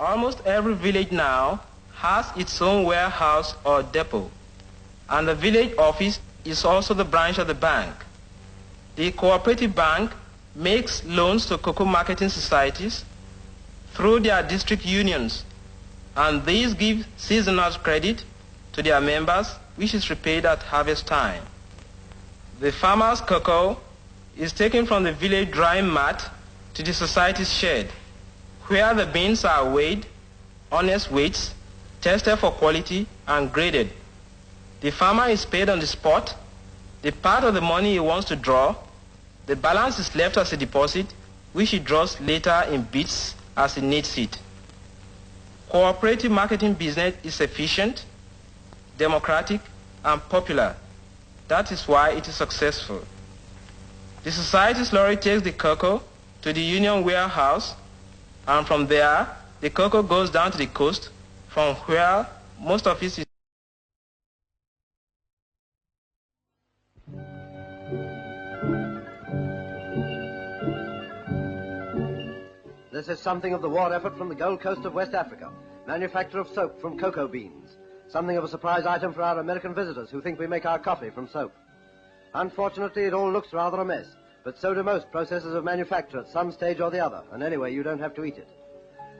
Almost every village now has its own warehouse or depot, and the village office is also the branch of the bank. The cooperative bank makes loans to cocoa marketing societies through their district unions, and these give seasonal credit to their members, which is repaid at harvest time. The farmer's cocoa is taken from the village drying mat to the society's shed, where the beans are weighed, honest weights, tested for quality, and graded. The farmer is paid on the spot. The part of the money he wants to draw, the balance is left as a deposit, which he draws later in bits as he needs it. Cooperative marketing business is efficient, democratic, and popular. That is why it is successful. The society's lorry takes the cocoa to the union warehouse, and from there, the cocoa goes down to the coast, from where most of it is. This is something of the war effort from the Gold Coast of West Africa, manufacture of soap from cocoa beans. Something of a surprise item for our American visitors who think we make our coffee from soap. Unfortunately, it all looks rather a mess, but so do most processes of manufacture at some stage or the other, and anyway, you don't have to eat it.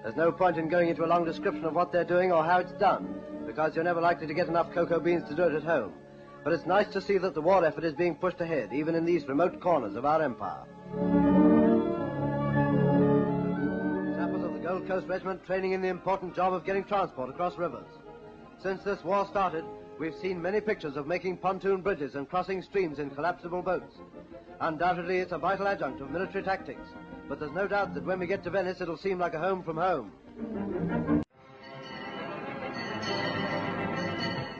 There's no point in going into a long description of what they're doing or how it's done, because you're never likely to get enough cocoa beans to do it at home. But it's nice to see that the war effort is being pushed ahead, even in these remote corners of our empire. Sappers of the Gold Coast Regiment training in the important job of getting transport across rivers. Since this war started, we've seen many pictures of making pontoon bridges and crossing streams in collapsible boats. Undoubtedly, it's a vital adjunct of military tactics, but there's no doubt that when we get to Venice, it'll seem like a home from home.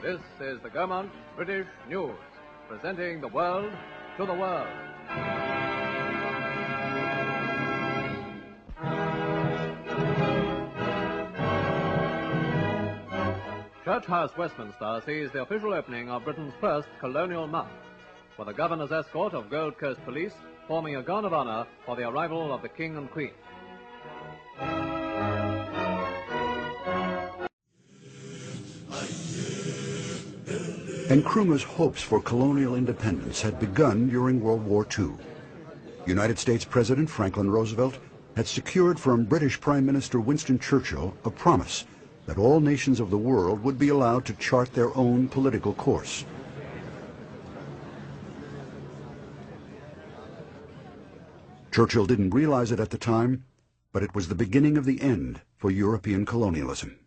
This is the Gaumont British News, presenting the world to the world. Church House, Westminster, sees the official opening of Britain's first Colonial Mount, with the Governor's escort of Gold Coast Police forming a guard of honour for the arrival of the King and Queen. Nkrumah's hopes for colonial independence had begun during World War II. United States President Franklin Roosevelt had secured from British Prime Minister Winston Churchill a promise that all nations of the world would be allowed to chart their own political course. Churchill didn't realize it at the time, but it was the beginning of the end for European colonialism.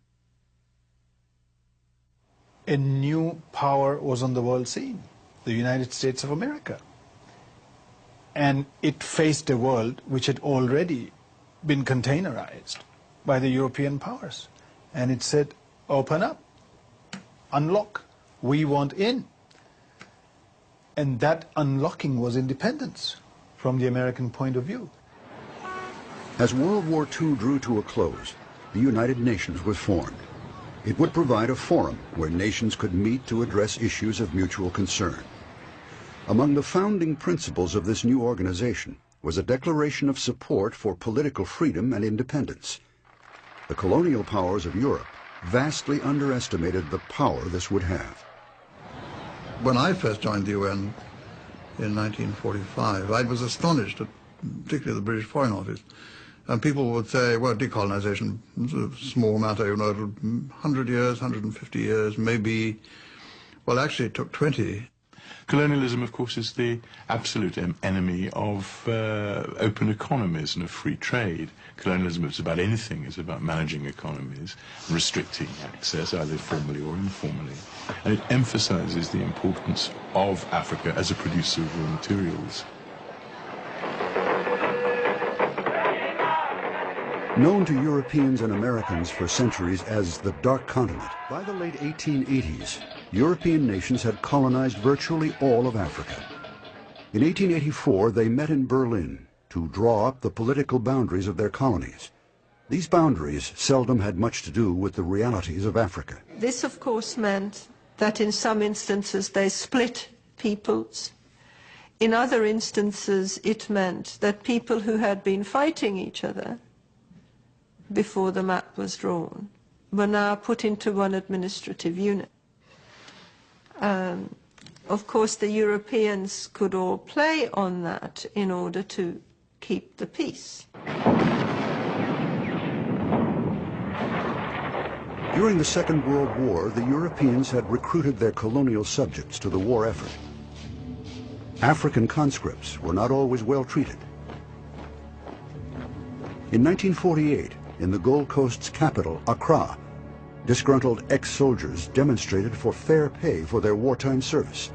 A new power was on the world scene, the United States of America. And it faced a world which had already been containerized by the European powers. And it said, open up, unlock, we want in. And that unlocking was independence from the American point of view. As World War II drew to a close, the United Nations was formed. It would provide a forum where nations could meet to address issues of mutual concern. Among the founding principles of this new organization was a declaration of support for political freedom and independence. The colonial powers of Europe vastly underestimated the power this would have. When I first joined the UN in 1945, I was astonished at particularly the British Foreign Office. And people would say, well, decolonization is a small matter, 100 years, 150 years, maybe. Well, actually, it took 20. Colonialism, of course, is the absolute enemy of open economies and of free trade. Colonialism is about anything. It's about managing economies, restricting access, either formally or informally. And it emphasizes the importance of Africa as a producer of raw materials. Known to Europeans and Americans for centuries as the Dark Continent, by the late 1880s, European nations had colonized virtually all of Africa. In 1884, they met in Berlin to draw up the political boundaries of their colonies. These boundaries seldom had much to do with the realities of Africa. This, of course, meant that in some instances they split peoples. In other instances, it meant that people who had been fighting each other before the map was drawn were now put into one administrative unit. Of course, the Europeans could all play on that in order to keep the peace. During the Second World War, the Europeans had recruited their colonial subjects to the war effort. African conscripts were not always well treated. In 1948, in the Gold Coast's capital, Accra, disgruntled ex-soldiers demonstrated for fair pay for their wartime service.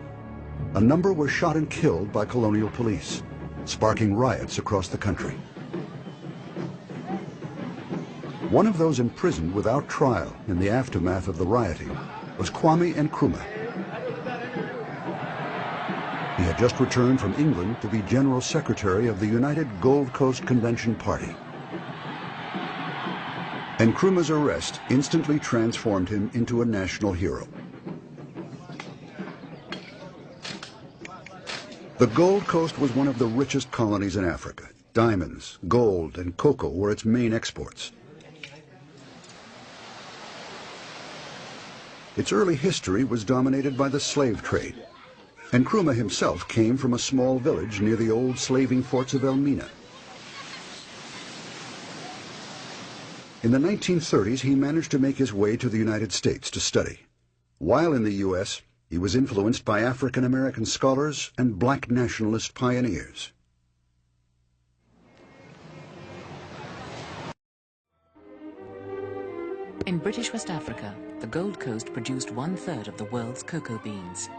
A number were shot and killed by colonial police, sparking riots across the country. One of those imprisoned without trial in the aftermath of the rioting was Kwame Nkrumah. He had just returned from England to be General Secretary of the United Gold Coast Convention Party. Nkrumah's arrest instantly transformed him into a national hero. The Gold Coast was one of the richest colonies in Africa. Diamonds, gold, and cocoa were its main exports. Its early history was dominated by the slave trade. Nkrumah himself came from a small village near the old slaving forts of Elmina. In the 1930s, he managed to make his way to the United States to study. While in the U.S., he was influenced by African-American scholars and black nationalist pioneers. In British West Africa, the Gold Coast produced 1/3 of the world's cocoa beans.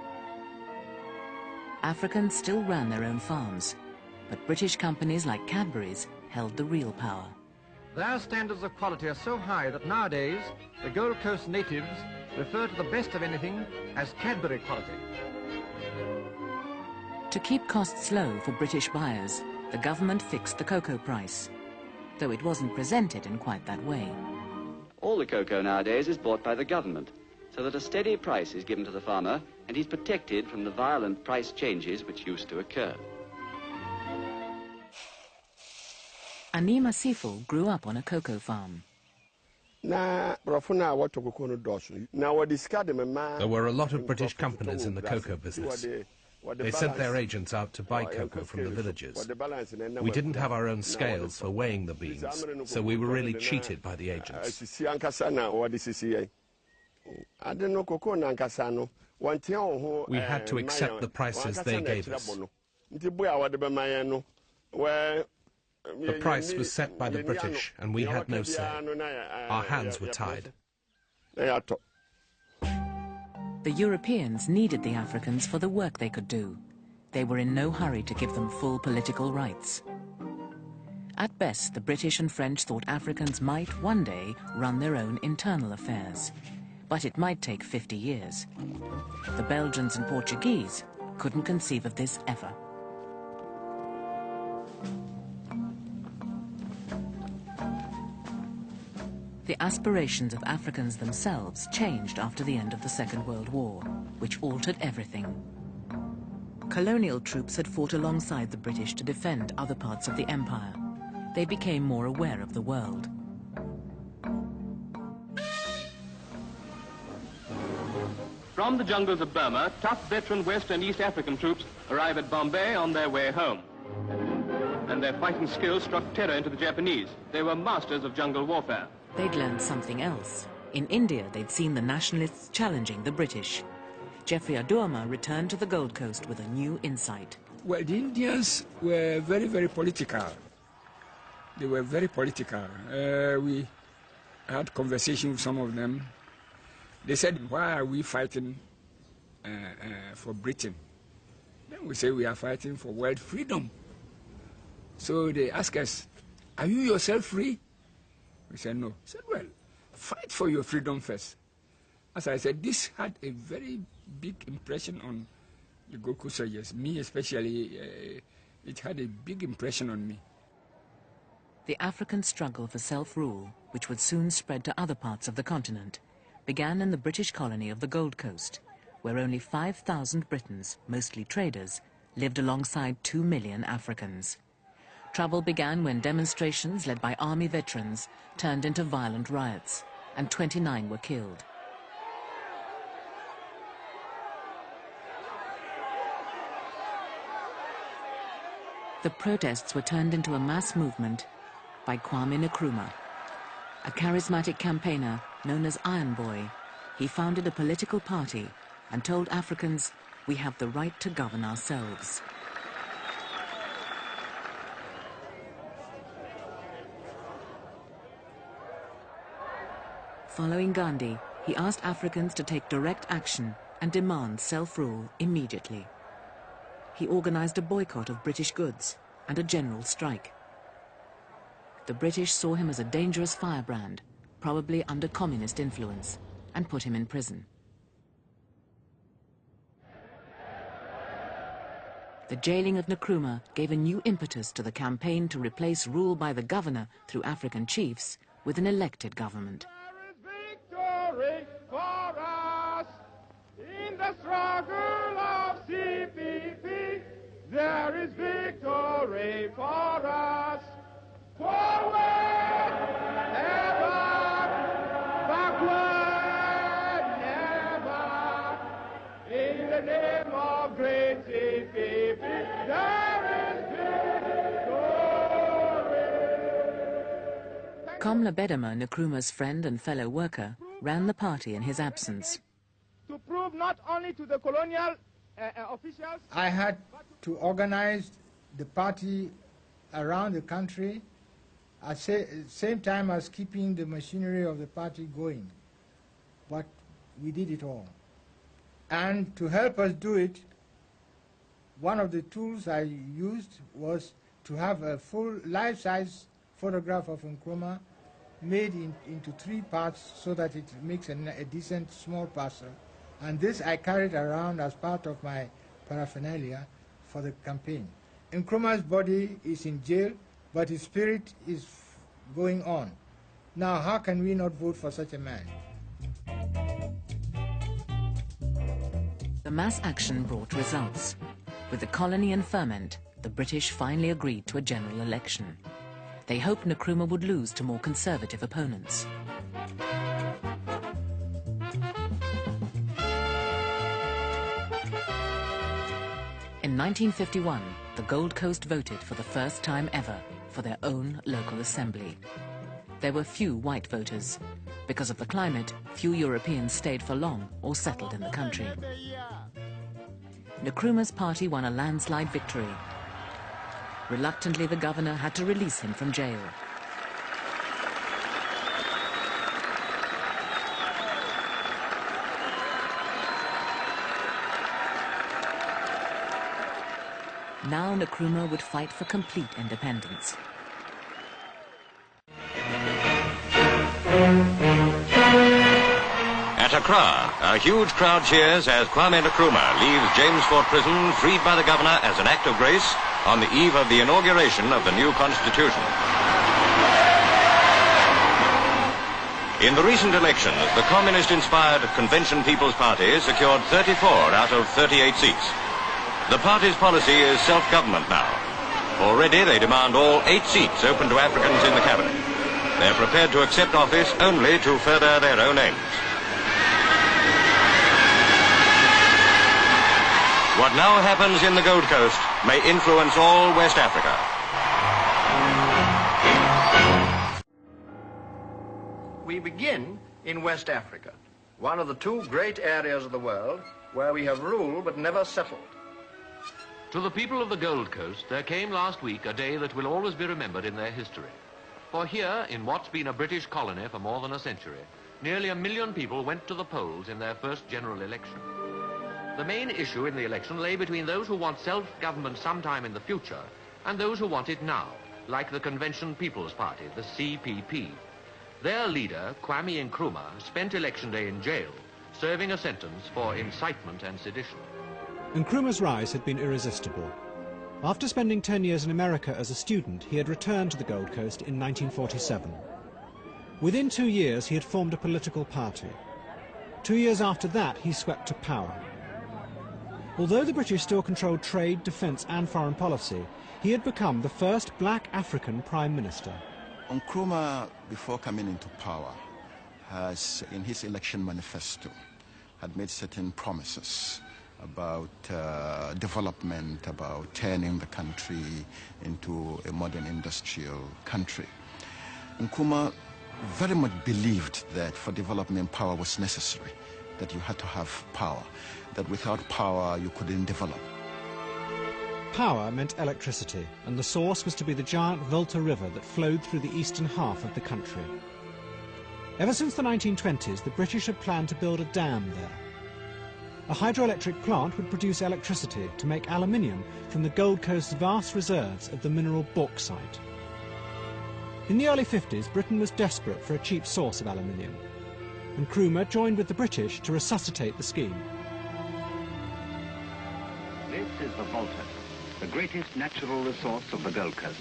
Africans still ran their own farms, but British companies like Cadbury's held the real power. Their standards of quality are so high that nowadays the Gold Coast natives refer to the best of anything as Cadbury quality. To keep costs low for British buyers, the government fixed the cocoa price, though it wasn't presented in quite that way. All the cocoa nowadays is bought by the government, so that a steady price is given to the farmer and he's protected from the violent price changes which used to occur. Anima Sifo grew up on a cocoa farm. There were a lot of British companies in the cocoa business. They sent their agents out to buy cocoa from the villages. We didn't have our own scales for weighing the beans, so we were really cheated by the agents. We had to accept the prices they gave us. The price was set by the British, and we had no say. Our hands were tied. The Europeans needed the Africans for the work they could do. They were in no hurry to give them full political rights. At best, the British and French thought Africans might one day run their own internal affairs. But it might take 50 years. The Belgians and Portuguese couldn't conceive of this ever. The aspirations of Africans themselves changed after the end of the Second World War, which altered everything. Colonial troops had fought alongside the British to defend other parts of the empire. They became more aware of the world. From the jungles of Burma, tough veteran West and East African troops arrive at Bombay on their way home. And their fighting skills struck terror into the Japanese. They were masters of jungle warfare. They'd learned something else. In India, they'd seen the nationalists challenging the British. Geoffrey Adoma returned to the Gold Coast with a new insight. Well, the Indians were very, very political. They were very political. We had conversation with some of them. They said, why are we fighting for Britain? Then we say we are fighting for world freedom. So they asked us, are you yourself free? We said, no. He said, well, fight for your freedom first. As I said, this had a very big impression on the Gold Coast soldiers. Me especially, it had a big impression on me. The African struggle for self-rule, which would soon spread to other parts of the continent, began in the British colony of the Gold Coast, where only 5,000 Britons, mostly traders, lived alongside 2 million Africans. Trouble began when demonstrations led by army veterans turned into violent riots, and 29 were killed. The protests were turned into a mass movement by Kwame Nkrumah, a charismatic campaigner known as Iron Boy. He founded a political party and told Africans, "We have the right to govern ourselves." Following Gandhi, he asked Africans to take direct action and demand self-rule immediately. He organized a boycott of British goods and a general strike. The British saw him as a dangerous firebrand, probably under communist influence, and put him in prison. The jailing of Nkrumah gave a new impetus to the campaign to replace rule by the governor through African chiefs with an elected government. Victory for us in the struggle of CPP. There is victory for us. Forward, ever, backward, never. In the name of great CPP, there is victory. Komla Bedama, Nkrumah's friend and fellow worker, ran the party in his absence. To prove not only to the colonial officials, I had to organize the party around the country at the same time as keeping the machinery of the party going. But we did it all. And to help us do it, one of the tools I used was to have a full life-size photograph of Nkrumah made into 3 parts so that it makes a decent small parcel. And this I carried around as part of my paraphernalia for the campaign. Nkrumah's body is in jail, but his spirit is going on. Now, how can we not vote for such a man? The mass action brought results. With the colony in ferment, the British finally agreed to a general election. They hoped Nkrumah would lose to more conservative opponents. In 1951, the Gold Coast voted for the first time ever for their own local assembly. There were few white voters. Because of the climate, few Europeans stayed for long or settled in the country. Nkrumah's party won a landslide victory. Reluctantly, the governor had to release him from jail. Now Nkrumah would fight for complete independence. At Accra, a huge crowd cheers as Kwame Nkrumah leaves James Fort Prison freed by the governor as an act of grace on the eve of the inauguration of the new constitution. In the recent elections, the communist-inspired Convention People's Party secured 34 out of 38 seats. The party's policy is self-government now. Already they demand all 8 seats open to Africans in the cabinet. They're prepared to accept office only to further their own aims. What now happens in the Gold Coast may influence all West Africa. We begin in West Africa, one of the 2 great areas of the world where we have ruled but never settled. To the people of the Gold Coast, there came last week a day that will always be remembered in their history. For here, in what's been a British colony for more than a century, nearly 1 million people went to the polls in their first general election. The main issue in the election lay between those who want self-government sometime in the future and those who want it now, like the Convention People's Party, the CPP. Their leader, Kwame Nkrumah, spent election day in jail, serving a sentence for incitement and sedition. Nkrumah's rise had been irresistible. After spending 10 years in America as a student, he had returned to the Gold Coast in 1947. Within 2 years, he had formed a political party. 2 years after that, he swept to power. Although the British still controlled trade, defence and foreign policy, he had become the first black African Prime Minister. Nkrumah, before coming into power, has, in his election manifesto, had made certain promises about development, about turning the country into a modern industrial country. Nkrumah very much believed that for development, power was necessary, that you had to have power, that without power you couldn't develop. Power meant electricity, and the source was to be the giant Volta River that flowed through the eastern half of the country. Ever since the 1920s, the British had planned to build a dam there. A hydroelectric plant would produce electricity to make aluminium from the Gold Coast's vast reserves of the mineral bauxite. In the early 50s, Britain was desperate for a cheap source of aluminium, and Nkrumah joined with the British to resuscitate the scheme. This is the Volta, the greatest natural resource of the Gold Coast,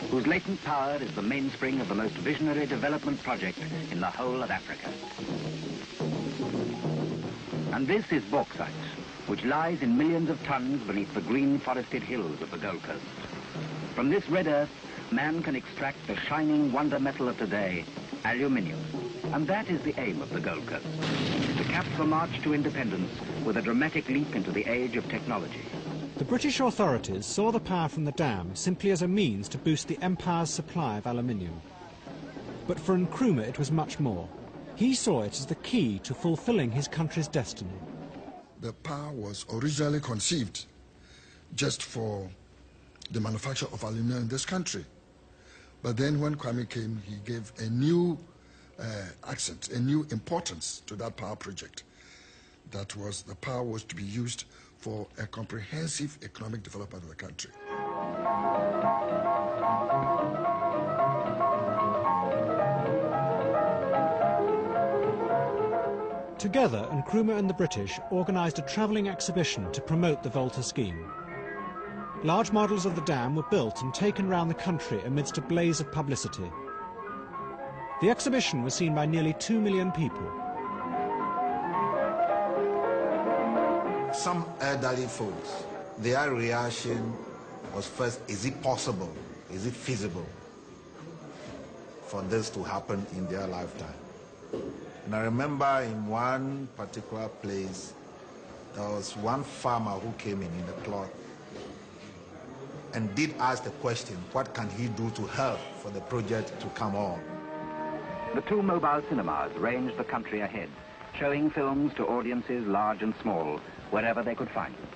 whose latent power is the mainspring of the most visionary development project in the whole of Africa. And this is bauxite, which lies in millions of tons beneath the green forested hills of the Gold Coast. From this red earth, man can extract the shining wonder metal of today, aluminium. And that is the aim of the Gold Coast, to cap the march to independence with a dramatic leap into the age of technology. The British authorities saw the power from the dam simply as a means to boost the empire's supply of aluminium. But for Nkrumah it was much more. He saw it as the key to fulfilling his country's destiny. The power was originally conceived just for the manufacture of aluminium in this country. But then when Kwame came, he gave a new accent, a new importance to that power project. That was, the power was to be used for a comprehensive economic development of the country. Together, Nkrumah and the British organised a travelling exhibition to promote the Volta scheme. Large models of the dam were built and taken round the country amidst a blaze of publicity. The exhibition was seen by nearly 2 million people. Some elderly folks, their reaction was first, is it possible, is it feasible for this to happen in their lifetime? And I remember in one particular place, there was one farmer who came in the cloth and did ask the question, what can he do to help for the project to come on? The two mobile cinemas ranged the country ahead, showing films to audiences large and small, wherever they could find them.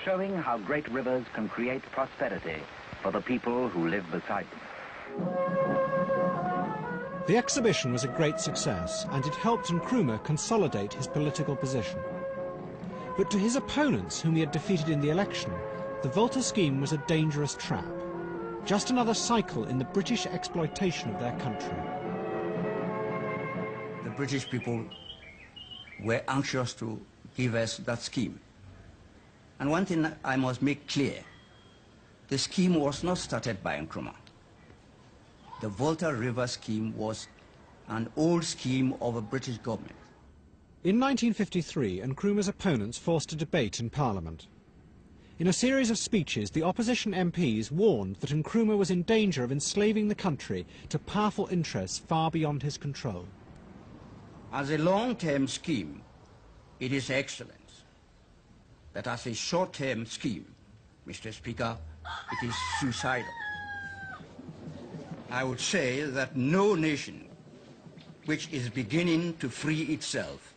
Showing how great rivers can create prosperity for the people who live beside them. The exhibition was a great success, and it helped Nkrumah consolidate his political position. But to his opponents, whom he had defeated in the election, the Volta scheme was a dangerous trap. Just another cycle in the British exploitation of their country. The British people were anxious to give us that scheme. And one thing I must make clear, the scheme was not started by Nkrumah. The Volta River scheme was an old scheme of the British government. In 1953, Nkrumah's opponents forced a debate in Parliament. In a series of speeches, the opposition MPs warned that Nkrumah was in danger of enslaving the country to powerful interests far beyond his control. As a long-term scheme, it is excellent. But as a short-term scheme, Mr. Speaker, it is suicidal. I would say that no nation which is beginning to free itself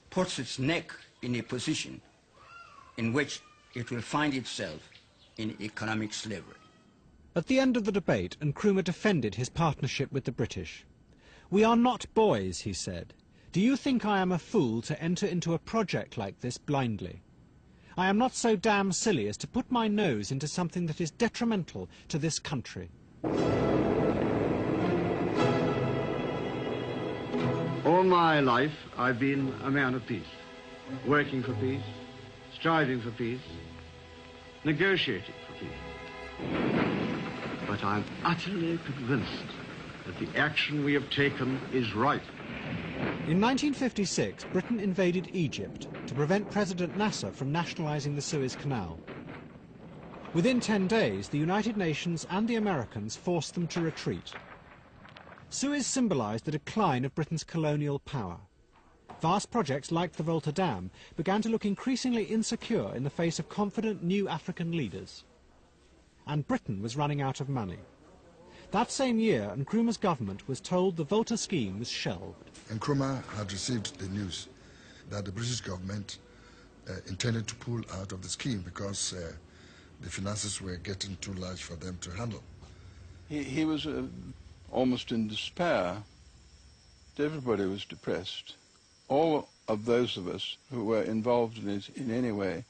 puts its neck in a position in which it will find itself in economic slavery. At the end of the debate, Nkrumah defended his partnership with the British. "We are not boys," he said. "Do you think I am a fool to enter into a project like this blindly? I am not so damn silly as to put my nose into something that is detrimental to this country." All my life, I've been a man of peace, working for peace, striving for peace, negotiating for peace. But I'm utterly convinced that the action we have taken is right. In 1956, Britain invaded Egypt, to prevent President Nasser from nationalizing the Suez Canal. Within 10 days, the United Nations and the Americans forced them to retreat. Suez symbolized the decline of Britain's colonial power. Vast projects like the Volta Dam began to look increasingly insecure in the face of confident new African leaders. And Britain was running out of money. That same year, Nkrumah's government was told the Volta scheme was shelved. Nkrumah had received the news that the British government intended to pull out of the scheme because the finances were getting too large for them to handle. He was almost in despair. Everybody was depressed. All of those of us who were involved in it in any way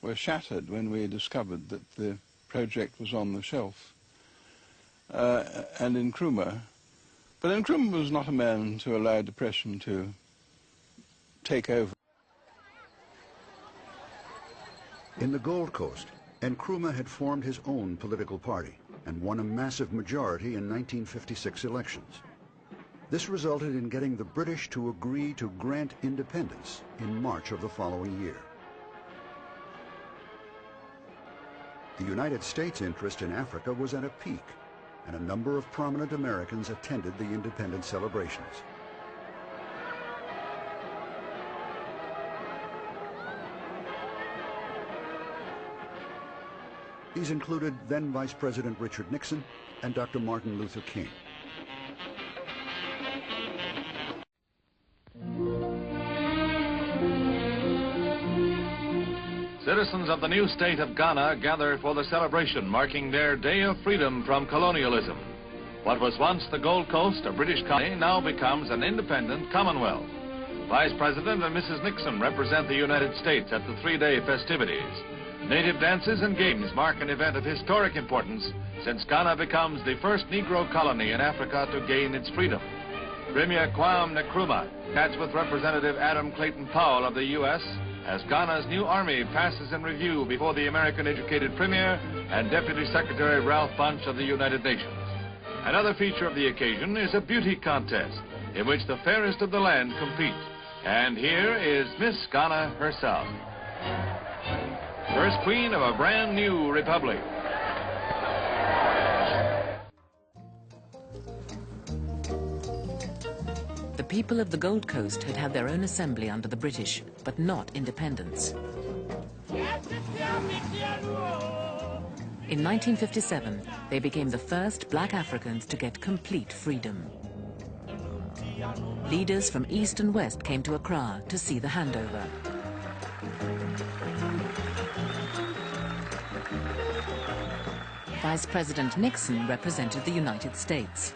were shattered when we discovered that the project was on the shelf. And Nkrumah, but Nkrumah was not a man to allow depression to take over. In the Gold Coast, Nkrumah had formed his own political party and won a massive majority in 1956 elections. This resulted in getting the British to agree to grant independence in March of the following year. The United States' interest in Africa was at a peak, and a number of prominent Americans attended the independence celebrations. These included then Vice President Richard Nixon and Dr. Martin Luther King. Citizens of the new state of Ghana gather for the celebration marking their Day of Freedom from colonialism. What was once the Gold Coast, a British colony, now becomes an independent Commonwealth. Vice President and Mrs. Nixon represent the United States at the three-day festivities. Native dances and games mark an event of historic importance since Ghana becomes the first Negro colony in Africa to gain its freedom. Premier Kwame Nkrumah chats with Representative Adam Clayton Powell of the U.S. as Ghana's new army passes in review before the American-educated Premier and Deputy Secretary Ralph Bunche of the United Nations. Another feature of the occasion is a beauty contest in which the fairest of the land compete. And here is Miss Ghana herself, first queen of a brand new republic. The people of the Gold Coast had had their own assembly under the British, but not independence. In 1957, they became the first black Africans to get complete freedom. Leaders from East and West came to Accra to see the handover. Vice President Nixon represented the United States.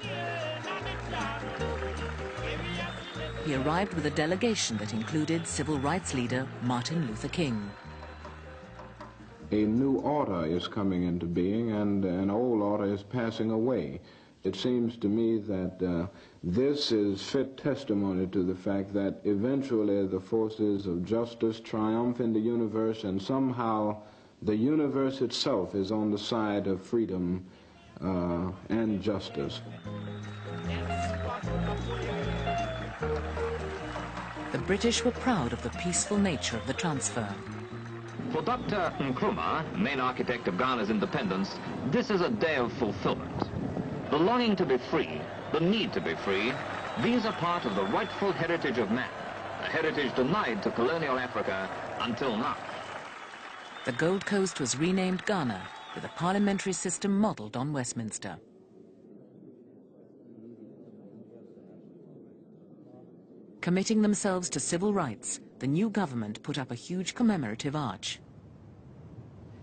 He arrived with a delegation that included civil rights leader Martin Luther King. A new order is coming into being and an old order is passing away. It seems to me that this is fit testimony to the fact that eventually the forces of justice triumph in the universe, and somehow the universe itself is on the side of freedom and justice. The British were proud of the peaceful nature of the transfer. For Dr. Nkrumah, main architect of Ghana's independence, this is a day of fulfillment. The longing to be free, the need to be free, these are part of the rightful heritage of man, a heritage denied to colonial Africa until now. The Gold Coast was renamed Ghana, with a parliamentary system modelled on Westminster. Committing themselves to civil rights, the new government put up a huge commemorative arch.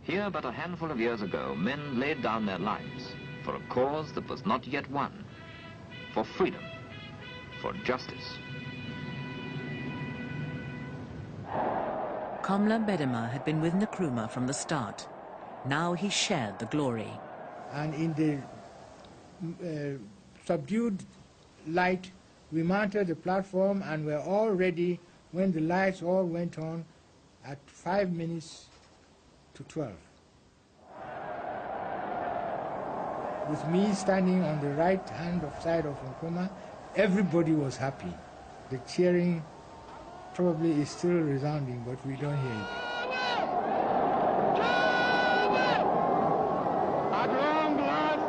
Here, but a handful of years ago, men laid down their lives for a cause that was not yet won, for freedom, for justice. Komla Bedema had been with Nkrumah from the start. Now he shared the glory. And in the subdued light, we mounted the platform and were all ready when the lights all went on at 5 minutes to 12. With me standing on the right hand side of Nkrumah, everybody was happy. The cheering probably is still resounding, but we don't hear it. At long last,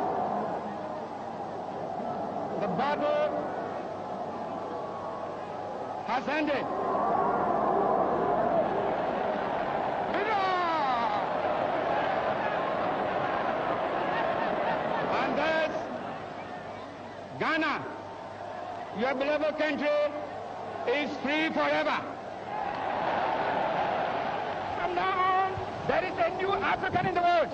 the battle has ended. And thus, Ghana, your beloved country, is free forever. From now on, there is a new African in the world.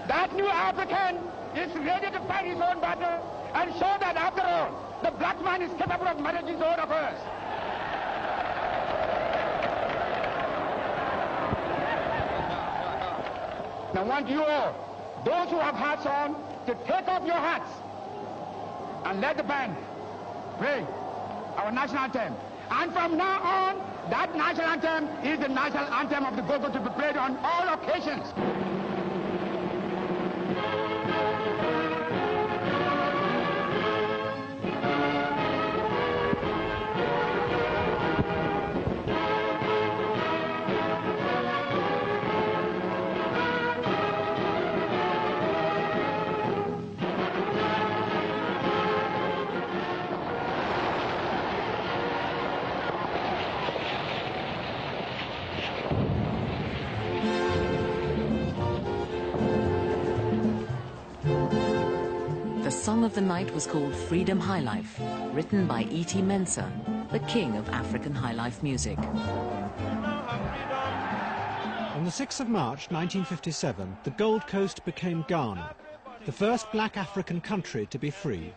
That new African is ready to fight his own battle and show that after all, the black man is capable of managing his own affairs. I want you all, those who have hats on, to take off your hats and let the band play our national anthem. And from now on, that national anthem is the national anthem of the Gogo to be played on all occasions. The song of the night was called Freedom High Life, written by E.T. Mensah, the king of African high life music. On the 6th of March 1957, the Gold Coast became Ghana, the first black African country to be free.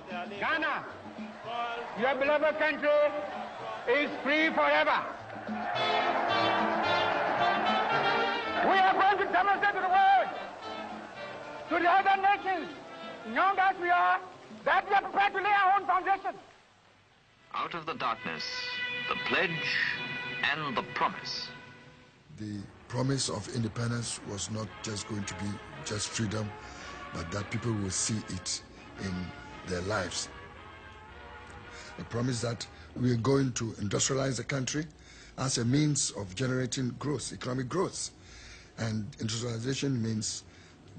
Ghana, your beloved country, is free forever. We are going to demonstrate to the world, to the other nations, young as we are, that we are prepared to lay our own foundation. Out of the darkness, the pledge and the promise. The promise of independence was not just going to be just freedom, but that people will see it in their lives. A promise that we are going to industrialize the country as a means of generating growth, economic growth. And industrialization means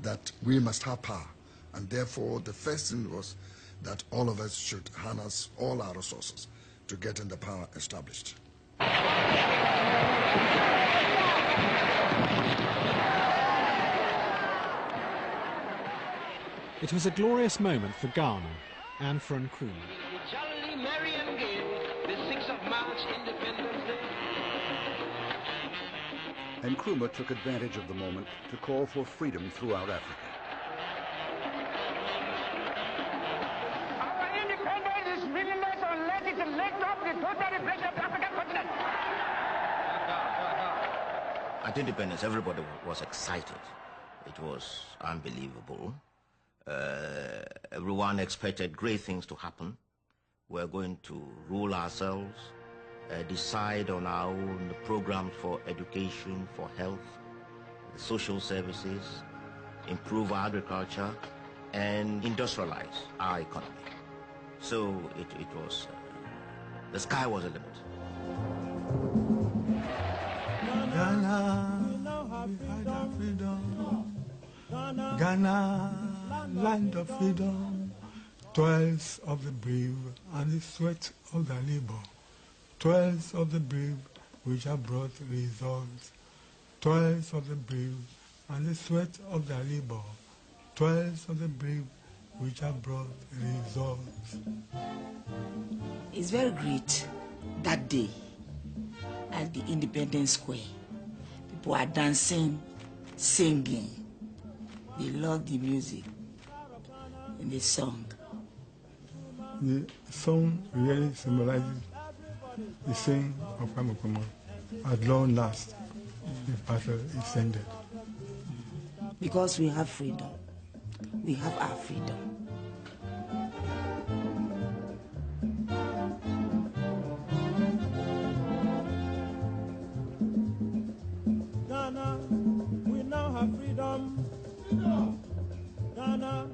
that we must have power. And therefore, the first thing was that all of us should harness all our resources to get the power established. It was a glorious moment for Ghana and for Nkrumah. Jolly, merry and gay, the 6th of March, Independence Day. Nkrumah took advantage of the moment to call for freedom throughout Africa. Our independence is meaningless unless it is linked up with the total liberation of the African continent. At independence, everybody was excited. It was unbelievable. Everyone expected great things to happen. We're going to rule ourselves, decide on our own programs for education, for health, social services, improve our agriculture, and industrialize our economy. So it was, the sky was the limit. Ghana, Ghana, land of freedom, toils of the brave and the sweat of the labor, toils of the brave which have brought results, toils of the brave and the sweat of the labor, toils of the brave which have brought results. It's very great that day at the Independence Square. People are dancing, singing. They love the music and the song. The song really symbolizes the saying of Nkrumah, at long last, the battle is ended. Because we have freedom. We have our freedom. Ghana, we now have freedom. Ghana.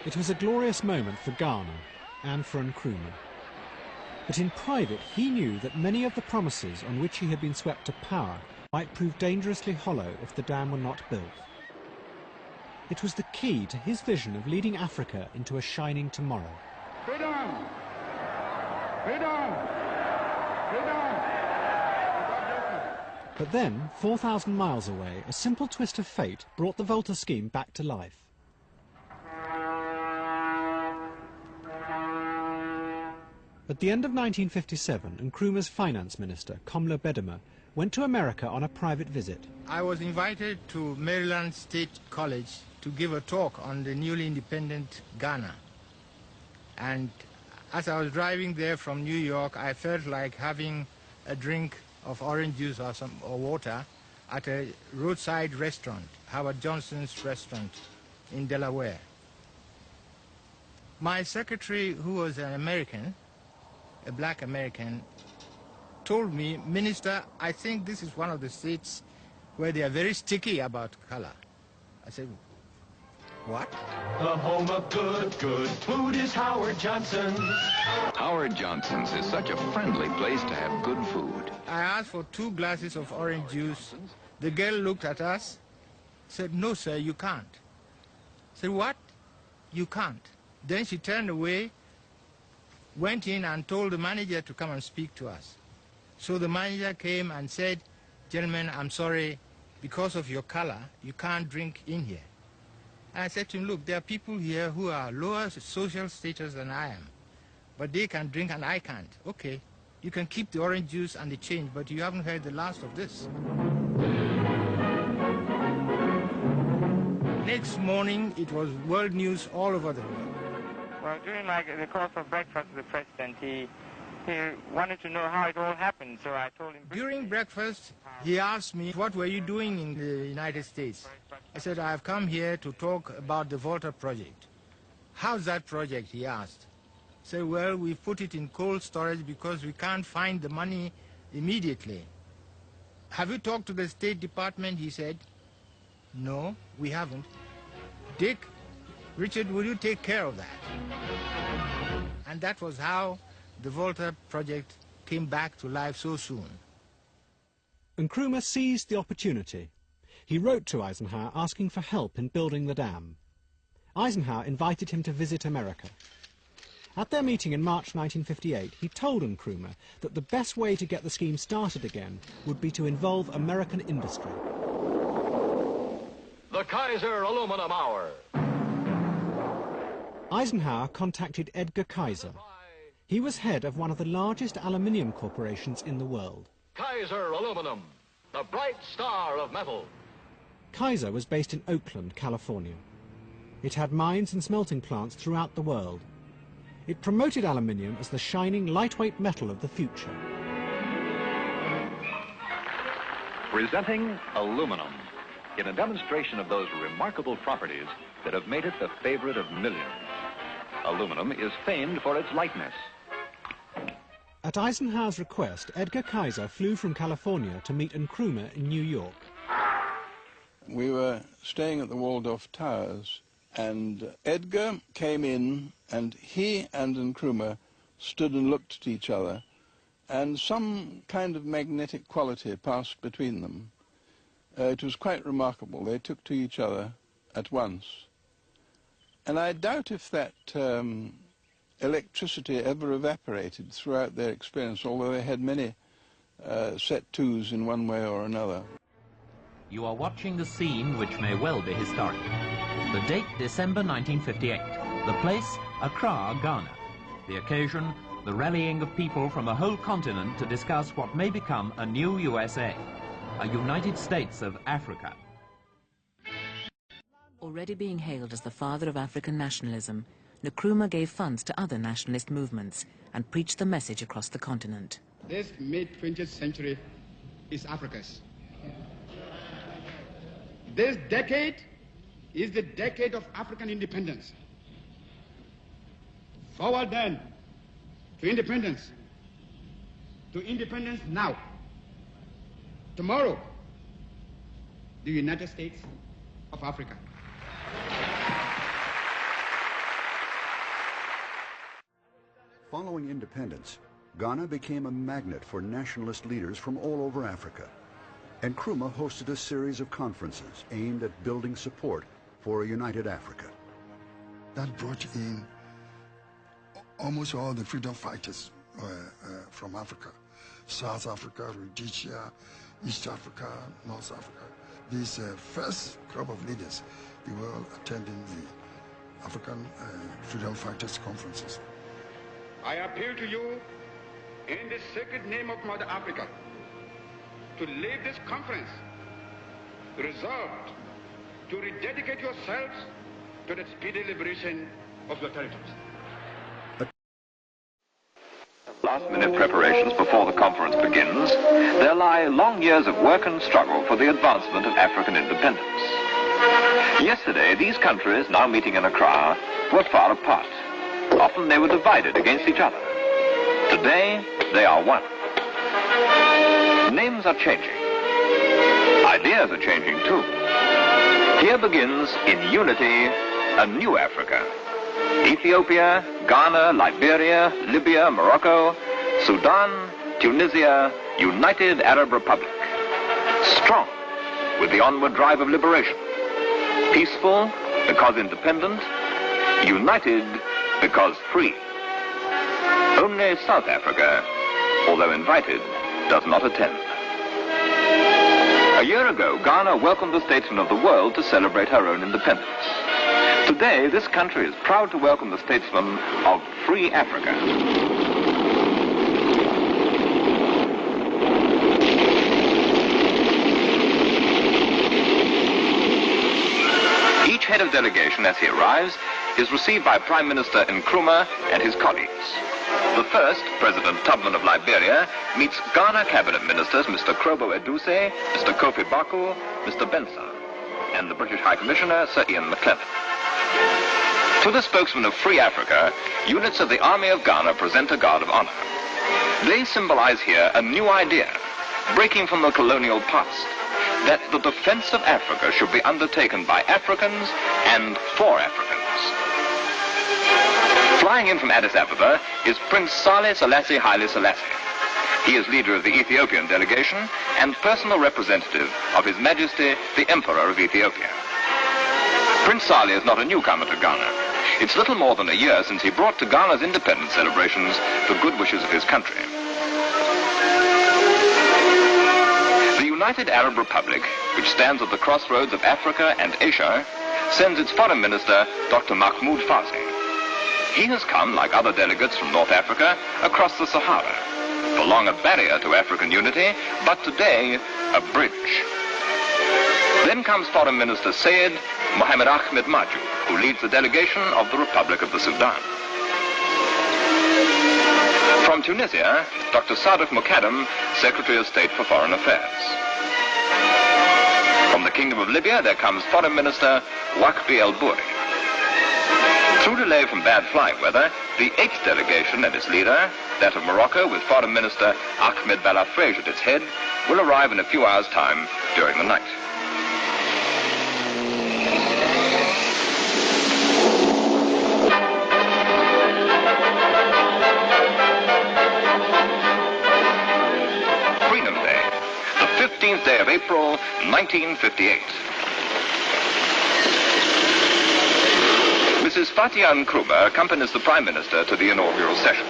It was a glorious moment for Ghana and for Nkrumah. But in private, he knew that many of the promises on which he had been swept to power might prove dangerously hollow if the dam were not built. It was the key to his vision of leading Africa into a shining tomorrow. Freedom! Freedom! Freedom! But then, 4,000 miles away, a simple twist of fate brought the Volta scheme back to life. At the end of 1957, Nkrumah's finance minister, Komla Bedema, went to America on a private visit. I was invited to Maryland State College to give a talk on the newly independent Ghana. And as I was driving there from New York, I felt like having a drink of orange juice or water at a roadside restaurant, Howard Johnson's restaurant in Delaware. My secretary, who was an American, a black American, told me, "Minister, I think this is one of the states where they are very sticky about color." I said, "What?" The home of good food is Howard Johnson's. Howard Johnson's is such a friendly place to have good food. I asked for 2 glasses of orange juice. The girl looked at us, said, "No, sir, you can't." I said, "What? You can't?" Then she turned away, went in and told the manager to come and speak to us. So the manager came and said, "Gentlemen, I'm sorry, because of your color, you can't drink in here." And I said to him, "Look, there are people here who are lower social status than I am, but they can drink and I can't. Okay, you can keep the orange juice and the change, but you haven't heard the last of this." Next morning, it was world news all over the world. Well, during the course of breakfast with the president, he wanted to know how it all happened, so I told him... During breakfast, he asked me, "What were you doing in the United States?" I said, "I have come here to talk about the Volta project." "How's that project?" he asked. I said, "Well, we put it in cold storage because we can't find the money immediately." "Have you talked to the State Department?" he said. "No, we haven't." "Dick, Richard, will you take care of that?" And that was how the Volta project came back to life so soon. Nkrumah seized the opportunity. He wrote to Eisenhower asking for help in building the dam. Eisenhower invited him to visit America. At their meeting in March 1958, he told Nkrumah that the best way to get the scheme started again would be to involve American industry. The Kaiser Aluminum Hour. Eisenhower contacted Edgar Kaiser. He was head of one of the largest aluminium corporations in the world. Kaiser Aluminum, the bright star of metal. Kaiser was based in Oakland, California. It had mines and smelting plants throughout the world. It promoted aluminium as the shining, lightweight metal of the future. Presenting aluminum, in a demonstration of those remarkable properties that have made it the favorite of millions. Aluminum is famed for its lightness. At Eisenhower's request, Edgar Kaiser flew from California to meet Nkrumah in New York. We were staying at the Waldorf Towers, and Edgar came in, and he and Nkrumah stood and looked at each other, and some kind of magnetic quality passed between them. It was quite remarkable. They took to each other at once. And I doubt if that electricity ever evaporated throughout their experience, although they had many set twos in one way or another. You are watching a scene which may well be historic. The date, December 1958. The place, Accra, Ghana. The occasion, the rallying of people from a whole continent to discuss what may become a new USA, a United States of Africa. Already being hailed as the father of African nationalism, Nkrumah gave funds to other nationalist movements and preached the message across the continent. This mid-20th century is Africa's. This decade is the decade of African independence. Forward then to independence. To independence now. Tomorrow, the United States of Africa. Following independence, Ghana became a magnet for nationalist leaders from all over Africa, and Nkrumah hosted a series of conferences aimed at building support for a united Africa. That brought in almost all the freedom fighters from Africa: South Africa, Rhodesia, East Africa, North Africa. This first crop of leaders, they were all attending the African freedom fighters conferences. I appeal to you in the sacred name of Mother Africa to leave this conference resolved to rededicate yourselves to the speedy liberation of your territories. Last-minute preparations before the conference begins, there lie long years of work and struggle for the advancement of African independence. Yesterday, these countries, now meeting in Accra, were far apart. Often they were divided against each other. Today, they are one. Names are changing. Ideas are changing too. Here begins, in unity, a new Africa. Ethiopia, Ghana, Liberia, Libya, Morocco, Sudan, Tunisia, United Arab Republic. Strong, with the onward drive of liberation. Peaceful, because independent. United, because free. Only South Africa, although invited, does not attend. A year ago, Ghana welcomed the statesmen of the world to celebrate her own independence. Today, this country is proud to welcome the statesmen of free Africa. Each head of delegation, as he arrives, is received by Prime Minister Nkrumah and his colleagues. The first, President Tubman of Liberia, meets Ghana cabinet ministers Mr. Krobo Eduse, Mr. Kofi Baku, Mr. Benson, and the British High Commissioner, Sir Ian McClellan. To the spokesman of Free Africa, units of the Army of Ghana present a guard of honor. They symbolize here a new idea, breaking from the colonial past, that the defense of Africa should be undertaken by Africans and for Africans. Flying in from Addis Ababa is Prince Saleh Selassie Haile Selassie. He is leader of the Ethiopian delegation and personal representative of His Majesty, the Emperor of Ethiopia. Prince Saleh is not a newcomer to Ghana. It's little more than a year since he brought to Ghana's independence celebrations the good wishes of his country. The United Arab Republic, which stands at the crossroads of Africa and Asia, sends its foreign minister, Dr. Mahmoud Fazi. He has come, like other delegates from North Africa, across the Sahara. For long a barrier to African unity, but today a bridge. Then comes Foreign Minister Sayed Mohamed Ahmed Maju, who leads the delegation of the Republic of the Sudan. From Tunisia, Dr. Sadef Moukadam, Secretary of State for Foreign Affairs. From the Kingdom of Libya, there comes Foreign Minister Wakbi El Bouri. Through delay from bad flying weather, the 8th delegation and its leader, that of Morocco with Foreign Minister Ahmed Balafrej at its head, will arrive in a few hours' time during the night. Freedom Day, the 15th day of April, 1958. Mrs. Fatia Nkrumah accompanies the Prime Minister to the inaugural session.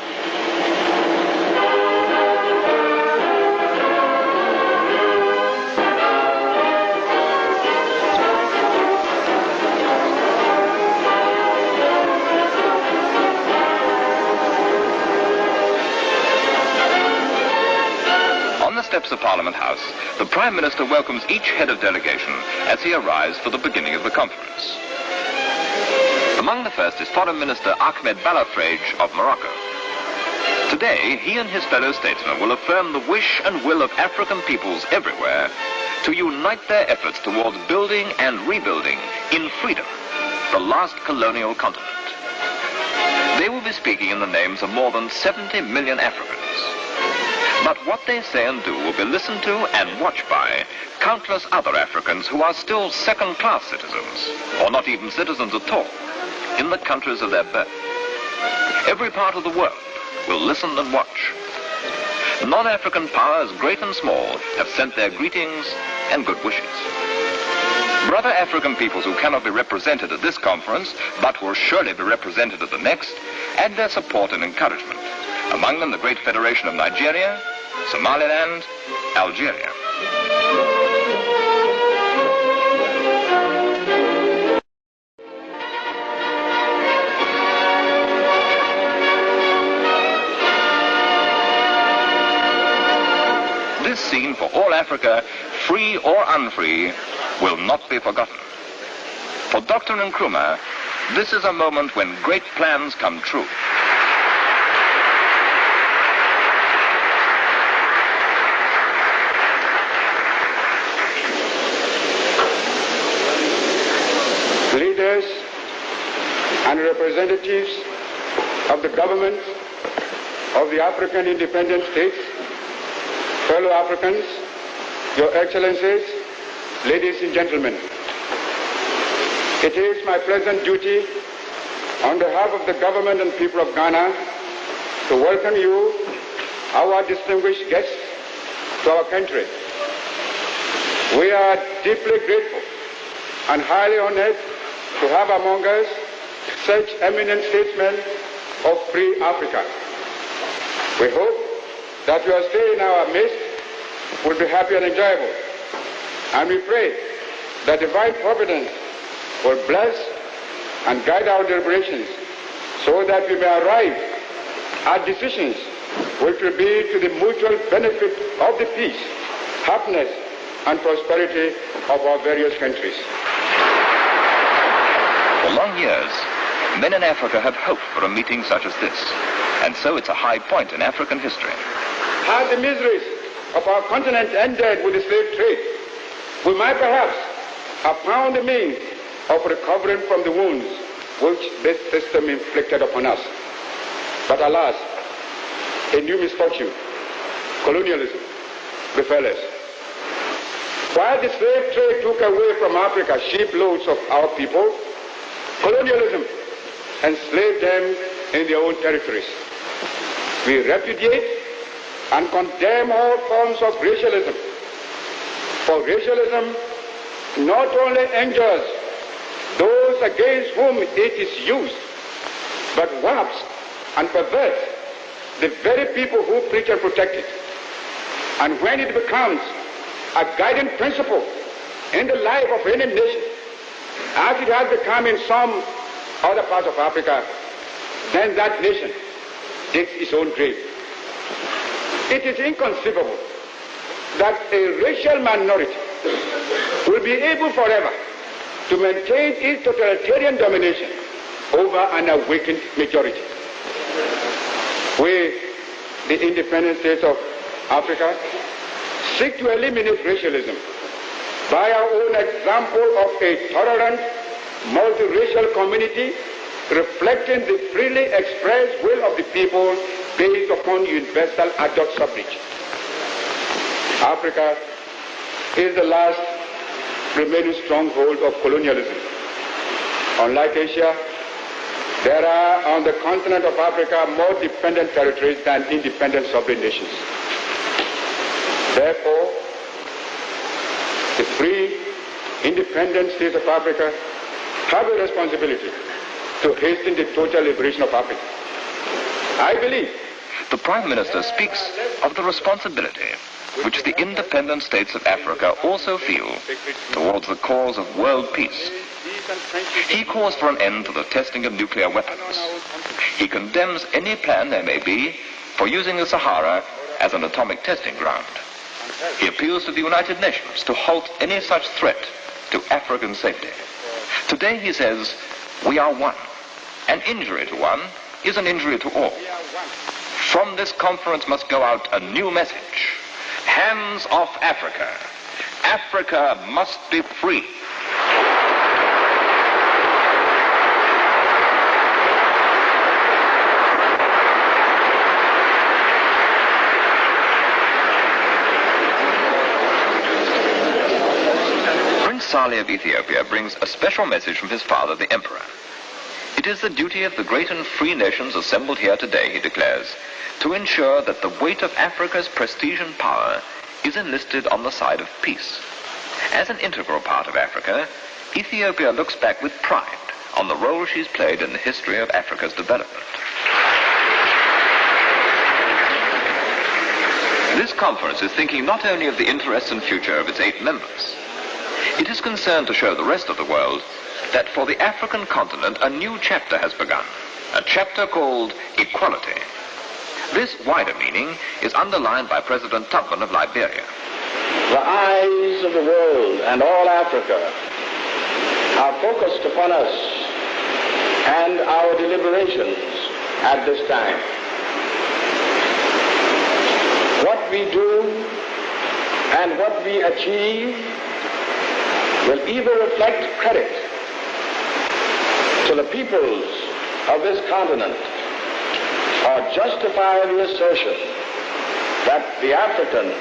On the steps of Parliament House, the Prime Minister welcomes each head of delegation as he arrives for the beginning of the conference. Among the first is Foreign Minister Ahmed Balafrej of Morocco. Today, he and his fellow statesmen will affirm the wish and will of African peoples everywhere to unite their efforts towards building and rebuilding in freedom the last colonial continent. They will be speaking in the names of more than 70 million Africans. But what they say and do will be listened to and watched by countless other Africans who are still second-class citizens, or not even citizens at all, in the countries of their birth. Every part of the world, will listen and watch. Non-African powers, great and small, have sent their greetings and good wishes. Brother African peoples who cannot be represented at this conference, but will surely be represented at the next, add their support and encouragement. Among them the Great Federation of Nigeria, Somaliland, Algeria. This scene for all Africa, free or unfree, will not be forgotten. For Dr. Nkrumah, this is a moment when great plans come true. Leaders and representatives of the government of the African independent states, fellow Africans, Your Excellencies, ladies and gentlemen, it is my pleasant duty on behalf of the government and people of Ghana to welcome you, our distinguished guests, to our country. We are deeply grateful and highly honored to have among us such eminent statesmen of free Africa. We hope that your stay in our midst will be happy and enjoyable. And we pray that divine providence will bless and guide our deliberations so that we may arrive at decisions which will be to the mutual benefit of the peace, happiness, and prosperity of our various countries. For long years, men in Africa have hoped for a meeting such as this, and so it's a high point in African history. Had the miseries of our continent ended with the slave trade, we might perhaps have found a means of recovering from the wounds which this system inflicted upon us. But alas, a new misfortune, colonialism, befell us. While the slave trade took away from Africa shiploads of our people, colonialism enslaved them in their own territories. We repudiate and condemn all forms of racialism. For racialism not only injures those against whom it is used, but warps and perverts the very people who preach and protect it. And when it becomes a guiding principle in the life of any nation, as it has become in some other parts of Africa, then that nation digs its own grave. It is inconceivable that a racial minority will be able forever to maintain its totalitarian domination over an awakened majority. We, the independent states of Africa, seek to eliminate racialism by our own example of a tolerant, multiracial community reflecting the freely expressed will of the people based upon universal adult suffrage. Africa is the last remaining stronghold of colonialism. Unlike Asia, there are on the continent of Africa more dependent territories than independent sovereign nations. Therefore, the free, independent states of Africa have a responsibility to hasten the total liberation of Africa. I believe the Prime Minister speaks of the responsibility which the independent states of Africa also feel towards the cause of world peace. He calls for an end to the testing of nuclear weapons. He condemns any plan there may be for using the Sahara as an atomic testing ground. He appeals to the United Nations to halt any such threat to African safety. Today, he says, we are one. An injury to one is an injury to all. From this conference must go out a new message. Hands off Africa. Africa must be free. Prince Saleh of Ethiopia brings a special message from his father, the Emperor. It is the duty of the great and free nations assembled here today, he declares, to ensure that the weight of Africa's prestige and power is enlisted on the side of peace. As an integral part of Africa, Ethiopia looks back with pride on the role she's played in the history of Africa's development. This conference is thinking not only of the interests and future of its 8 members. It is concerned to show the rest of the world that for the African continent a new chapter has begun, a chapter called equality. This wider meaning is underlined by President Tubman of Liberia. The eyes of the world and all Africa are focused upon us and our deliberations at this time. What we do and what we achieve will either reflect credit to the peoples of this continent or justify the assertion that the African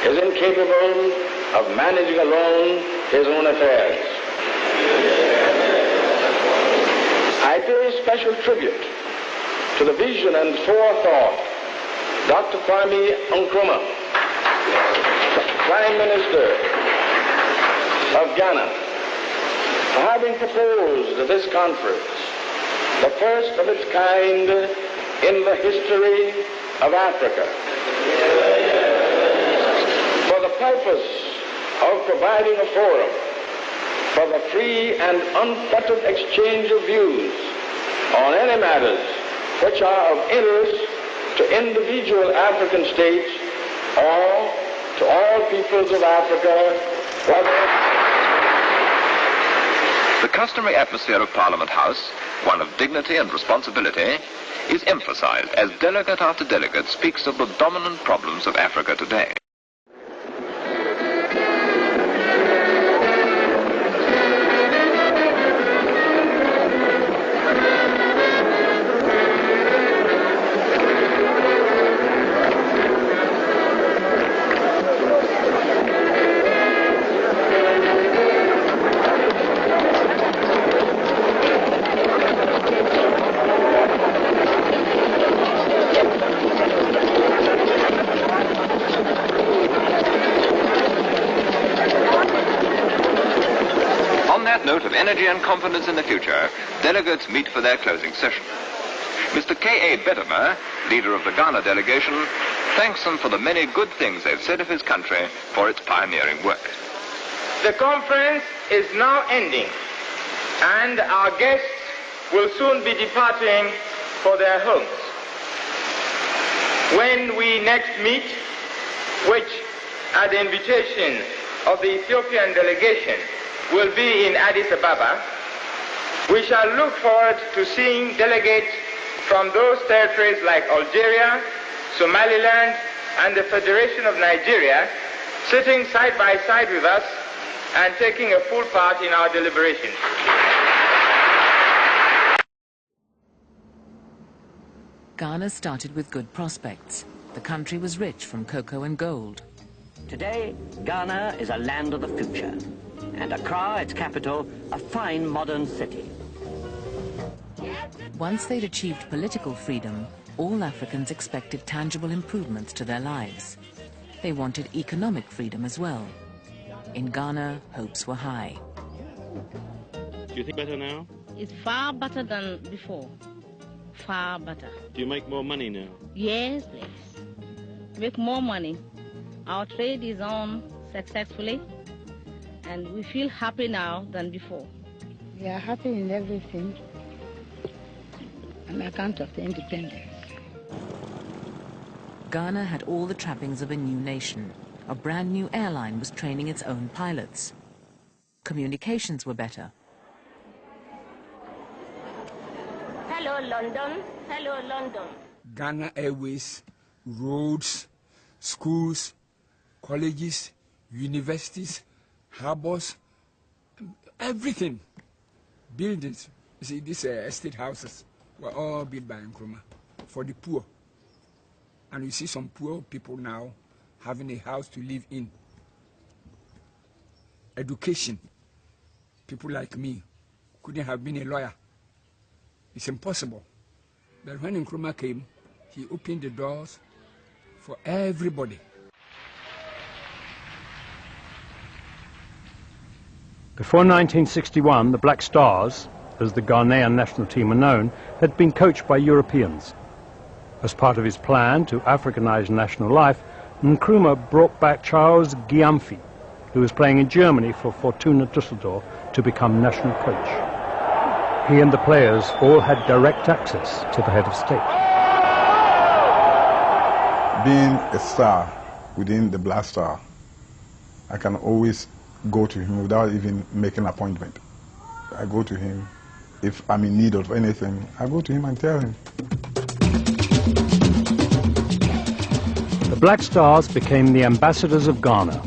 is incapable of managing alone his own affairs. I pay special tribute to the vision and forethought Dr. Kwame Nkrumah, Prime Minister of Ghana, for having proposed this conference, the first of its kind in the history of Africa, for the purpose of providing a forum for the free and unfettered exchange of views on any matters which are of interest to individual African states or to all peoples of Africa, The customary atmosphere of Parliament House, one of dignity and responsibility, is emphasized as delegate after delegate speaks of the dominant problems of Africa today. Note of energy and confidence in the future, delegates meet for their closing session. Mr. K.A. Bedimer, leader of the Ghana delegation, thanks them for the many good things they've said of his country for its pioneering work. The conference is now ending, and our guests will soon be departing for their homes. When we next meet, which at the invitation of the Ethiopian delegation will be in Addis Ababa, we shall look forward to seeing delegates from those territories like Algeria, Somaliland, and the Federation of Nigeria sitting side by side with us and taking a full part in our deliberations. Ghana started with good prospects. The country was rich from cocoa and gold. Today, Ghana is a land of the future, and Accra, its capital, a fine modern city. Once they'd achieved political freedom, all Africans expected tangible improvements to their lives. They wanted economic freedom as well. In Ghana, hopes were high. Do you think better now? It's far better than before. Far better. Do you make more money now? Yes, yes. Make more money. Our trade is on successfully, and we feel happy now than before. We are happy in everything on account of the independence. Ghana had all the trappings of a new nation. A brand new airline was training its own pilots. Communications were better. Hello, London. Hello, London. Ghana Airways, roads, schools, colleges, universities, harbors, everything. Buildings. You see, these estate houses were all built by Nkrumah for the poor. And you see some poor people now having a house to live in. Education. People like me couldn't have been a lawyer. It's impossible. But when Nkrumah came, he opened the doors for everybody. Before 1961, the Black Stars, as the Ghanaian national team are known, had been coached by Europeans. As part of his plan to Africanize national life, Nkrumah brought back Charles Gyamfi, who was playing in Germany for Fortuna Düsseldorf, to become national coach. He and the players all had direct access to the head of state. Being a star within the Black Star, I can always go to him without even making an appointment. I go to him. If I'm in need of anything, I go to him and tell him. The Black Stars became the ambassadors of Ghana,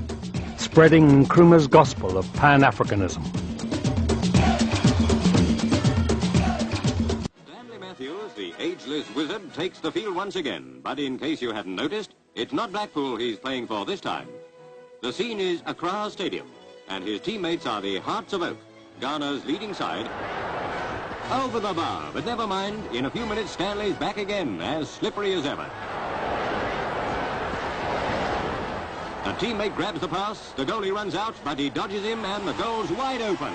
spreading Nkrumah's gospel of Pan-Africanism. The ageless wizard takes the field once again, but in case you hadn't noticed, it's not Blackpool he's playing for this time. The scene is Accra Stadium, and his teammates are the Hearts of Oak, Ghana's leading side. Over the bar, but never mind, in a few minutes Stanley's back again, as slippery as ever. A teammate grabs the pass, the goalie runs out, but he dodges him and the goal's wide open.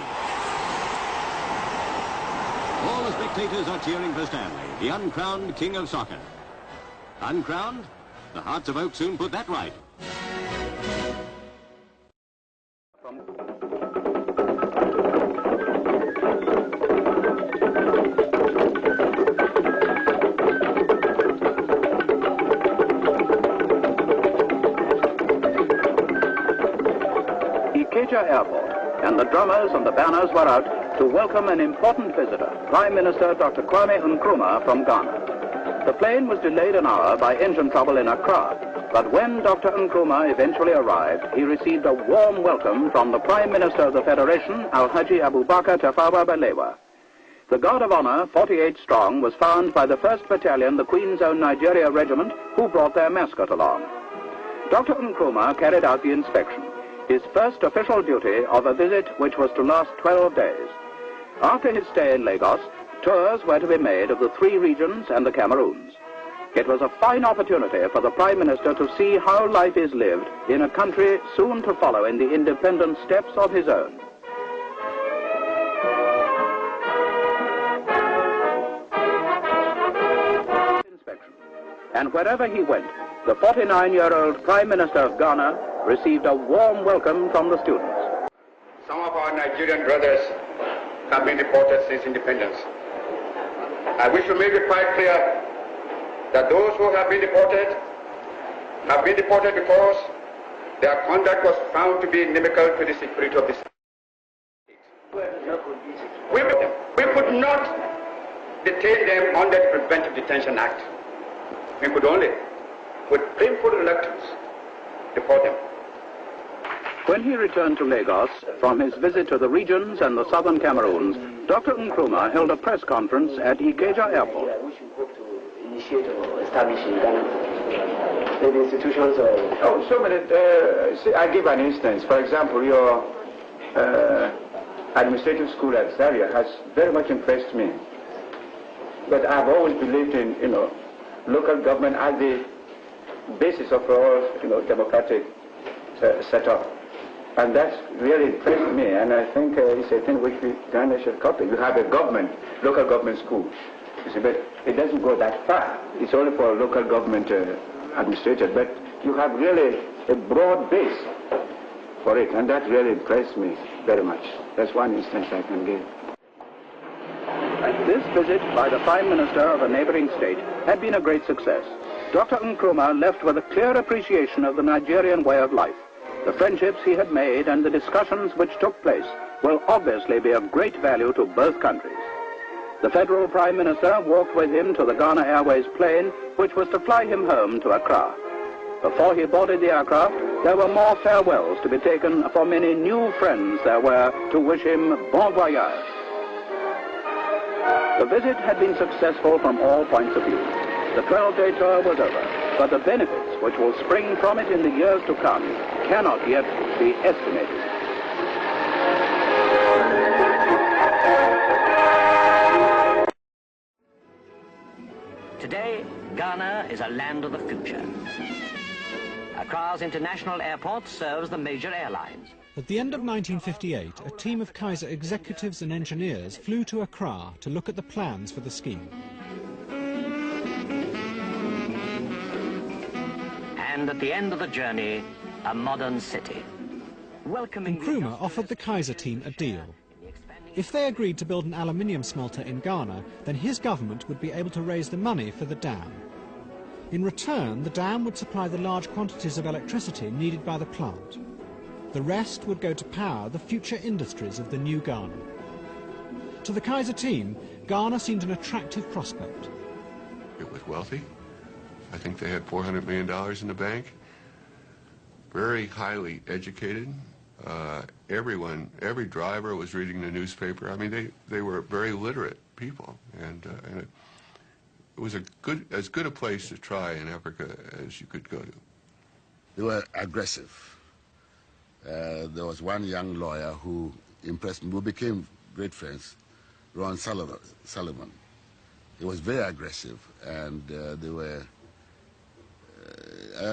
All the spectators are cheering for Stanley, the uncrowned king of soccer. Uncrowned? The Hearts of Oak soon put that right. Ikeja Airport, and the drummers and the banners were out to welcome an important visitor, Prime Minister Dr. Kwame Nkrumah from Ghana. The plane was delayed an hour by engine trouble in Accra, but when Dr. Nkrumah eventually arrived, he received a warm welcome from the Prime Minister of the Federation, Alhaji Abubakar Tafawa Balewa. The Guard of Honor, 48 strong, was found by the 1st Battalion, the Queen's Own Nigeria Regiment, who brought their mascot along. Dr. Nkrumah carried out the inspection, his first official duty of a visit which was to last 12 days. After his stay in Lagos, tours were to be made of the 3 regions and the Cameroons. It was a fine opportunity for the Prime Minister to see how life is lived in a country soon to follow in the independent steps of his own. And wherever he went, the 49-year-old Prime Minister of Ghana received a warm welcome from the students. Some of our Nigerian brothers have been deported since independence. I wish to make it quite clear that those who have been deported because their conduct was found to be inimical to the security of the state. We could not detain them under the Preventive Detention Act. We could only, with painful reluctance, deport them. When he returned to Lagos from his visit to the regions and the southern Cameroons, Dr. Nkrumah held a press conference at Ikeja Airport. We should hope to initiate or establish in Ghana maybe institutions or... Oh, so many. I give an instance. For example, your administrative school at Zaria has very much impressed me. But I've always believed in, local government as the basis of all, democratic setup. And that's really impressed me, and I think it's a thing which Ghana should copy. You have a government, local government school, you see, but it doesn't go that far. It's only for local government administrators, but you have really a broad base for it, and that really impressed me very much. That's one instance I can give. This visit by the Prime Minister of a neighboring state had been a great success. Dr. Nkrumah left with a clear appreciation of the Nigerian way of life. The friendships he had made and the discussions which took place will obviously be of great value to both countries. The Federal Prime Minister walked with him to the Ghana Airways plane, which was to fly him home to Accra. Before he boarded the aircraft, there were more farewells to be taken for many new friends there were to wish him bon voyage. The visit had been successful from all points of view. The 12-day tour was over, but the benefits which will spring from it in the years to come cannot yet be estimated. Ghana is a land of the future. Accra's international airport serves the major airlines. At the end of 1958, a team of Kaiser executives and engineers flew to Accra to look at the plans for the scheme. And at the end of the journey, a modern city. Welcoming Nkrumah offered the Kaiser team a deal. If they agreed to build an aluminium smelter in Ghana, then his government would be able to raise the money for the dam. In return, the dam would supply the large quantities of electricity needed by the plant. The rest would go to power the future industries of the new Ghana. To the Kaiser team, Ghana seemed an attractive prospect. It was wealthy. I think they had $400 million in the bank. Very highly educated. Every driver was reading the newspaper. I mean, they were very literate people, and it was as good a place to try in Africa as you could go to. They were aggressive. There was one young lawyer who impressed me, who became great friends, Ron Sullivan. He was very aggressive, and they were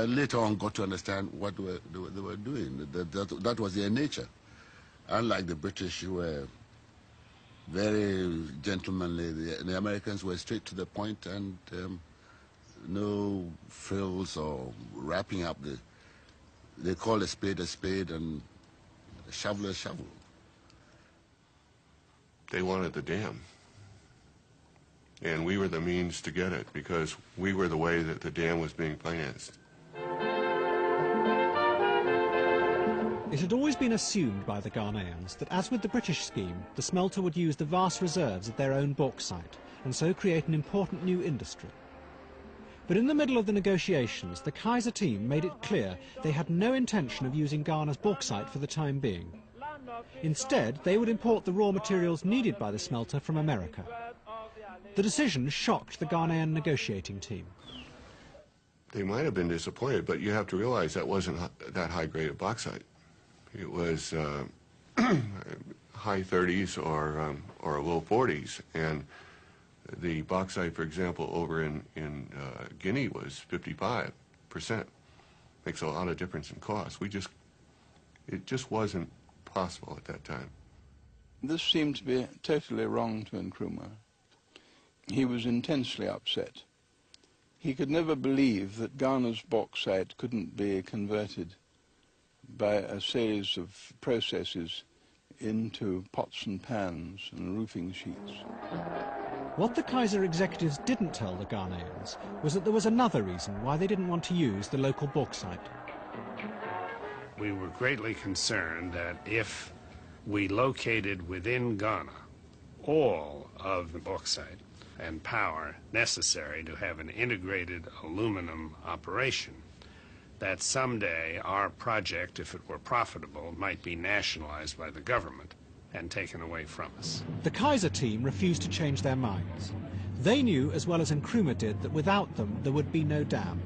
later on got to understand what they were doing. That was their nature. Unlike the British, who were very gentlemanly, the Americans were straight to the point and no frills or wrapping up the... They call a spade and a shovel. They wanted the dam. And we were the means to get it because we were the way that the dam was being financed. It had always been assumed by the Ghanaians that, as with the British scheme, the smelter would use the vast reserves of their own bauxite and so create an important new industry. But in the middle of the negotiations, the Kaiser team made it clear they had no intention of using Ghana's bauxite for the time being. Instead, they would import the raw materials needed by the smelter from America. The decision shocked the Ghanaian negotiating team. They might have been disappointed, but you have to realize that wasn't that high grade of bauxite. It was high 30s or low 40s, and the bauxite, for example, over in Guinea was 55%. Makes a lot of difference in cost. It just wasn't possible at that time. This seemed to be totally wrong to Nkrumah. He was intensely upset. He could never believe that Ghana's bauxite couldn't be converted by a series of processes into pots and pans and roofing sheets. What the Kaiser executives didn't tell the Ghanaians was that there was another reason why they didn't want to use the local bauxite. We were greatly concerned that if we located within Ghana all of the bauxite and power necessary to have an integrated aluminum operation, that someday our project, if it were profitable, might be nationalized by the government and taken away from us. The Kaiser team refused to change their minds. They knew as well as Nkrumah did that without them there would be no dam.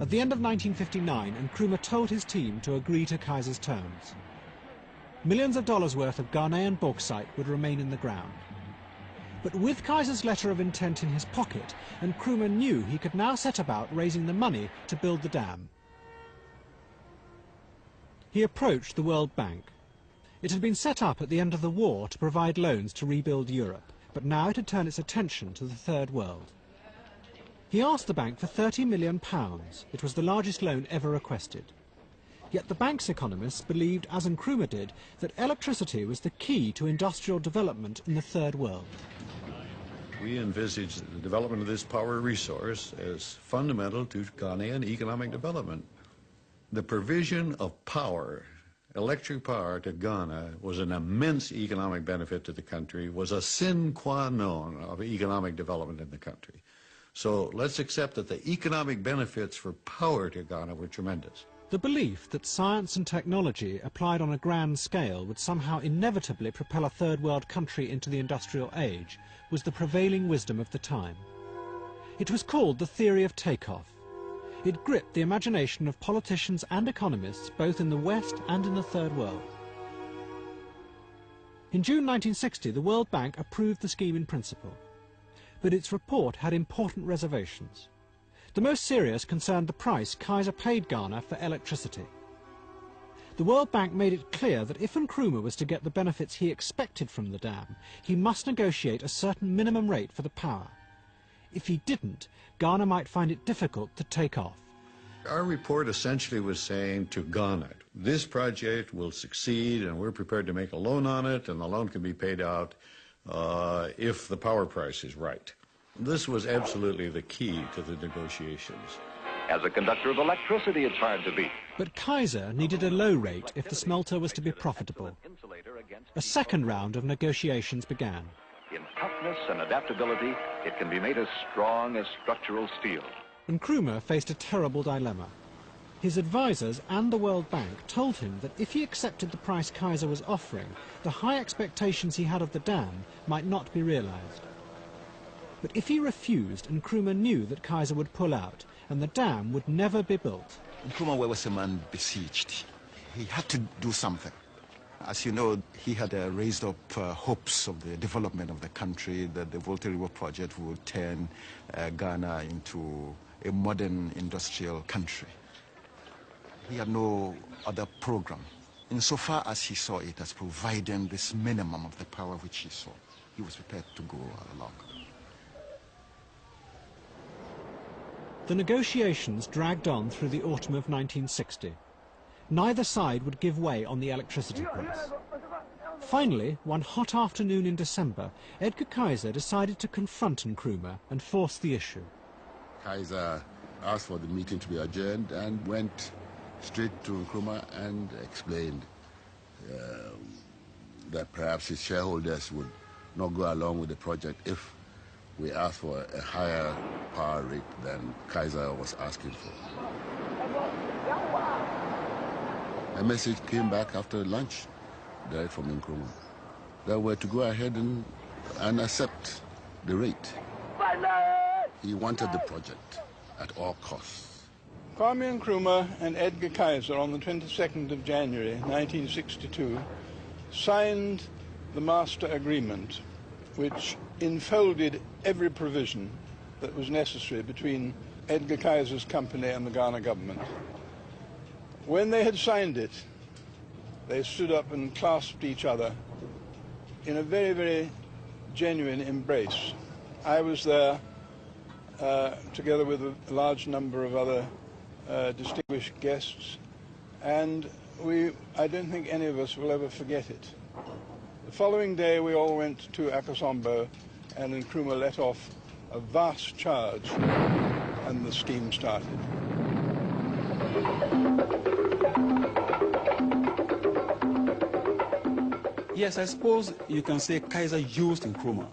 At the end of 1959, Nkrumah told his team to agree to Kaiser's terms. Millions of dollars worth of Ghanaian bauxite would remain in the ground. But with Kaiser's letter of intent in his pocket, Nkrumah knew he could now set about raising the money to build the dam. He approached the World Bank. It had been set up at the end of the war to provide loans to rebuild Europe, but now it had turned its attention to the Third World. He asked the bank for £30 million. It was the largest loan ever requested. Yet the bank's economists believed, as Nkrumah did, that electricity was the key to industrial development in the Third World. We envisaged the development of this power resource as fundamental to Ghanaian economic development. The provision of power, electric power to Ghana, was an immense economic benefit to the country, was a sine qua non of economic development in the country. So let's accept that the economic benefits for power to Ghana were tremendous. The belief that science and technology applied on a grand scale would somehow inevitably propel a third world country into the industrial age was the prevailing wisdom of the time. It was called the theory of takeoff. It gripped the imagination of politicians and economists both in the West and in the Third World. In June 1960, the World Bank approved the scheme in principle. but its report had important reservations. The most serious concerned the price Kaiser paid Ghana for electricity. The World Bank made it clear that if Nkrumah was to get the benefits he expected from the dam, he must negotiate a certain minimum rate for the power. If he didn't, Ghana might find it difficult to take off. Our report essentially was saying to Ghana, this project will succeed and we're prepared to make a loan on it, and the loan can be paid out if the power price is right. This was absolutely the key to the negotiations. As a conductor of electricity, it's hard to beat. But Kaiser needed a low rate if the smelter was to be profitable. A second round of negotiations began. In toughness and adaptability, it can be made as strong as structural steel. Nkrumah faced a terrible dilemma. His advisors and the World Bank told him that if he accepted the price Kaiser was offering, the high expectations he had of the dam might not be realized. But if he refused, Nkrumah knew that Kaiser would pull out and the dam would never be built. Nkrumah was a man besieged. He had to do something. As you know, he had raised up hopes of the development of the country, that the Volta River project would turn Ghana into a modern industrial country. He had no other program. Insofar as he saw it as providing this minimum of the power which he saw, he was prepared to go along. The negotiations dragged on through the autumn of 1960. Neither side would give way on the electricity price. Finally, one hot afternoon in December, Edgar Kaiser decided to confront Nkrumah and force the issue. Kaiser asked for the meeting to be adjourned and went straight to Nkrumah and explained that perhaps his shareholders would not go along with the project if we asked for a higher power rate than Kaiser was asking for. A message came back after lunch, direct from Nkrumah, that we're to go ahead and accept the rate. He wanted the project at all costs. Kwame Nkrumah and Edgar Kaiser on the 22nd of January 1962 signed the master agreement, which enfolded every provision that was necessary between Edgar Kaiser's company and the Ghana government. When they had signed it, they stood up and clasped each other in a very, very genuine embrace. I was there together with a large number of other distinguished guests, and I don't think any of us will ever forget it. The following day we all went to Akosombo, and Nkrumah let off a vast charge, and the scheme started. Yes, I suppose you can say Kaiser used Nkrumah,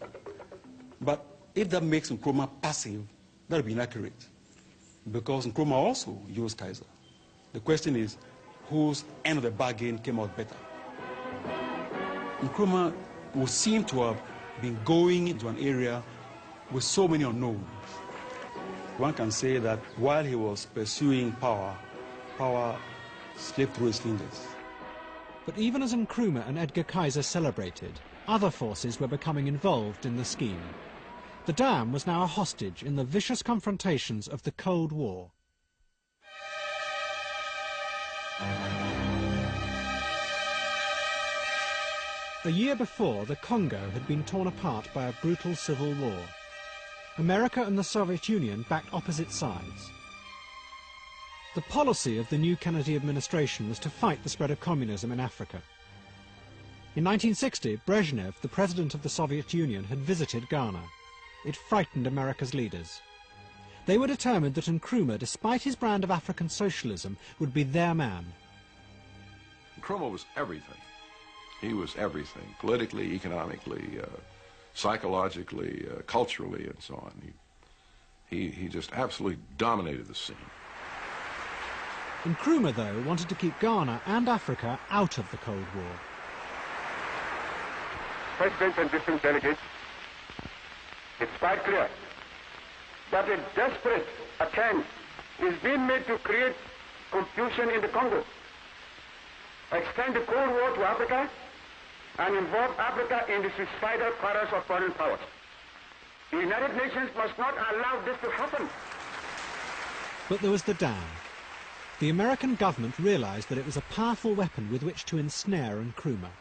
but if that makes Nkrumah passive, that would be inaccurate, because Nkrumah also used Kaiser. The question is, whose end of the bargain came out better? Nkrumah would seem to have been going into an area with so many unknowns. One can say that while he was pursuing power, power slipped through his fingers. But even as Nkrumah and Edgar Kaiser celebrated, other forces were becoming involved in the scheme. The dam was now a hostage in the vicious confrontations of the Cold War. A year before, the Congo had been torn apart by a brutal civil war. America and the Soviet Union backed opposite sides. The policy of the new Kennedy administration was to fight the spread of communism in Africa. In 1960, Brezhnev, the president of the Soviet Union, had visited Ghana. It frightened America's leaders. They were determined that Nkrumah, despite his brand of African socialism, would be their man. Nkrumah was everything. He was everything, politically, economically, psychologically, culturally, and so on. He just absolutely dominated the scene. Nkrumah, though, wanted to keep Ghana and Africa out of the Cold War. President and distinct delegates, it's quite clear that a desperate attempt is being made to create confusion in the Congo, extend the Cold War to Africa, and involve Africa in the suicidal quarrels of foreign powers. The United Nations must not allow this to happen. But there was the dam. The American government realised that it was a powerful weapon with which to ensnare Nkrumah.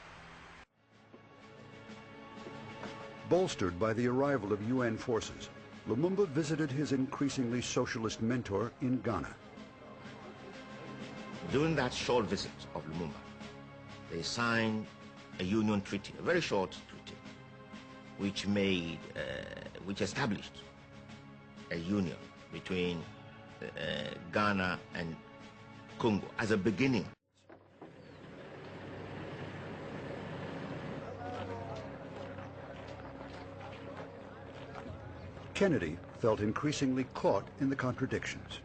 Bolstered by the arrival of UN forces, Lumumba visited his increasingly socialist mentor in Ghana. During that short visit of Lumumba, they signed a union treaty, a very short treaty, which established a union between Ghana and Congo as a beginning. Kennedy felt increasingly caught in the contradictions.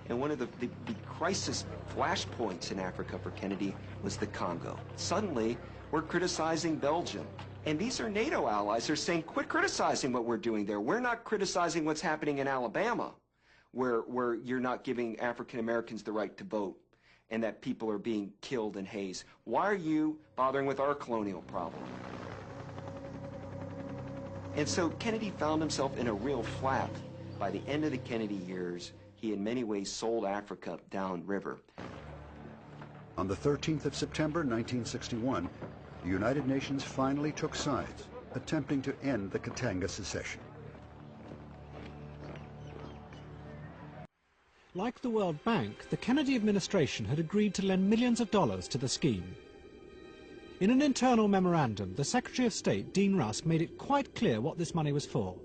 And one of the crisis flashpoints in Africa for Kennedy was the Congo. Suddenly, we're criticizing Belgium. And these are NATO allies. They're saying, quit criticizing what we're doing there. We're not criticizing what's happening in Alabama, where you're not giving African Americans the right to vote and that people are being killed in Hays. Why are you bothering with our colonial problem? And so Kennedy found himself in a real flap. By the end of the Kennedy years, he in many ways sold Africa downriver. On the 13th of September 1961, the United Nations finally took sides, attempting to end the Katanga secession. Like the World Bank, the Kennedy administration had agreed to lend millions of dollars to the scheme. In an internal memorandum, the Secretary of State, Dean Rusk, made it quite clear what this money was for.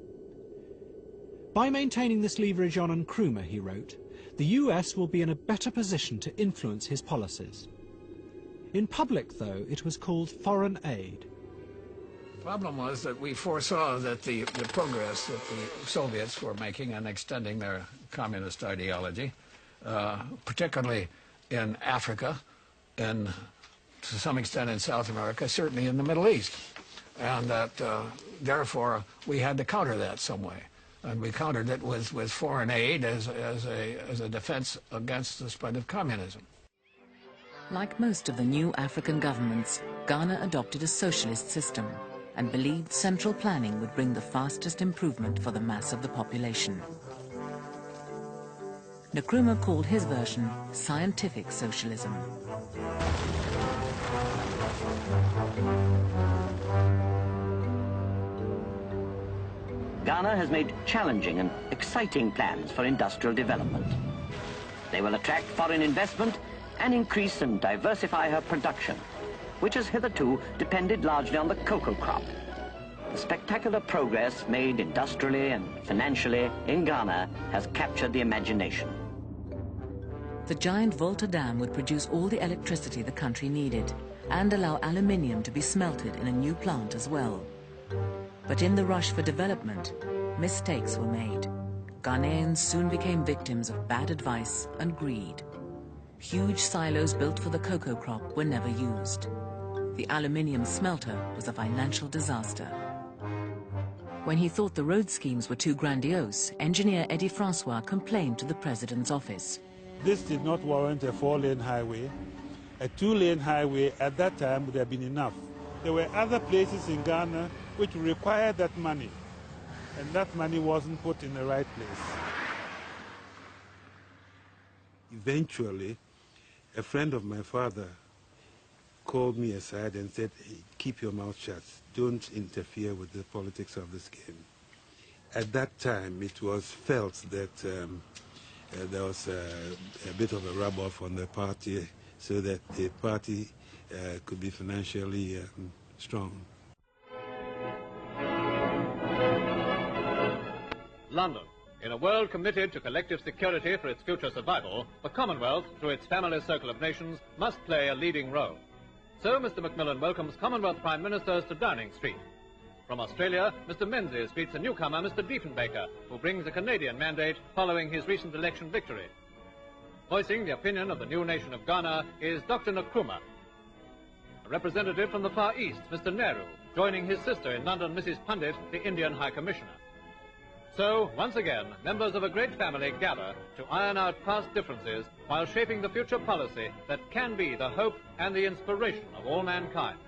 By maintaining this leverage on Nkrumah, he wrote, the US will be in a better position to influence his policies. In public, though, it was called foreign aid. The problem was that we foresaw that the progress that the Soviets were making in extending their communist ideology, particularly in Africa and to some extent in South America, certainly in the Middle East, and that therefore we had to counter that some way. And we countered it with foreign aid as a defense against the spread of communism. Like most of the new African governments, Ghana adopted a socialist system and believed central planning would bring the fastest improvement for the mass of the population. Nkrumah called his version scientific socialism. Ghana has made challenging and exciting plans for industrial development. They will attract foreign investment and increase and diversify her production, which has hitherto depended largely on the cocoa crop. The spectacular progress made industrially and financially in Ghana has captured the imagination. The giant Volta Dam would produce all the electricity the country needed and allow aluminium to be smelted in a new plant as well. But in the rush for development, mistakes were made. Ghanaians soon became victims of bad advice and greed. Huge silos built for the cocoa crop were never used. The aluminium smelter was a financial disaster. When he thought the road schemes were too grandiose, engineer Eddie Francois complained to the president's office. This did not warrant a 4-lane highway. A 2-lane highway at that time would have been enough. There were other places in Ghana which required that money, and that money wasn't put in the right place. Eventually, a friend of my father called me aside and said, hey, keep your mouth shut. Don't interfere with the politics of this game. At that time, it was felt that there was a bit of a rub-off on the party so that the party could be financially strong. London. In a world committed to collective security for its future survival, the Commonwealth, through its family circle of nations, must play a leading role. So Mr. Macmillan welcomes Commonwealth Prime Ministers to Downing Street. From Australia, Mr. Menzies greets a newcomer, Mr. Diefenbaker, who brings a Canadian mandate following his recent election victory. Voicing the opinion of the new nation of Ghana is Dr. Nkrumah. A representative from the Far East, Mr. Nehru, joining his sister in London, Mrs. Pandit, the Indian High Commissioner. So, once again, members of a great family gather to iron out past differences while shaping the future policy that can be the hope and the inspiration of all mankind.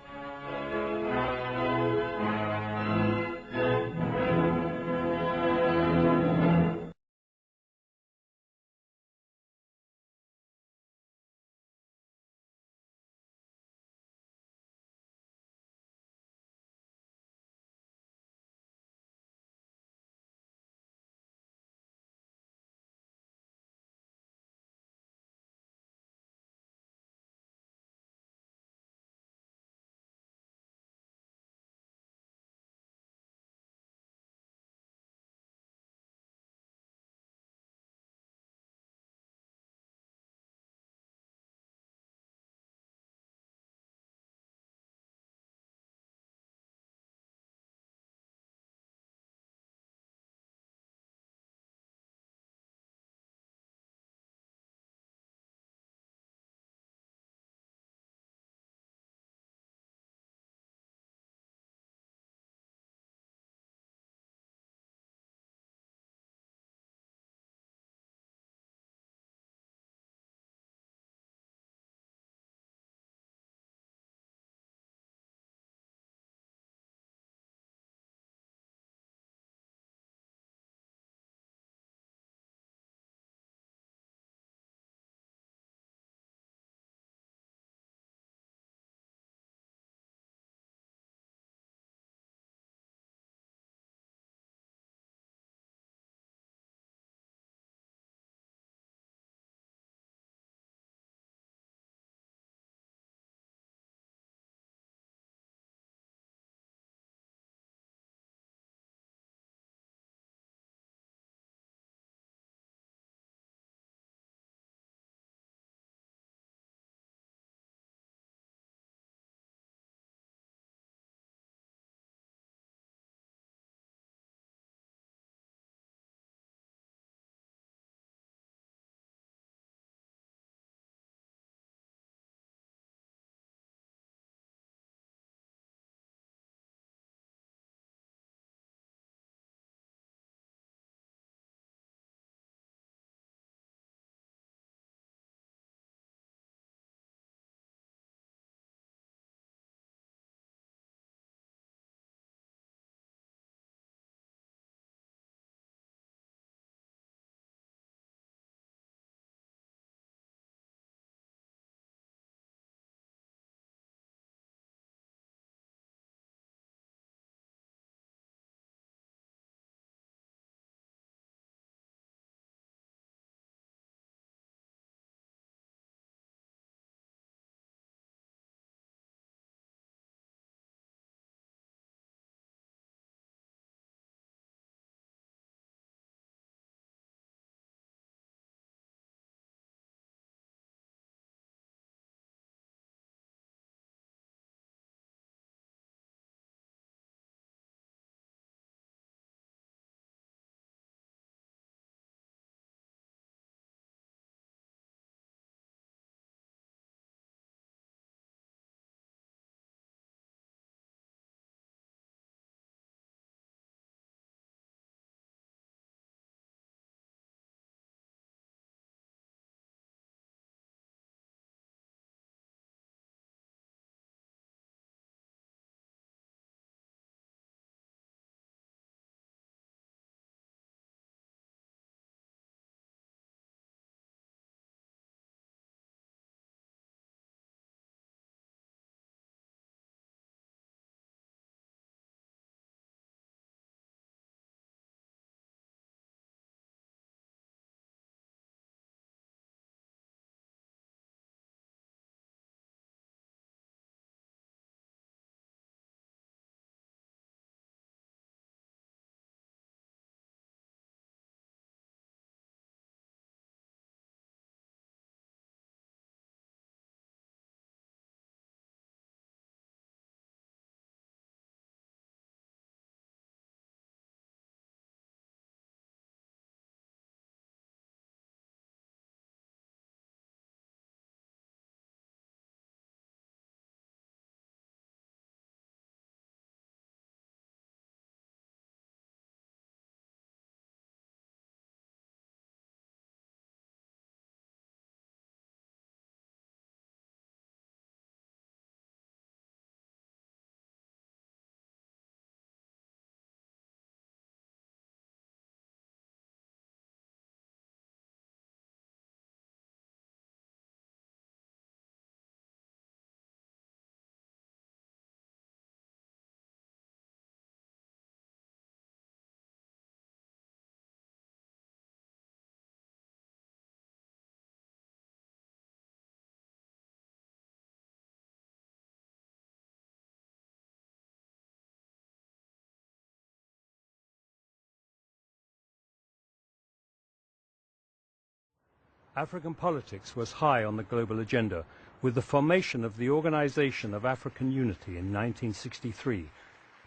African politics was high on the global agenda, with the formation of the Organization of African Unity in 1963,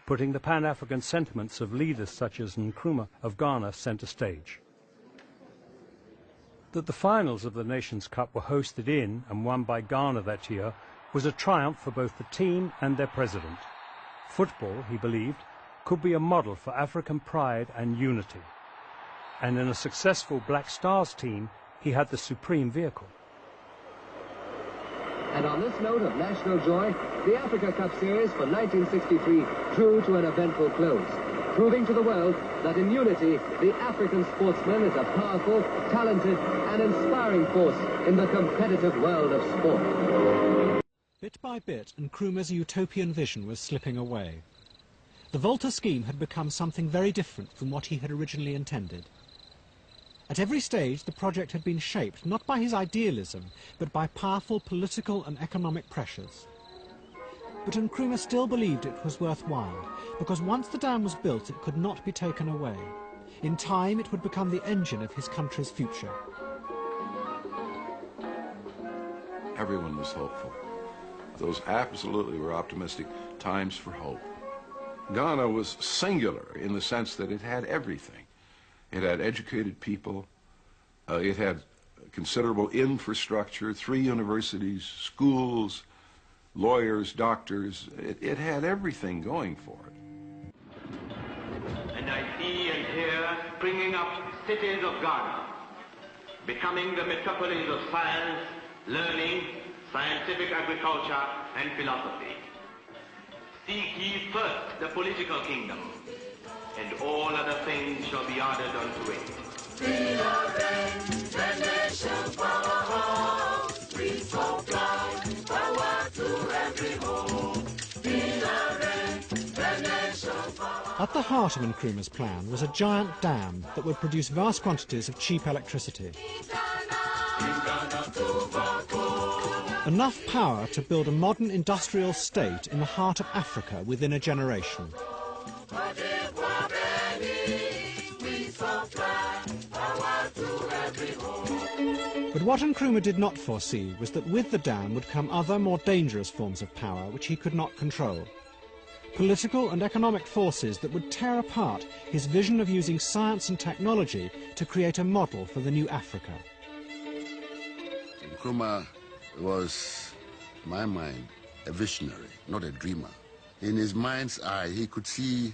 putting the Pan-African sentiments of leaders such as Nkrumah of Ghana center stage. That the finals of the Nations Cup were hosted in and won by Ghana that year was a triumph for both the team and their president. Football, he believed, could be a model for African pride and unity. And in a successful Black Stars team, he had the supreme vehicle. And on this note of national joy, the Africa Cup Series for 1963 drew to an eventful close, proving to the world that in unity, the African sportsman is a powerful, talented, and inspiring force in the competitive world of sport. Bit by bit, Nkrumah's utopian vision was slipping away. The Volta scheme had become something very different from what he had originally intended. At every stage, the project had been shaped not by his idealism, but by powerful political and economic pressures. But Nkrumah still believed it was worthwhile, because once the dam was built, it could not be taken away. In time, it would become the engine of his country's future. Everyone was hopeful. Those absolutely were optimistic times for hope. Ghana was singular in the sense that it had everything. It had educated people. It had considerable infrastructure, 3 universities, schools, lawyers, doctors. It had everything going for it. And I see and hear springing up cities of Ghana, becoming the metropolis of science, learning, scientific agriculture, and philosophy. Seek ye first the political kingdom, and all other things shall be added unto it. We are the nation powerhouse. We supply power to every home. We are the nation powerhouse. At the heart of Nkrumah's plan was a giant dam that would produce vast quantities of cheap electricity. Enough power to build a modern industrial state in the heart of Africa within a generation. But what Nkrumah did not foresee was that with the dam would come other, more dangerous forms of power which he could not control. Political and economic forces that would tear apart his vision of using science and technology to create a model for the new Africa. Nkrumah was, in my mind, a visionary, not a dreamer. In his mind's eye, he could see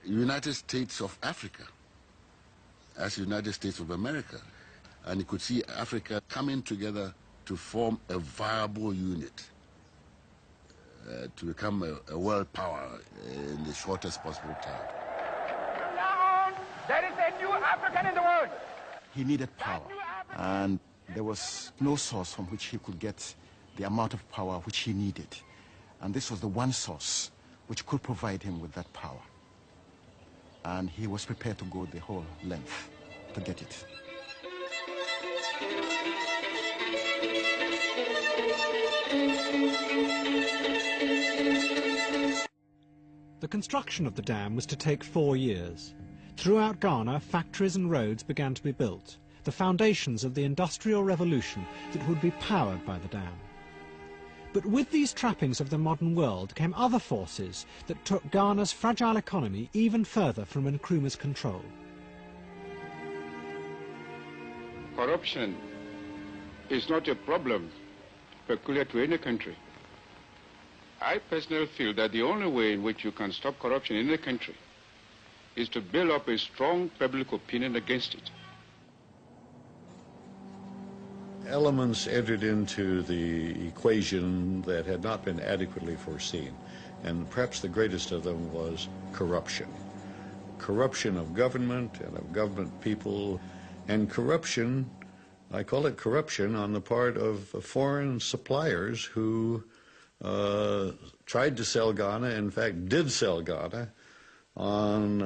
United States of Africa as United States of America. And he could see Africa coming together to form a viable unit, to become a world power in the shortest possible time. Now on, there is a new African in the world. He needed power, and there was no source from which he could get the amount of power which he needed. And this was the one source which could provide him with that power. And he was prepared to go the whole length to get it. The construction of the dam was to take 4 years. Throughout Ghana, factories and roads began to be built, the foundations of the industrial revolution that would be powered by the dam. But with these trappings of the modern world came other forces that took Ghana's fragile economy even further from Nkrumah's control. Corruption is not a problem peculiar to any country. I personally feel that the only way in which you can stop corruption in a country is to build up a strong public opinion against it. Elements entered into the equation that had not been adequately foreseen, and perhaps the greatest of them was corruption. Corruption of government and of government people, and corruption, I call it corruption, on the part of foreign suppliers who tried to sell Ghana, in fact did sell Ghana, on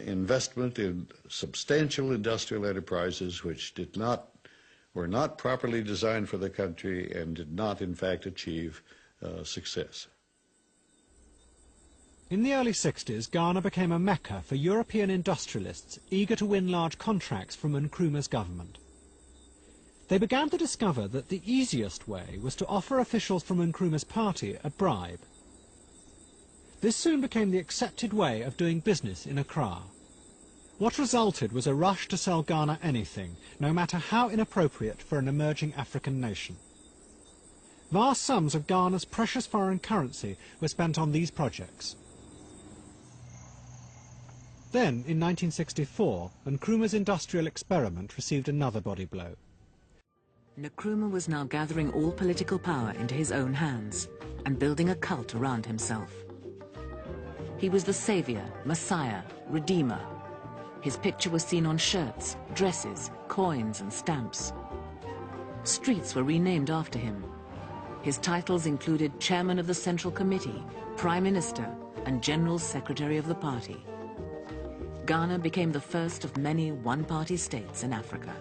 investment in substantial industrial enterprises which were not properly designed for the country and did not in fact achieve success. In the early 60s, Ghana became a mecca for European industrialists eager to win large contracts from Nkrumah's government. They began to discover that the easiest way was to offer officials from Nkrumah's party a bribe. This soon became the accepted way of doing business in Accra. What resulted was a rush to sell Ghana anything, no matter how inappropriate for an emerging African nation. Vast sums of Ghana's precious foreign currency were spent on these projects. Then, in 1964, Nkrumah's industrial experiment received another body blow. Nkrumah was now gathering all political power into his own hands and building a cult around himself. He was the savior, messiah, redeemer. His picture was seen on shirts, dresses, coins and stamps. Streets were renamed after him. His titles included Chairman of the Central Committee, Prime Minister and General Secretary of the party. Ghana became the first of many one-party states in Africa.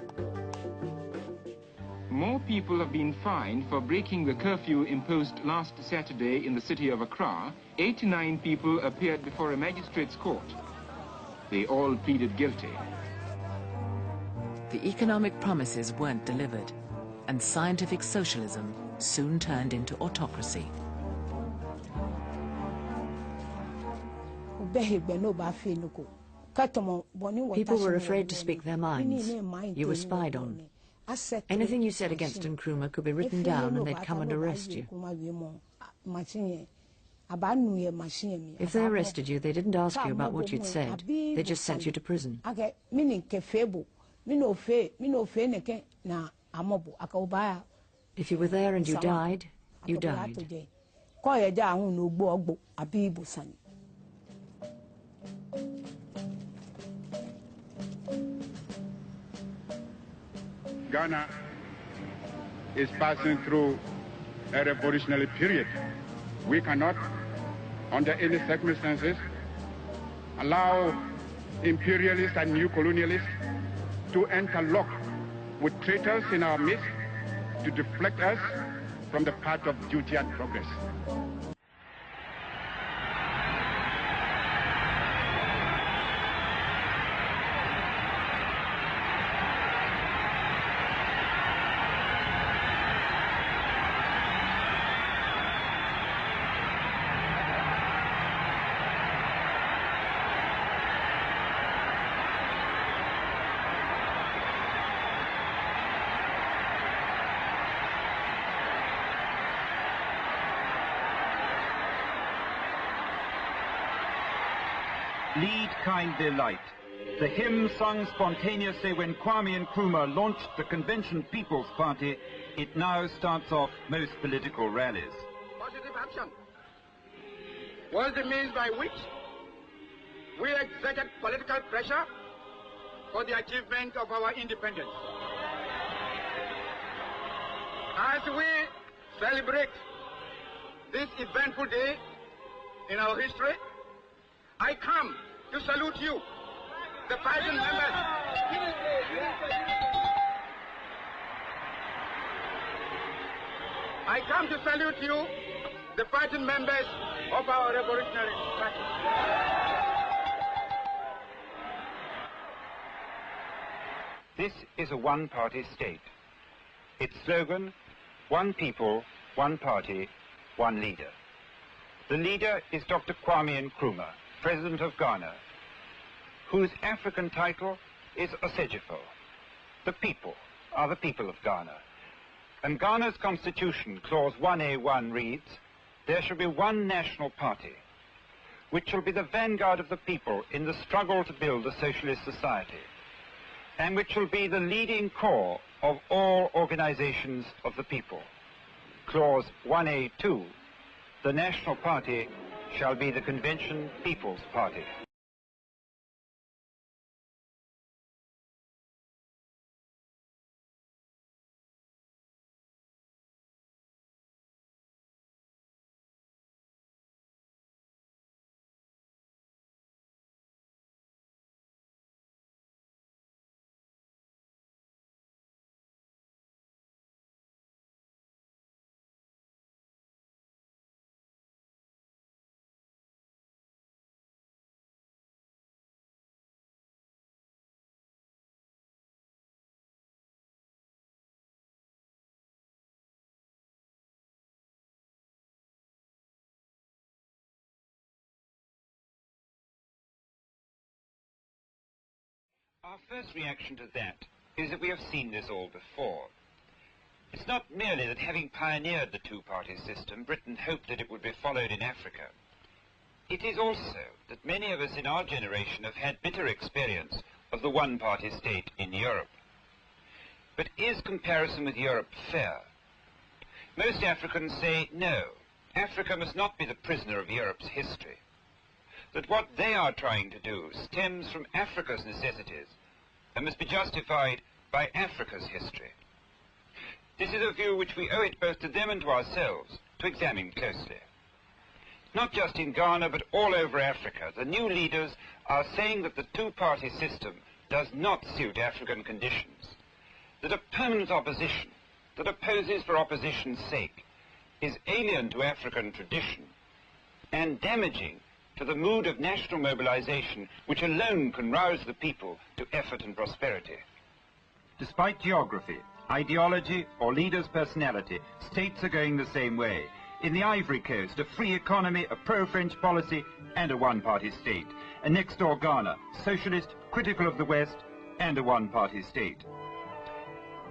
More people have been fined for breaking the curfew imposed last Saturday in the city of Accra. 89 people appeared before a magistrate's court. They all pleaded guilty. The economic promises weren't delivered, and scientific socialism soon turned into autocracy. People were afraid to speak their minds. You were spied on. Anything you said against Nkrumah could be written down and they'd come and arrest you. If they arrested you, they didn't ask you about what you'd said. They just sent you to prison. If you were there and you died, you died. Ghana is passing through a revolutionary period. We cannot, under any circumstances, allow imperialists and new colonialists to interlock with traitors in our midst to deflect us from the path of duty and progress. Lead kindly light. The hymn sung spontaneously when Kwame Nkrumah launched the Convention People's Party, it now starts off most political rallies. Positive action was the means by which we exerted political pressure for the achievement of our independence. As we celebrate this eventful day in our history, I come to salute you, the party members. I come to salute you, the party members of our revolutionary party. This is a one-party state. Its slogan, one people, one party, one leader. The leader is Dr. Kwame Nkrumah, President of Ghana, whose African title is Osejifo. The people are the people of Ghana. And Ghana's constitution, clause 1A1 reads, there shall be one national party, which shall be the vanguard of the people in the struggle to build a socialist society, and which shall be the leading core of all organizations of the people. Clause 1A2, the national party shall be the Convention People's Party. Our first reaction to that is that we have seen this all before. It's not merely that having pioneered the two-party system, Britain hoped that it would be followed in Africa. It is also that many of us in our generation have had bitter experience of the one-party state in Europe. But is comparison with Europe fair? Most Africans say no, Africa must not be the prisoner of Europe's history. That what they are trying to do stems from Africa's necessities and must be justified by Africa's history. This is a view which we owe it both to them and to ourselves to examine closely. Not just in Ghana, but all over Africa, the new leaders are saying that the two-party system does not suit African conditions, that a permanent opposition that opposes for opposition's sake is alien to African tradition and damaging to the mood of national mobilization which alone can rouse the people to effort and prosperity. Despite geography, ideology, or leaders' personality, states are going the same way. In the Ivory Coast, a free economy, a pro-French policy, and a one-party state. And next door Ghana, socialist, critical of the West, and a one-party state.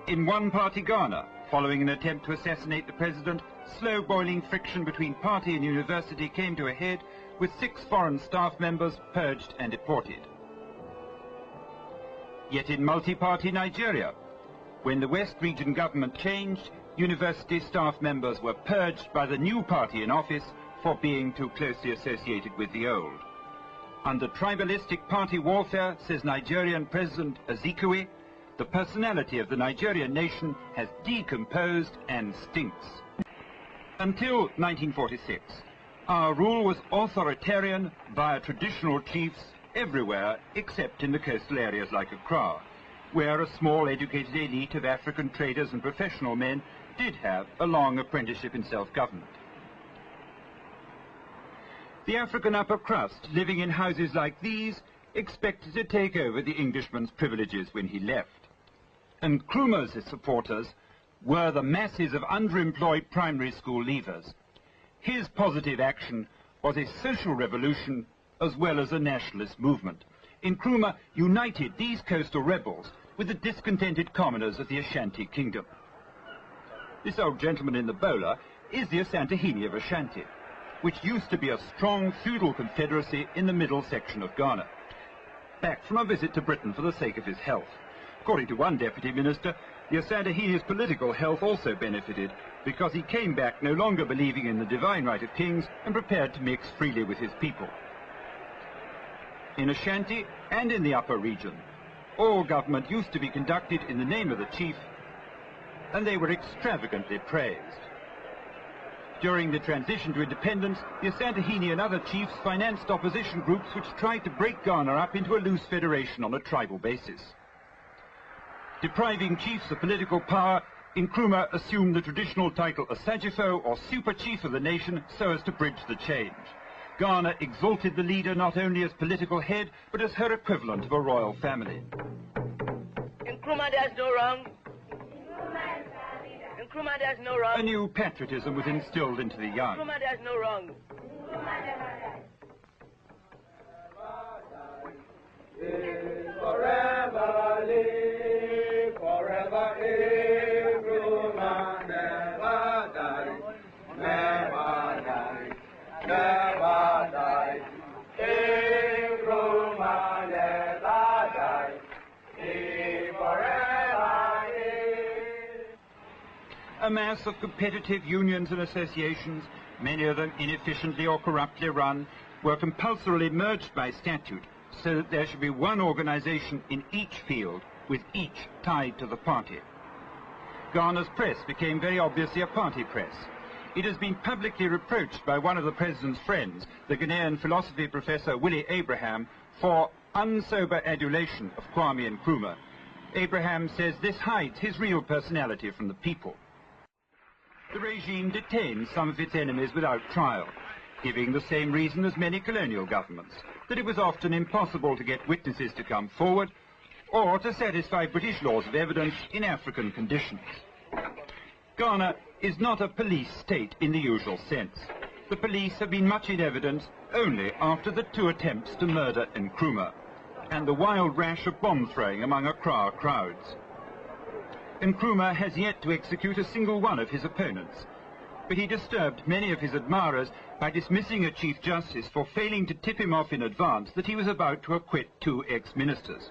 In one-party Ghana, following an attempt to assassinate the president, slow-boiling friction between party and university came to a head, with 6 foreign staff members purged and deported. Yet in multi-party Nigeria, when the West Region government changed, university staff members were purged by the new party in office for being too closely associated with the old. Under tribalistic party warfare, says Nigerian President Azikiwe, the personality of the Nigerian nation has decomposed and stinks. Until 1946, our rule was authoritarian via traditional chiefs everywhere except in the coastal areas like Accra, where a small educated elite of African traders and professional men did have a long apprenticeship in self-government. The African upper crust, living in houses like these, expected to take over the Englishman's privileges when he left. And Nkrumah's supporters were the masses of underemployed primary school leavers. His positive action was a social revolution as well as a nationalist movement. Nkrumah united these coastal rebels with the discontented commoners of the Ashanti Kingdom. This old gentleman in the bowler is the Asantehene of Ashanti, which used to be a strong feudal confederacy in the middle section of Ghana, back from a visit to Britain for the sake of his health. According to one deputy minister, the Asantehene's political health also benefited because he came back no longer believing in the divine right of kings and prepared to mix freely with his people. In Ashanti and in the upper region, all government used to be conducted in the name of the chief, and they were extravagantly praised. During the transition to independence, the Asantehene and other chiefs financed opposition groups which tried to break Ghana up into a loose federation on a tribal basis. Depriving chiefs of political power, Nkrumah assumed the traditional title Asajifo, or super chief of the nation, so as to bridge the change. Ghana exalted the leader not only as political head, but as her equivalent of a royal family. Nkrumah does no wrong. Nkrumah does no wrong. A new patriotism was instilled into the young. Nkrumah does no wrong. Forever live, forever Nkrumah never die, never die, never die. Nkrumah never die, he forever live. A mass of competitive unions and associations, many of them inefficiently or corruptly run, were compulsorily merged by statute, so that there should be one organization in each field, with each tied to the party. Ghana's press became very obviously a party press. It has been publicly reproached by one of the president's friends, the Ghanaian philosophy professor Willie Abraham, for unsober adulation of Kwame Nkrumah. Abraham says this hides his real personality from the people. The regime detains some of its enemies without trial, giving the same reason as many colonial governments, that it was often impossible to get witnesses to come forward or to satisfy British laws of evidence in African conditions. Ghana is not a police state in the usual sense. The police have been much in evidence only after the 2 attempts to murder Nkrumah. and the wild rash of bomb throwing among Accra crowds. Nkrumah has yet to execute a single one of his opponents, but he disturbed many of his admirers by dismissing a Chief Justice for failing to tip him off in advance that he was about to acquit 2 ex-ministers,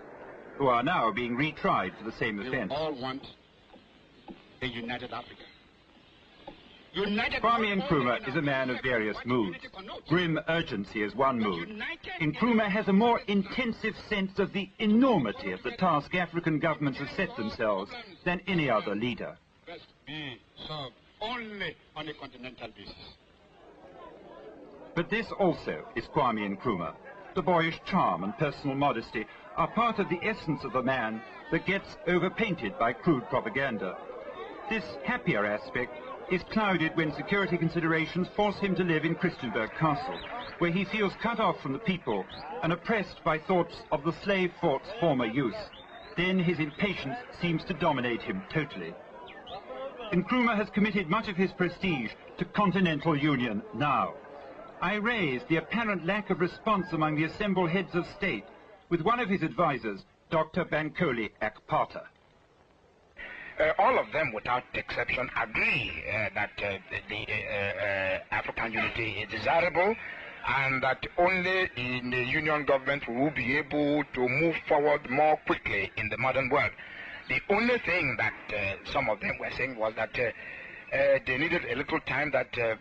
who are now being retried for the same offence. We all want a united Africa. Kwame Nkrumah is a man of various moods. Grim urgency is one mood. Nkrumah has a more intensive sense of the enormity of the task African governments have set themselves than any other leader. Best be solved only on a continental basis. But this also is Kwame Nkrumah. The boyish charm and personal modesty are part of the essence of a man that gets overpainted by crude propaganda. This happier aspect is clouded when security considerations force him to live in Christiansburg Castle, where he feels cut off from the people and oppressed by thoughts of the slave fort's former use. Then his impatience seems to dominate him totally. Nkrumah has committed much of his prestige to continental union now. I raised the apparent lack of response among the assembled heads of state with one of his advisers, Dr. Bankole Akpata. All of them, without exception, agree that the African unity is desirable, and that only in the union government will be able to move forward more quickly in the modern world. The only thing that some of them were saying was that they needed a little time, that Dr.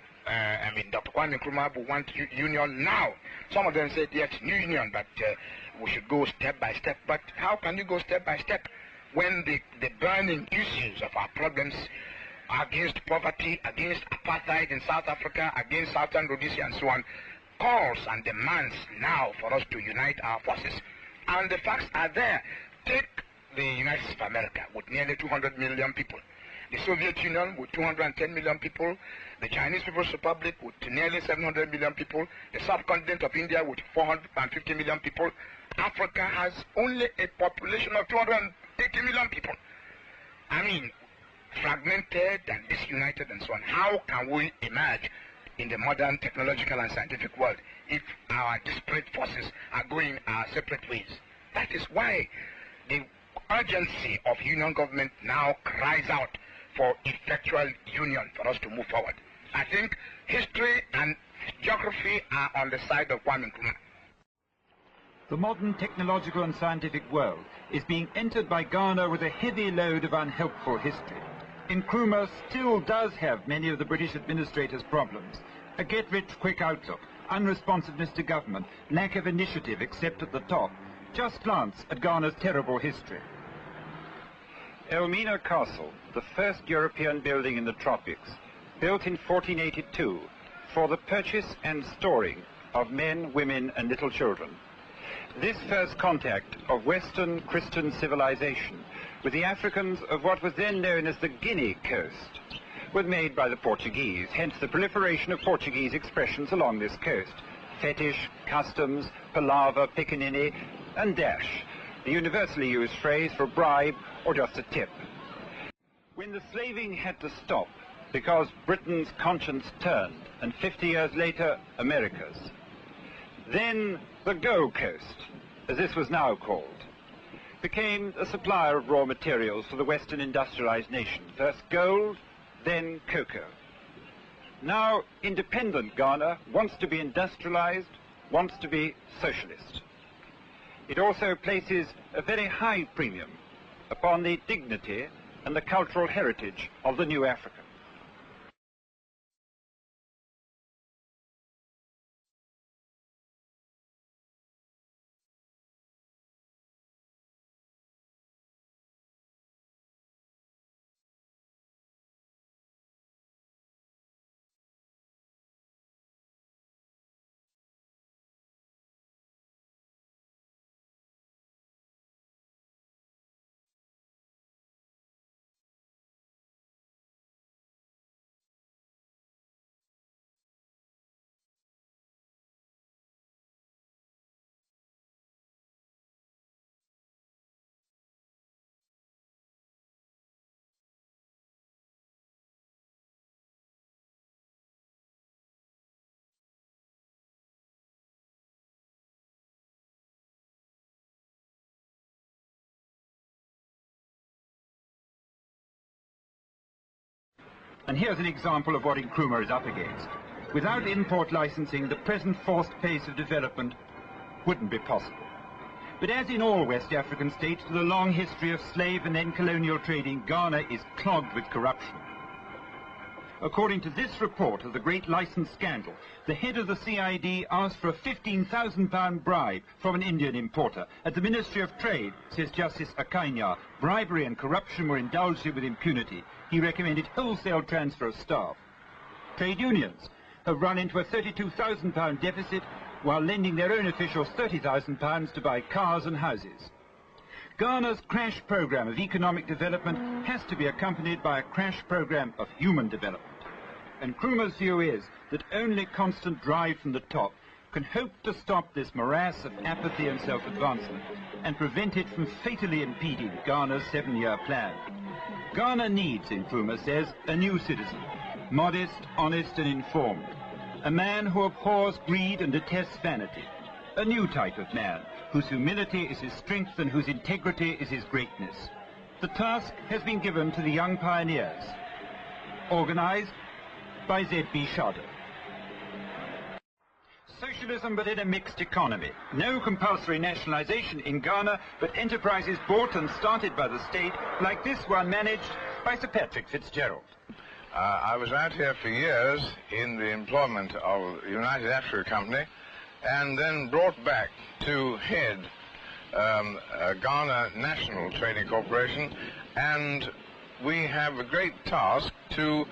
Kwame Nkrumah would want union now. Some of them said, yes, new union, but we should go step by step. But how can you go step by step when the burning issues of our problems against poverty, against apartheid in South Africa, against Southern Rhodesia and so on, calls and demands now for us to unite our forces? And the facts are there. Take the United States of America with nearly 200 million people, the Soviet Union with 210 million people, the Chinese People's Republic with nearly 700 million people, the subcontinent of India with 450 million people. Africa has only a population of 280 million people. I mean, fragmented and disunited and so on. How can we emerge in the modern technological and scientific world if our disparate forces are going our separate ways? That is why the urgency of union government now cries out for effectual union for us to move forward. I think history and geography are on the side of Kwame Nkrumah. The modern technological and scientific world is being entered by Ghana with a heavy load of unhelpful history. Nkrumah still does have many of the British administrators' problems: a get-rich-quick outlook, unresponsiveness to government, lack of initiative except at the top. Just glance at Ghana's terrible history. Elmina Castle, the first European building in the tropics, built in 1482 for the purchase and storing of men, women and little children. This first contact of Western Christian civilization with the Africans of what was then known as the Guinea coast was made by the Portuguese, hence the proliferation of Portuguese expressions along this coast: fetish, customs, palaver, pickaninny and dash, the universally used phrase for bribe or just a tip. When the slaving had to stop because Britain's conscience turned, and 50 years later, America's, then the Gold Coast, as this was now called, became a supplier of raw materials for the Western industrialized nation. First gold, then cocoa. Now independent Ghana wants to be industrialized, wants to be socialist. It also places a very high premium upon the dignity and the cultural heritage of the new Africa. And here's an example of what Nkrumah is up against. Without import licensing, the present forced pace of development wouldn't be possible. But as in all West African states with a long history of slave and then colonial trading, Ghana is clogged with corruption. According to this report of the great license scandal, the head of the CID asked for a £15,000 bribe from an Indian importer. At the Ministry of Trade, says Justice Akainya, bribery and corruption were indulged in with impunity. He recommended wholesale transfer of staff. Trade unions have run into a £32,000 deficit while lending their own officials £30,000 to buy cars and houses. Ghana's crash program of economic development has to be accompanied by a crash program of human development. And Nkrumah's view is that only constant drive from the top can hope to stop this morass of apathy and self-advancement and prevent it from fatally impeding Ghana's 7-year plan. Ghana needs, Nkrumah says, a new citizen, modest, honest and informed, a man who abhors greed and detests vanity, a new type of man whose humility is his strength and whose integrity is his greatness. The task has been given to the young pioneers, organized by Z.B. Shada. Socialism but in a mixed economy. No compulsory nationalization in Ghana, but enterprises bought and started by the state, like this one managed by Sir Patrick Fitzgerald. I was out here for years in the employment of the United Africa Company and then brought back to head Ghana National Trading Corporation, and we have a great task to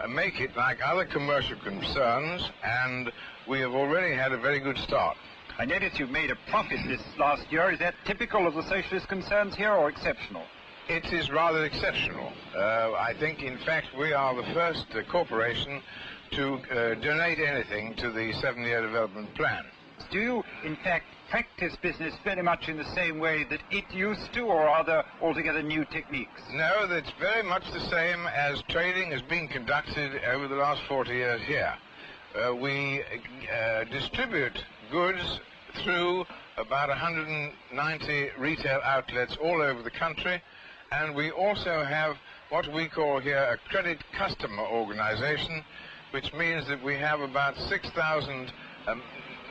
make it like other commercial concerns, and we have already had a very good start. I notice you've made a profit this last year. Is that typical of the socialist concerns here or exceptional? It is rather exceptional. I think, in fact, we are the first corporation to donate anything to the 7-year development plan. Do you, in fact, practice business very much in the same way that it used to, or are there altogether new techniques? No, that's very much the same as trading has been conducted over the last 40 years here. We distribute goods through about 190 retail outlets all over the country, and we also have what we call here a credit customer organization, which means that we have about 6,000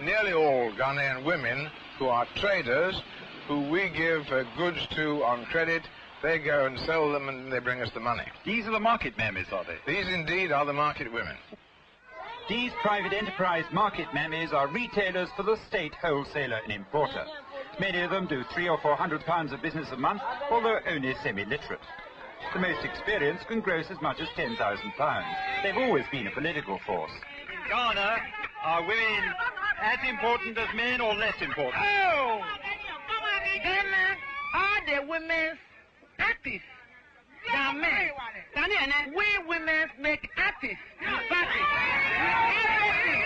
nearly all Ghanaian women who are traders, who we give goods to on credit. They go and sell them and they bring us the money. These are the market mammies, are they? These indeed are the market women. These private enterprise market mammies are retailers for the state wholesaler and importer. Many of them do £300 or £400 of business a month, although only semi-literate. The most experienced can gross as much as £10,000. They've always been a political force. Ghana, are women as important as men or less important? Oh! Ghana, are the women's active than men. We women make active party. Everything.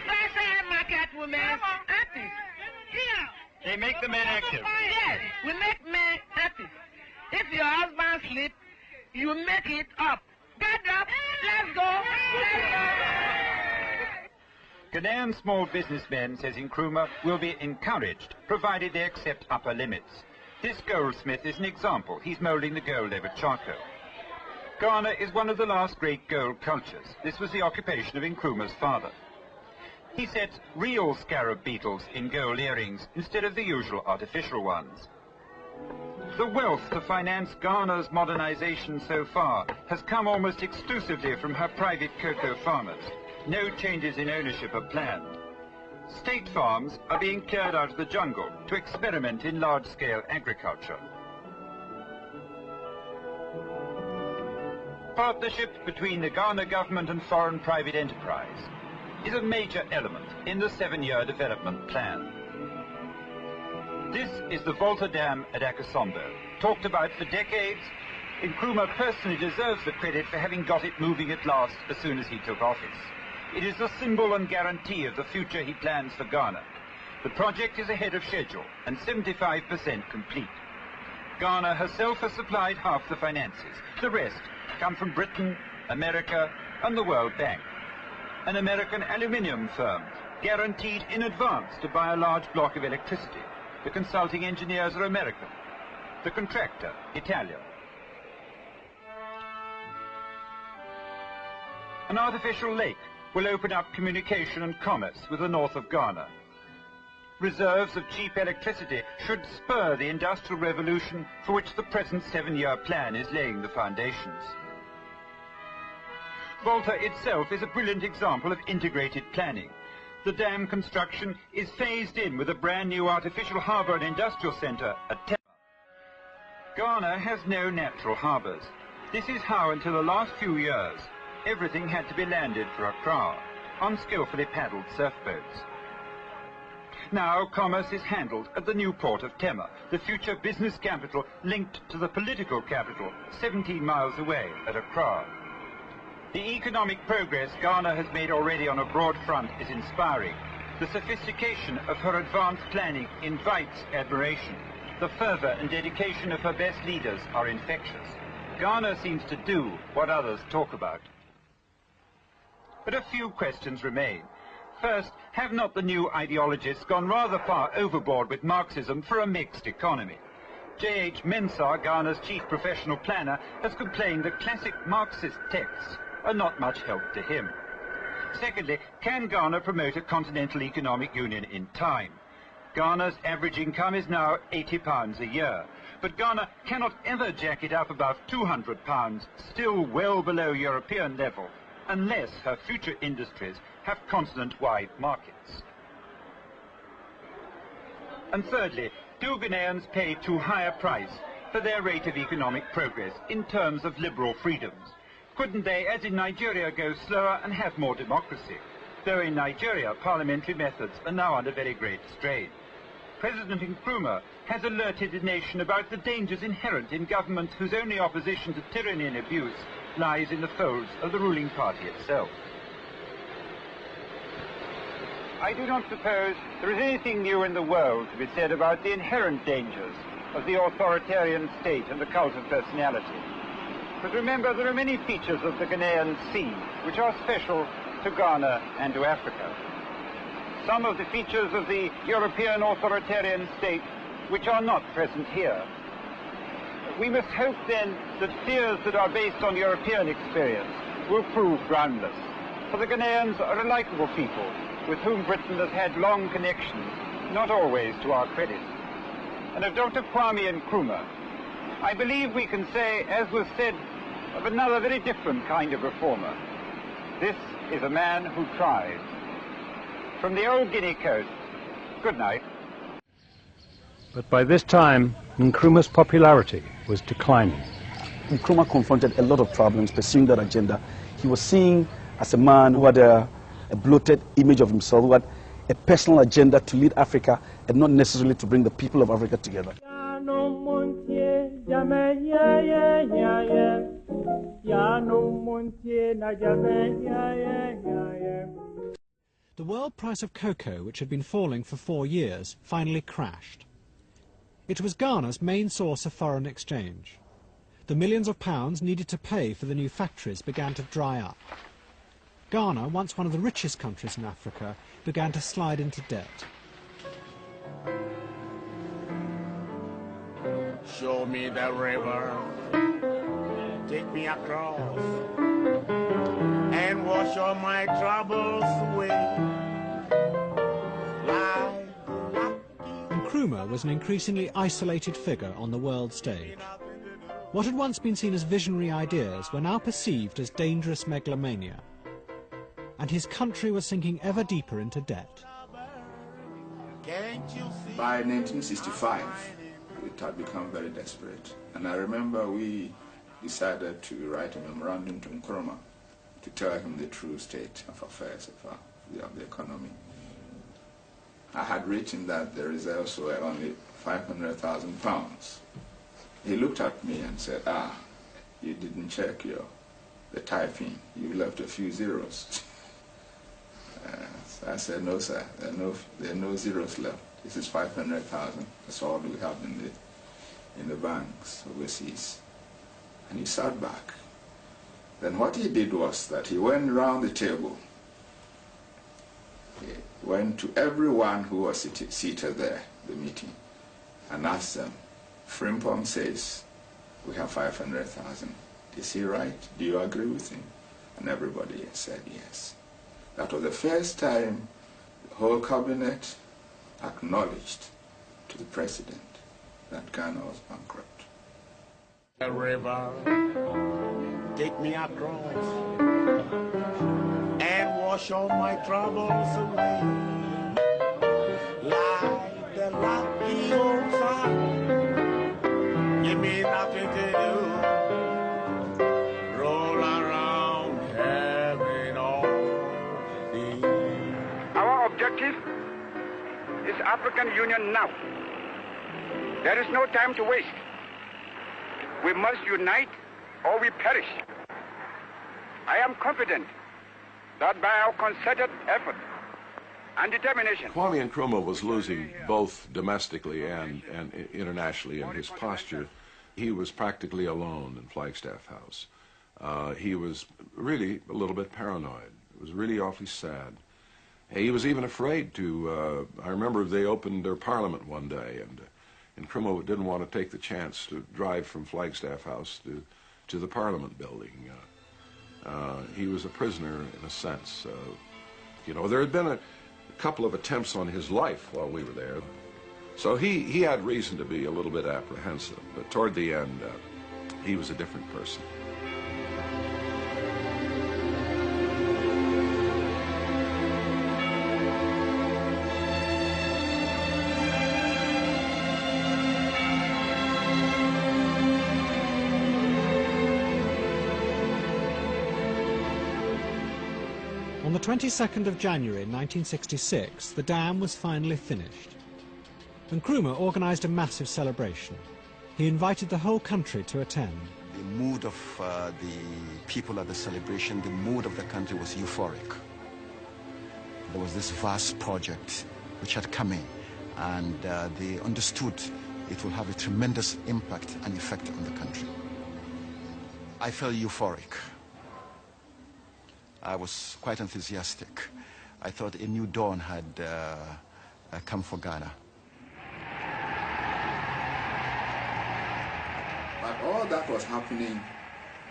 Special market women active. They make the men active. Yes, we make men active. If your husband sleeps, you make it up. Get up, let's go, Ghanaian small businessmen, says Nkrumah, will be encouraged, provided they accept upper limits. This goldsmith is an example. He's moulding the gold over charcoal. Ghana is one of the last great gold cultures. This was the occupation of Nkrumah's father. He sets real scarab beetles in gold earrings instead of the usual artificial ones. The wealth to finance Ghana's modernization so far has come almost exclusively from her private cocoa farmers. No changes in ownership are planned. State farms are being cleared out of the jungle to experiment in large-scale agriculture. Partnership between the Ghana government and foreign private enterprise is a major element in the 7-year development plan. This is the Volta Dam at Akosombo. Talked about for decades, Nkrumah personally deserves the credit for having got it moving at last as soon as he took office. It is the symbol and guarantee of the future he plans for Ghana. The project is ahead of schedule and 75% complete. Ghana herself has supplied half the finances. The rest come from Britain, America, and the World Bank. An American aluminium firm guaranteed in advance to buy a large block of electricity. The consulting engineers are American. The contractor, Italian. An artificial lake will open up communication and commerce with the north of Ghana. Reserves of cheap electricity should spur the industrial revolution for which the present 7-year plan is laying the foundations. Volta itself is a brilliant example of integrated planning. The dam construction is phased in with a brand new artificial harbour and industrial centre at Tema. Ghana has no natural harbours. This is how, until the last few years, everything had to be landed for Accra on skillfully paddled surfboats. Now commerce is handled at the new port of Tema, the future business capital linked to the political capital 17 miles away at Accra. The economic progress Ghana has made already on a broad front is inspiring. The sophistication of her advanced planning invites admiration. The fervour and dedication of her best leaders are infectious. Ghana seems to do what others talk about. But a few questions remain. First, have not the new ideologists gone rather far overboard with Marxism for a mixed economy? J.H. Mensah, Ghana's chief professional planner, has complained that classic Marxist texts are not much help to him. Secondly, can Ghana promote a continental economic union in time? Ghana's average income is now £80 a year, but Ghana cannot ever jack it up above £200, still well below European level, unless her future industries have continent-wide markets. And thirdly, do Ghanaians pay too high a price for their rate of economic progress in terms of liberal freedoms? Couldn't they, as in Nigeria, go slower and have more democracy? Though in Nigeria, parliamentary methods are now under very great strain. President Nkrumah has alerted the nation about the dangers inherent in governments whose only opposition to tyranny and abuse lies in the folds of the ruling party itself. I do not suppose there is anything new in the world to be said about the inherent dangers of the authoritarian state and the cult of personality. But remember, there are many features of the Ghanaian sea which are special to Ghana and to Africa. Some of the features of the European authoritarian state which are not present here. We must hope then that fears that are based on European experience will prove groundless. For the Ghanaians are a likeable people with whom Britain has had long connections, not always to our credit. And of Dr. Kwame Nkrumah, I believe we can say, as was said of another very different kind of reformer, this is a man who tried. From the old Guinea coast, good night. But by this time, Nkrumah's popularity was declining. Nkrumah confronted a lot of problems pursuing that agenda. He was seen as a man who had a bloated image of himself, who had a personal agenda to lead Africa and not necessarily to bring the people of Africa together. The world price of cocoa, which had been falling for 4 years, finally crashed. It was Ghana's main source of foreign exchange. The millions of pounds needed to pay for the new factories began to dry up. Ghana, once one of the richest countries in Africa, began to slide into debt. Show me the river, take me across, and wash all my troubles away. Nkrumah was an increasingly isolated figure on the world stage. What had once been seen as visionary ideas were now perceived as dangerous megalomania. And his country was sinking ever deeper into debt. By 1965, it had become very desperate. And I remember we decided to write a memorandum to Nkrumah to tell him the true state of affairs of the economy. I had written that the reserves were only £500,000. He looked at me and said, you didn't check the typing. You left a few zeros. So I said, no, sir, there are no zeros left. This is 500,000. That's all we have in the banks overseas. And he sat back. Then what he did was that he went around the table. He went to everyone who was seated there, the meeting, and asked them, Frimpong says we have 500,000. Is he right? Do you agree with him? And everybody said yes. That was the first time the whole cabinet acknowledged to the president that Ghana was bankrupt. The river, take me across and wash all my troubles away. Like the lucky old farm, give me nothing to do. Roll around heaven all day. Our objective is African Union now. There is no time to waste. We must unite or we perish. I am confident that by our concerted effort and determination... Kwame Nkrumah was losing both domestically and internationally in his posture. He was practically alone in Flagstaff House. He was really a little bit paranoid. It was really awfully sad. He was even afraid to... I remember they opened their parliament one day, and Nkrumah didn't want to take the chance to drive from Flagstaff House to the Parliament building. He was a prisoner in a sense. You know, there had been a couple of attempts on his life while we were there. So he had reason to be a little bit apprehensive, but toward the end, he was a different person. On the 22nd of January 1966, the dam was finally finished. Nkrumah organised a massive celebration. He invited the whole country to attend. The mood of the people at the celebration, the mood of the country was euphoric. There was this vast project which had come in, and they understood it will have a tremendous impact and effect on the country. I felt euphoric. I was quite enthusiastic. I thought a new dawn had come for Ghana. But all that was happening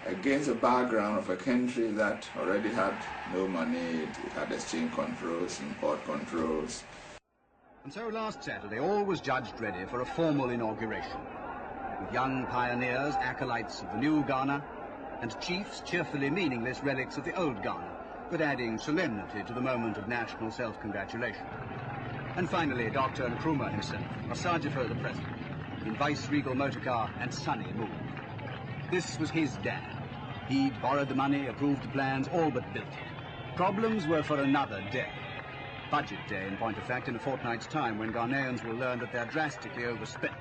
against the background of a country that already had no money, it had exchange controls, import controls. And so last Saturday, all was judged ready for a formal inauguration, with young pioneers, acolytes of the new Ghana, and chiefs cheerfully meaningless relics of the old Ghana, but adding solemnity to the moment of national self-congratulation. And finally, Dr. Nkrumah himself, Asajifo the President, in vice-regal motorcar and sunny mood. This was his dam. He'd borrowed the money, approved the plans, all but built it. Problems were for another day. Budget day, in point of fact, in a fortnight's time, when Ghanaians will learn that they're drastically overspent.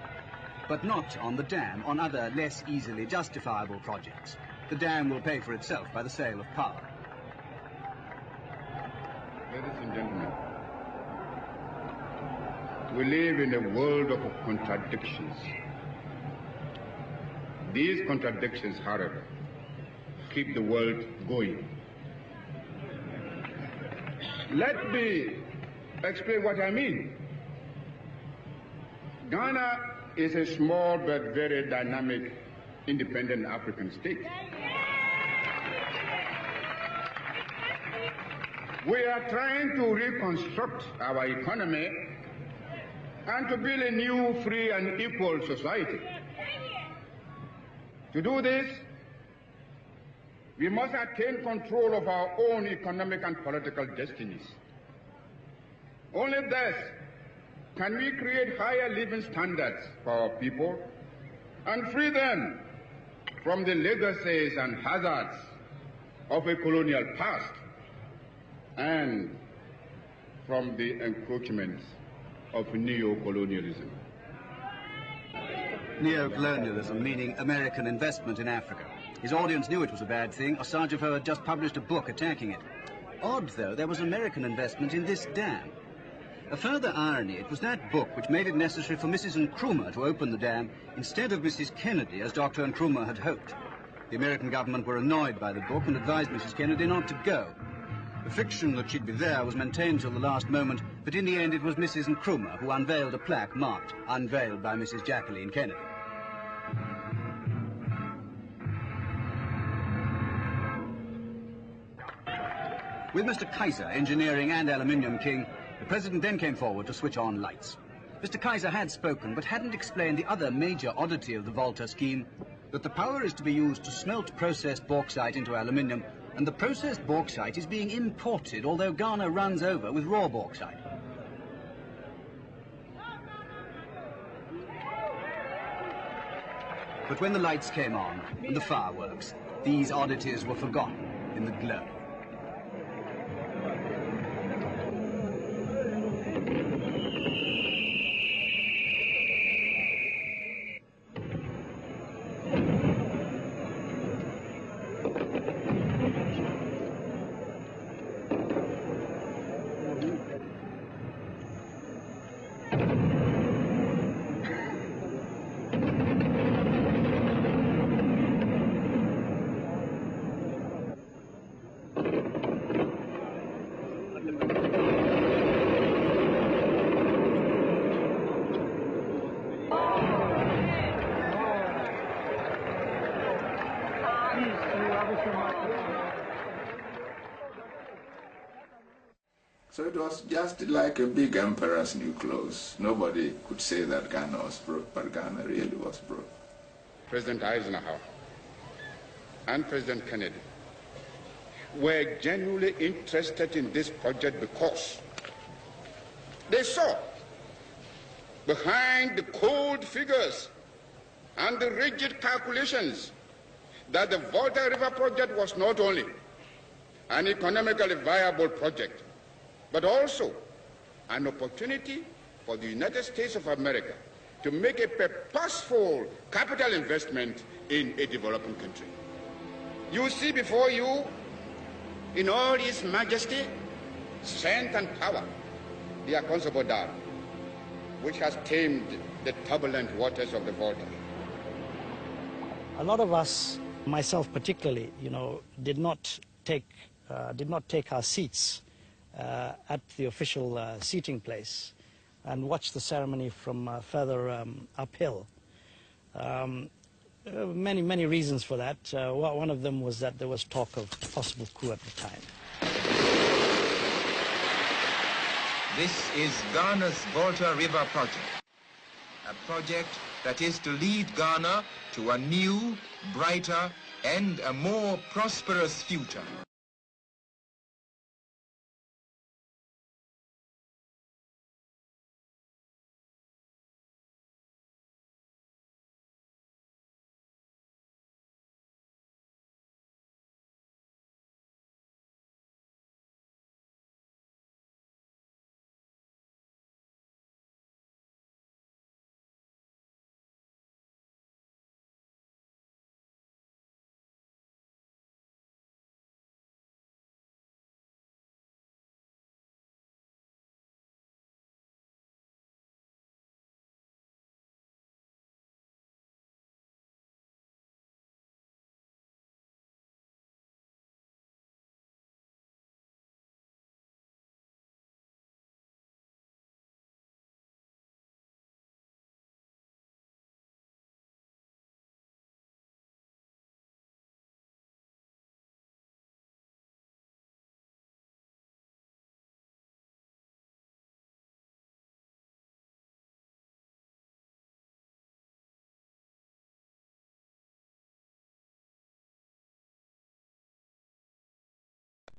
But not on the dam, on other, less easily justifiable projects. The dam will pay for itself by the sale of power. Ladies and gentlemen, we live in a world of contradictions. These contradictions, however, keep the world going. Let me explain what I mean. Ghana is a small but very dynamic, independent African state. We are trying to reconstruct our economy and to build a new, free and equal society. To do this, we must attain control of our own economic and political destinies. Only thus can we create higher living standards for our people and free them from the legacies and hazards of a colonial past and from the encroachments of neo-colonialism. Neo-colonialism, meaning American investment in Africa. His audience knew it was a bad thing. Asajifo had just published a book attacking it. Odd, though, there was American investment in this dam. A further irony, it was that book which made it necessary for Mrs. Nkrumah to open the dam instead of Mrs. Kennedy, as Dr. Nkrumah had hoped. The American government were annoyed by the book and advised Mrs. Kennedy not to go. The fiction that she'd be there was maintained till the last moment, but in the end it was Mrs. Nkrumah who unveiled a plaque marked, "Unveiled by Mrs. Jacqueline Kennedy." With Mr. Kaiser, engineering and aluminium king, the president then came forward to switch on lights. Mr. Kaiser had spoken, but hadn't explained the other major oddity of the Volta scheme, that the power is to be used to smelt processed bauxite into aluminium, and the processed bauxite is being imported, although Ghana runs over with raw bauxite. But when the lights came on, and the fireworks, these oddities were forgotten in the glow. So it was just like a big emperor's new clothes. Nobody could say that Ghana was broke, but Ghana really was broke. President Eisenhower and President Kennedy were genuinely interested in this project because they saw behind the cold figures and the rigid calculations that the Volta River project was not only an economically viable project, but also an opportunity for the United States of America to make a purposeful capital investment in a developing country. You see before you, in all its majesty, strength and power, the Akonsobo Dam, which has tamed the turbulent waters of the Volta. A lot of us, myself particularly, did not take our seats at the official seating place and watch the ceremony from further uphill. Many reasons for that. One of them was that there was talk of possible coup at the time. This is Ghana's Volta River project, a project that is to lead Ghana to a new, brighter, and a more prosperous future.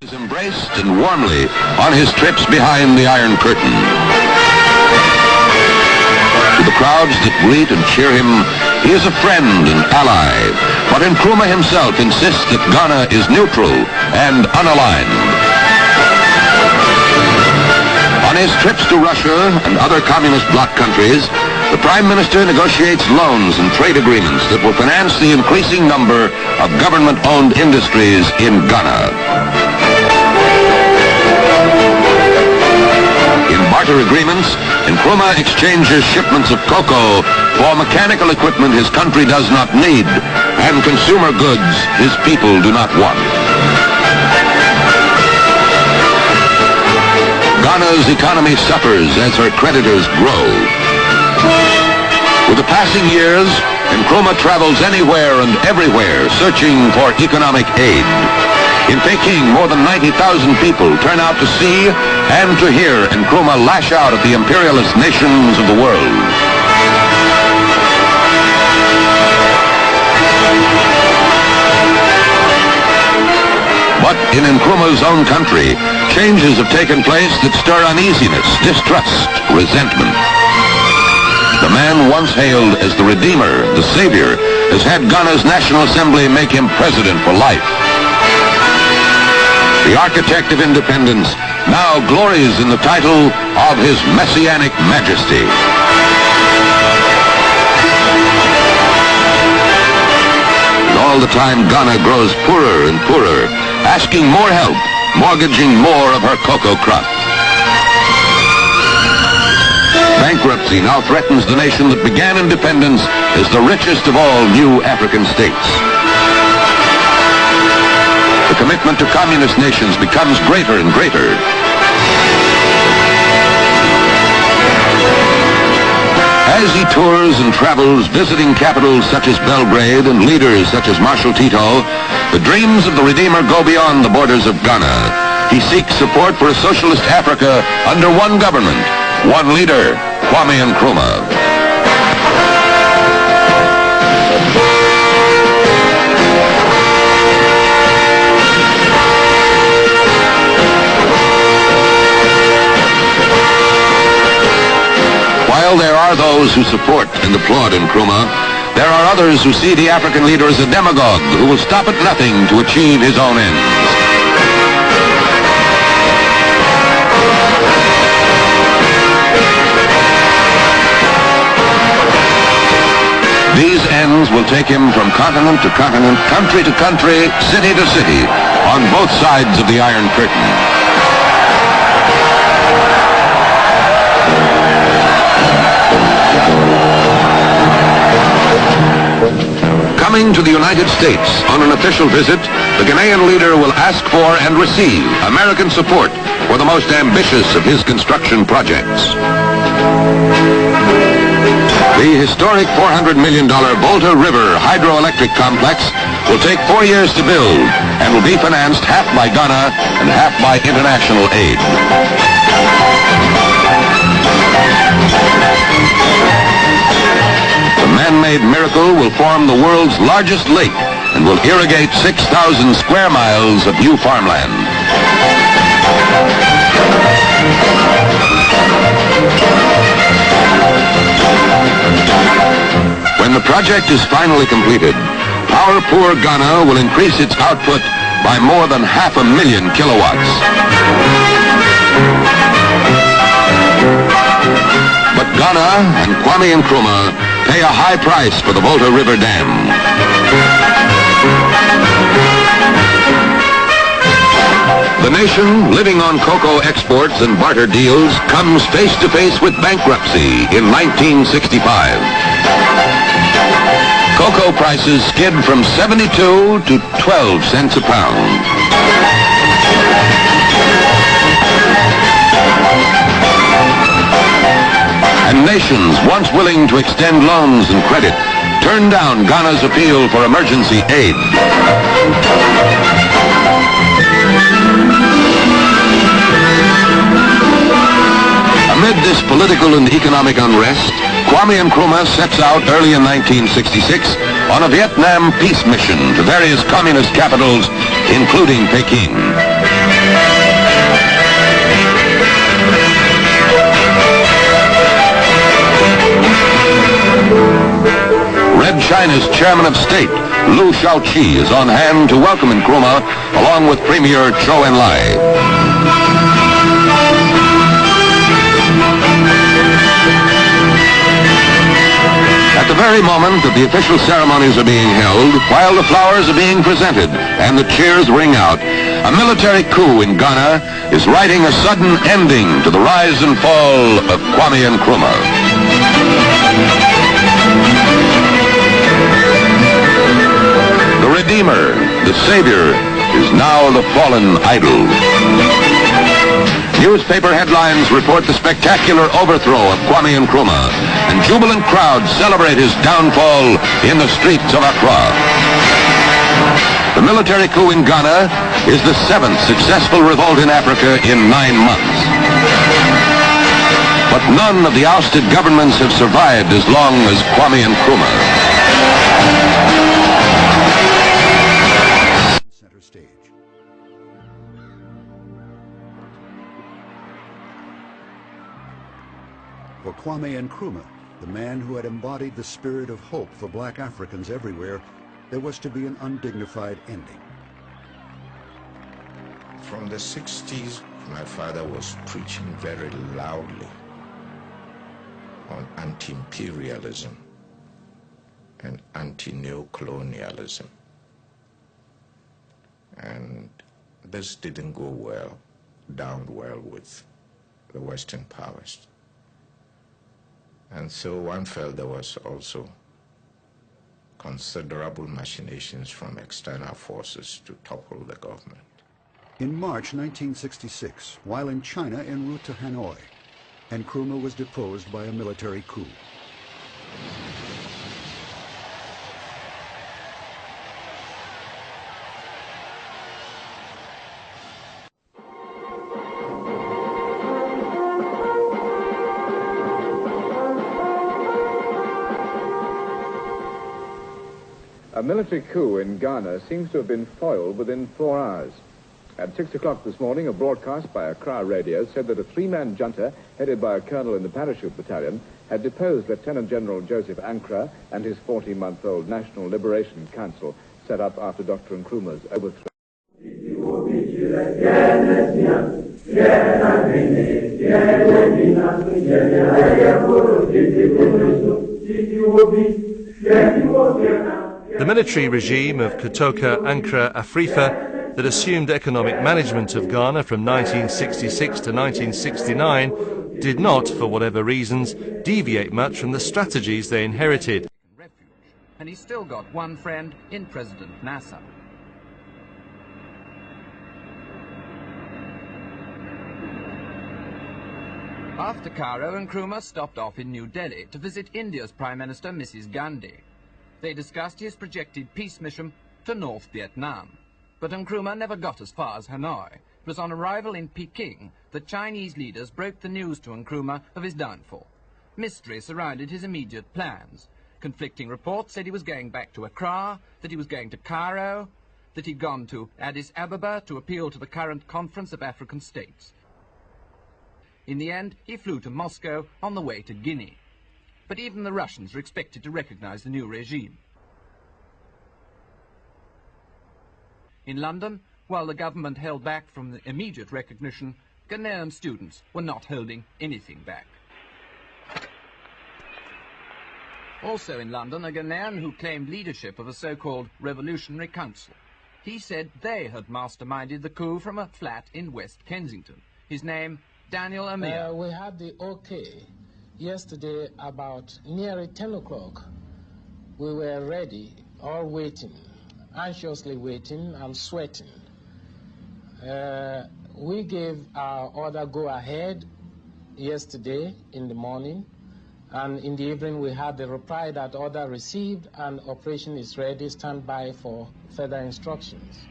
Is embraced and warmly on his trips behind the Iron Curtain. To the crowds that greet and cheer him, he is a friend and ally, but Nkrumah himself insists that Ghana is neutral and unaligned. On his trips to Russia and other communist bloc countries, the Prime Minister negotiates loans and trade agreements that will finance the increasing number of government-owned industries in Ghana. In barter agreements, Nkrumah exchanges shipments of cocoa for mechanical equipment his country does not need and consumer goods his people do not want. Ghana's economy suffers as her creditors grow. With the passing years, Nkrumah travels anywhere and everywhere searching for economic aid. In Peking, more than 90,000 people turn out to see and to hear Nkrumah lash out at the imperialist nations of the world. But in Nkrumah's own country, changes have taken place that stir uneasiness, distrust, resentment. The man once hailed as the Redeemer, the Savior, has had Ghana's National Assembly make him president for life. The architect of independence now glories in the title of His Messianic Majesty. And all the time, Ghana grows poorer and poorer, asking more help, mortgaging more of her cocoa crop. Bankruptcy now threatens the nation that began independence as the richest of all new African states. The commitment to communist nations becomes greater and greater. As he tours and travels, visiting capitals such as Belgrade and leaders such as Marshal Tito, the dreams of the Redeemer go beyond the borders of Ghana. He seeks support for a socialist Africa under one government, one leader, Kwame Nkrumah. While there are those who support and applaud Nkrumah, there are others who see the African leader as a demagogue who will stop at nothing to achieve his own ends. These ends will take him from continent to continent, country to country, city to city, on both sides of the Iron Curtain. Coming to the United States on an official visit, the Ghanaian leader will ask for and receive American support for the most ambitious of his construction projects. The historic $400 million Volta River hydroelectric complex will take 4 years to build and will be financed half by Ghana and half by international aid. The man-made miracle will form the world's largest lake and will irrigate 6,000 square miles of new farmland. When the project is finally completed, power-poor Ghana will increase its output by more than 500,000 kilowatts. But Ghana and Kwame Nkrumah pay a high price for the Volta River Dam. The nation, living on cocoa exports and barter deals, comes face to face with bankruptcy in 1965. Cocoa prices skid from 72 to 12 cents a pound. And nations once willing to extend loans and credit turned down Ghana's appeal for emergency aid. Amid this political and economic unrest, Kwame Nkrumah sets out early in 1966 on a Vietnam peace mission to various communist capitals, including Peking. Red China's chairman of state, Liu Shaoqi, is on hand to welcome Nkrumah, along with Premier Zhou Enlai. At the very moment that the official ceremonies are being held, while the flowers are being presented and the cheers ring out, a military coup in Ghana is writing a sudden ending to the rise and fall of Kwame Nkrumah. The Redeemer, the Savior, is now the fallen idol. Newspaper headlines report the spectacular overthrow of Kwame Nkrumah, and jubilant crowds celebrate his downfall in the streets of Accra. The military coup in Ghana is the 7th successful revolt in Africa in 9 months. But none of the ousted governments have survived as long as Kwame Nkrumah. Center stage. For Kwame Nkrumah, the man who had embodied the spirit of hope for black Africans everywhere, there was to be an undignified ending. From the 60s, my father was preaching very loudly on anti-imperialism and anti-neocolonialism. And this didn't go down well with the Western powers. And so one felt there was also considerable machinations from external forces to topple the government. In March 1966, while in China en route to Hanoi, Nkrumah was deposed by a military coup. A military coup in Ghana seems to have been foiled within 4 hours. At 6 o'clock this morning, a broadcast by Accra radio said that a 3-man junta headed by a colonel in the parachute battalion had deposed Lieutenant General Joseph Ankara and his 40-month-old National Liberation Council set up after Dr. Nkrumah's overthrow. The military regime of Kotoka Ankara Afrifa that assumed economic management of Ghana from 1966 to 1969 did not, for whatever reasons, deviate much from the strategies they inherited. And he's still got one friend in President Nasser. After Cairo, Nkrumah stopped off in New Delhi to visit India's Prime Minister, Mrs. Gandhi. They discussed his projected peace mission to North Vietnam. But Nkrumah never got as far as Hanoi. It was on arrival in Peking that Chinese leaders broke the news to Nkrumah of his downfall. Mystery surrounded his immediate plans. Conflicting reports said he was going back to Accra, that he was going to Cairo, that he'd gone to Addis Ababa to appeal to the current Conference of African States. In the end, he flew to Moscow on the way to Guinea. But even the Russians were expected to recognize the new regime. In London, while the government held back from the immediate recognition, Ghanaian students were not holding anything back. Also in London, a Ghanaian who claimed leadership of a so-called Revolutionary Council. He said they had masterminded the coup from a flat in West Kensington. His name, Daniel Amir. We had the okay yesterday about nearly 10 o'clock. We were ready, all waiting, anxiously waiting and sweating. We gave our order go ahead yesterday in the morning, and in the evening we had the reply that order received and operation is ready, stand by for further instructions.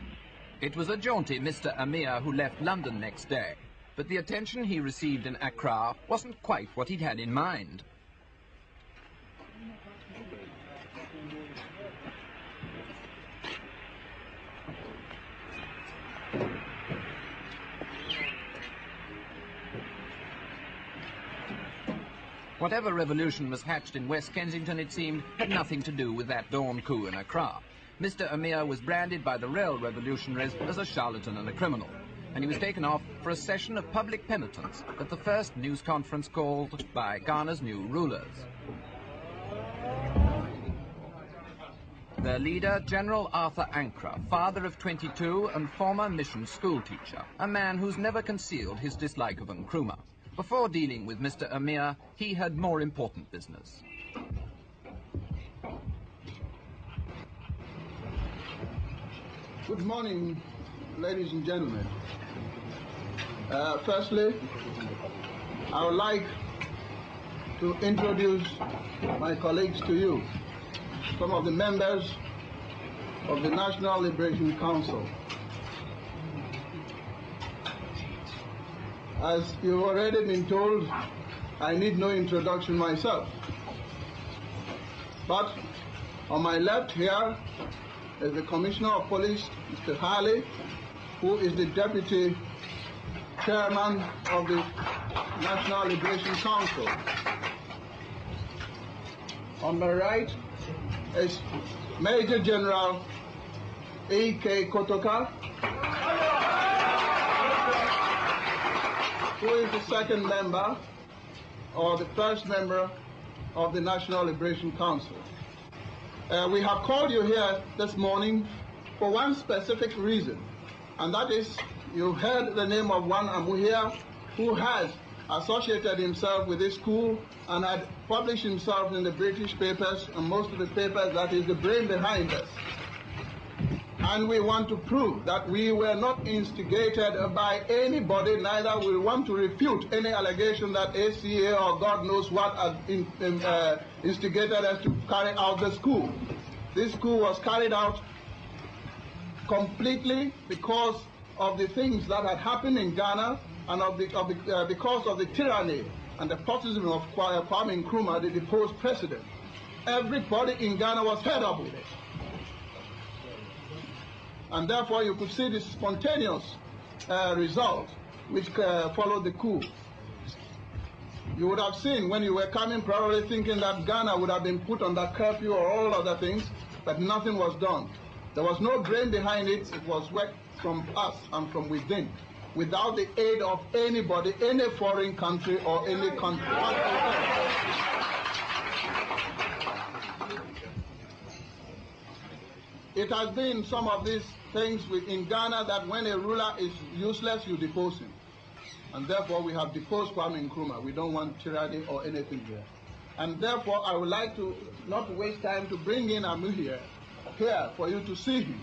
It was a jaunty Mr. Amir who left London next day, but the attention he received in Accra wasn't quite what he'd had in mind. Whatever revolution was hatched in West Kensington, it seemed, had nothing to do with that dawn coup in Accra. Mr. Amir was branded by the real revolutionaries as a charlatan and a criminal, and he was taken off for a session of public penitence at the first news conference called by Ghana's new rulers. Their leader, General Arthur Ankara, father of 22 and former mission schoolteacher, a man who's never concealed his dislike of Nkrumah. Before dealing with Mr. Amir, he had more important business. Good morning, ladies and gentlemen. Firstly, I would like to introduce my colleagues to you, some of the members of the National Liberation Council. As you've already been told, I need no introduction myself. But on my left here is the Commissioner of Police, Mr. Harley, who is the Deputy Chairman of the National Liberation Council. On my right is Major General A.K. Kotoka, who is the second member or the first member of the National Liberation Council. We have called you here this morning for one specific reason, and that is you heard the name of one Amuhia who has associated himself with this school and had published himself in the British papers and most of the papers that is the brain behind us. And we want to prove that we were not instigated by anybody, neither we want to refute any allegation that ACA or God knows what instigated us to carry out the school. This school was carried out completely because of the things that had happened in Ghana and because of the tyranny and the despotism of Kwame Nkrumah, the deposed president. Everybody in Ghana was fed up with it. And therefore you could see the spontaneous result which followed the coup. You would have seen when you were coming probably thinking that Ghana would have been put under curfew or all other things, but nothing was done. There was no brain behind it. It was work from us and from within, without the aid of anybody, any foreign country or any country. It has been some of these things in Ghana that when a ruler is useless, you depose him. And therefore, we have deposed Kwame Nkrumah. We don't want tyranny or anything here. And therefore, I would like to not waste time to bring in Amu here for you to see him.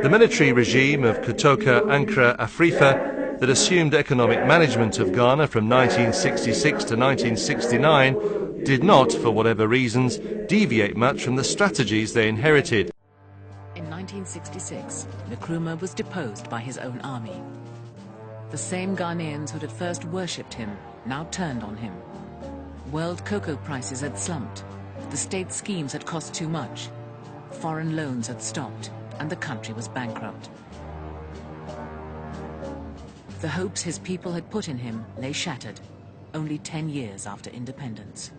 The military regime of Kotoka Ankara Afrifa that assumed economic management of Ghana from 1966 to 1969 did not, for whatever reasons, deviate much from the strategies they inherited. In 1966, Nkrumah was deposed by his own army. The same Ghanaians who had first worshipped him now turned on him. World cocoa prices had slumped, the state schemes had cost too much, foreign loans had stopped, and the country was bankrupt. The hopes his people had put in him lay shattered, only 10 years after independence.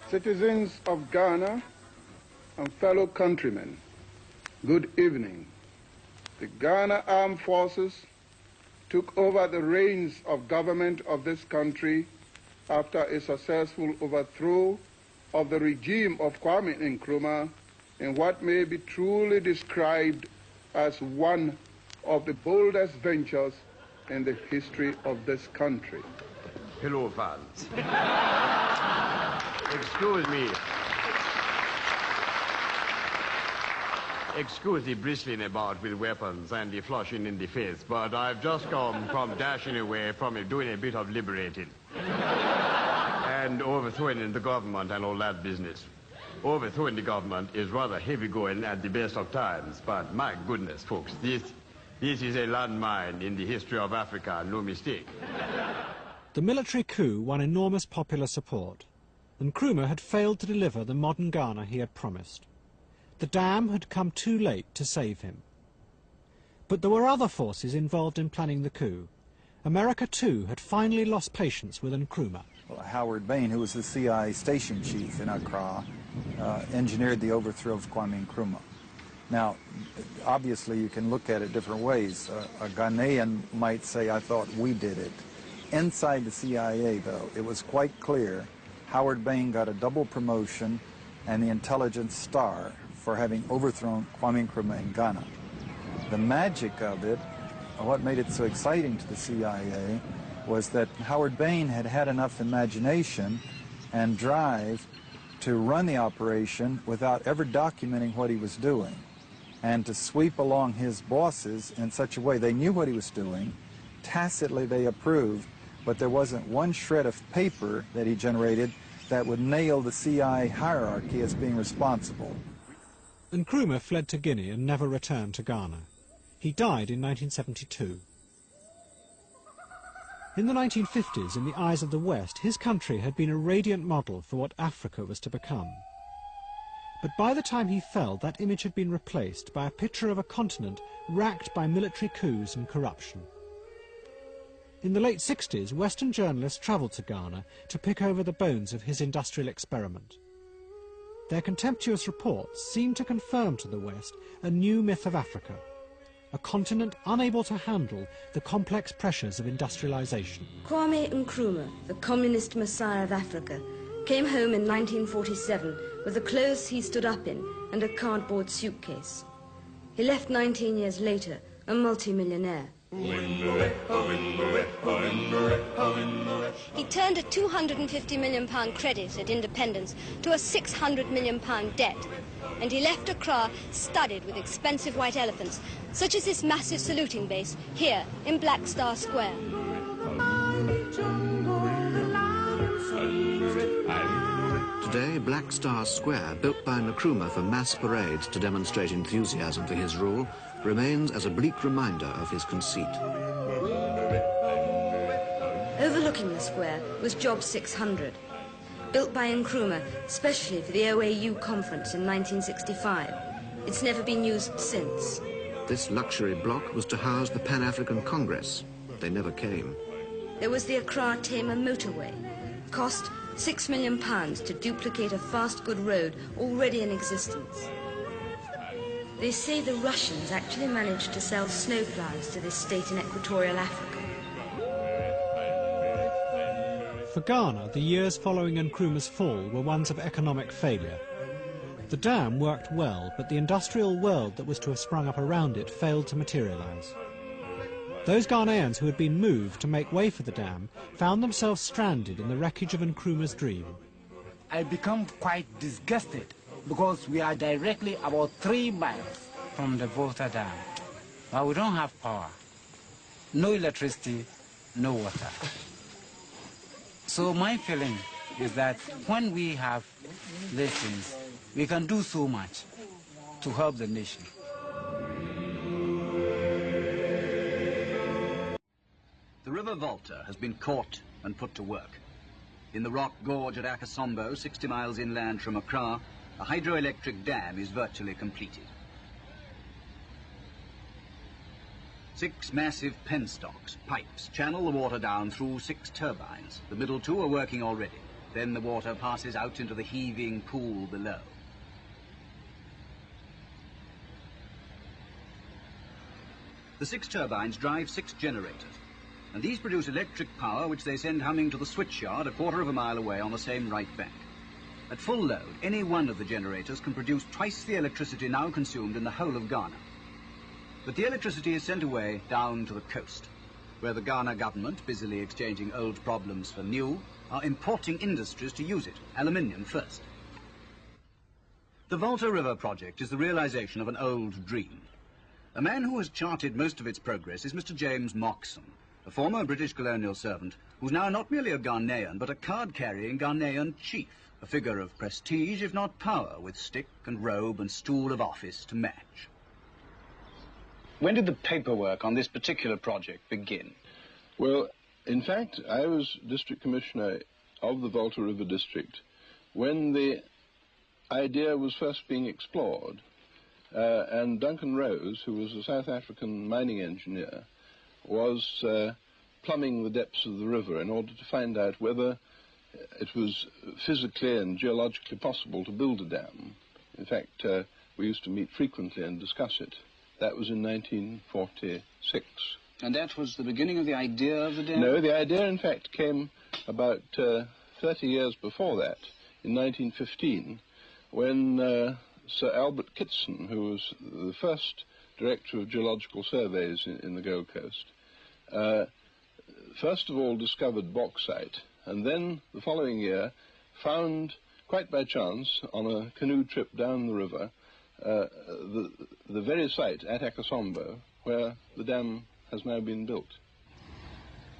Citizens of Ghana and fellow countrymen, good evening. The Ghana Armed Forces took over the reins of government of this country after a successful overthrow of the regime of Kwame Nkrumah in what may be truly described as one of the boldest ventures in the history of this country. Hello, fans. Excuse me. Excuse the bristling about with weapons and the flushing in the face, but I've just come from dashing away from doing a bit of liberating and overthrowing the government and all that business. Overthrowing the government is rather heavy going at the best of times, but my goodness, folks, this is a landmine in the history of Africa, no mistake. The military coup won enormous popular support, and Nkrumah had failed to deliver the modern Ghana he had promised. The dam had come too late to save him. But there were other forces involved in planning the coup. America, too, had finally lost patience with Nkrumah. Well, Howard Bain, who was the CIA station chief in Accra, engineered the overthrow of Kwame Nkrumah. Now, obviously, you can look at it different ways. A Ghanaian might say, I thought we did it. Inside the CIA, though, it was quite clear Howard Bain got a double promotion and the intelligence star for having overthrown Kwame Nkrumah in Ghana. The magic of it, what made it so exciting to the CIA, was that Howard Bain had had enough imagination and drive to run the operation without ever documenting what he was doing, and to sweep along his bosses in such a way they knew what he was doing, tacitly they approved, but there wasn't one shred of paper that he generated that would nail the CIA hierarchy as being responsible. Nkrumah fled to Guinea and never returned to Ghana. He died in 1972. In the 1950s, in the eyes of the West, his country had been a radiant model for what Africa was to become. But by the time he fell, that image had been replaced by a picture of a continent racked by military coups and corruption. In the late 60s, Western journalists travelled to Ghana to pick over the bones of his industrial experiment. Their contemptuous reports seemed to confirm to the West a new myth of Africa, a continent unable to handle the complex pressures of industrialization. Kwame Nkrumah, the communist messiah of Africa, came home in 1947 with the clothes he stood up in and a cardboard suitcase. He left 19 years later a multimillionaire. He turned a £250 million credit at independence to a £600 million debt, and he left Accra studded with expensive white elephants, such as this massive saluting base here in Black Star Square. Today, Black Star Square, built by Nkrumah for mass parades to demonstrate enthusiasm for his rule, remains as a bleak reminder of his conceit. Overlooking the square was Job 600, built by Nkrumah specially for the OAU conference in 1965. It's never been used since. This luxury block was to house the Pan-African Congress. They never came. There was the Accra-Tema motorway. Cost £6 million to duplicate a fast good road already in existence. They say the Russians actually managed to sell snowplows to this state in equatorial Africa. For Ghana, the years following Nkrumah's fall were ones of economic failure. The dam worked well, but the industrial world that was to have sprung up around it failed to materialize. Those Ghanaians who had been moved to make way for the dam found themselves stranded in the wreckage of Nkrumah's dream. I become quite disgusted because we are directly about 3 miles from the Volta Dam. But we don't have power, no electricity, no water. So my feeling is that when we have these things, we can do so much to help the nation. The River Volta has been caught and put to work. In the rock gorge at Akosombo, 60 miles inland from Accra, a hydroelectric dam is virtually completed. 6 massive penstocks, pipes, channel the water down through 6 turbines. The middle 2 are working already. Then the water passes out into the heaving pool below. The 6 turbines drive 6 generators, and these produce electric power which they send humming to the switchyard a quarter of a mile away on the same right bank. At full load, any one of the generators can produce twice the electricity now consumed in the whole of Ghana. But the electricity is sent away down to the coast, where the Ghana government, busily exchanging old problems for new, are importing industries to use it, aluminium first. The Volta River project is the realization of an old dream. A man who has charted most of its progress is Mr. James Moxon, a former British colonial servant who's now not merely a Ghanaian, but a card-carrying Ghanaian chief, a figure of prestige, if not power, with stick and robe and stool of office to match. When did the paperwork on this particular project begin? Well, in fact, I was district commissioner of the Volta River district when the idea was first being explored, and Duncan Rose, who was a South African mining engineer, was plumbing the depths of the river in order to find out whether it was physically and geologically possible to build a dam. In fact, we used to meet frequently and discuss it. That was in 1946. And that was the beginning of the idea of the dam? No, the idea, in fact, came about 30 years before that, in 1915, when Sir Albert Kitson, who was the first Director of Geological Surveys in the Gold Coast, first of all discovered bauxite, and then the following year found, quite by chance, on a canoe trip down the river, the very site at Akosombo where the dam has now been built.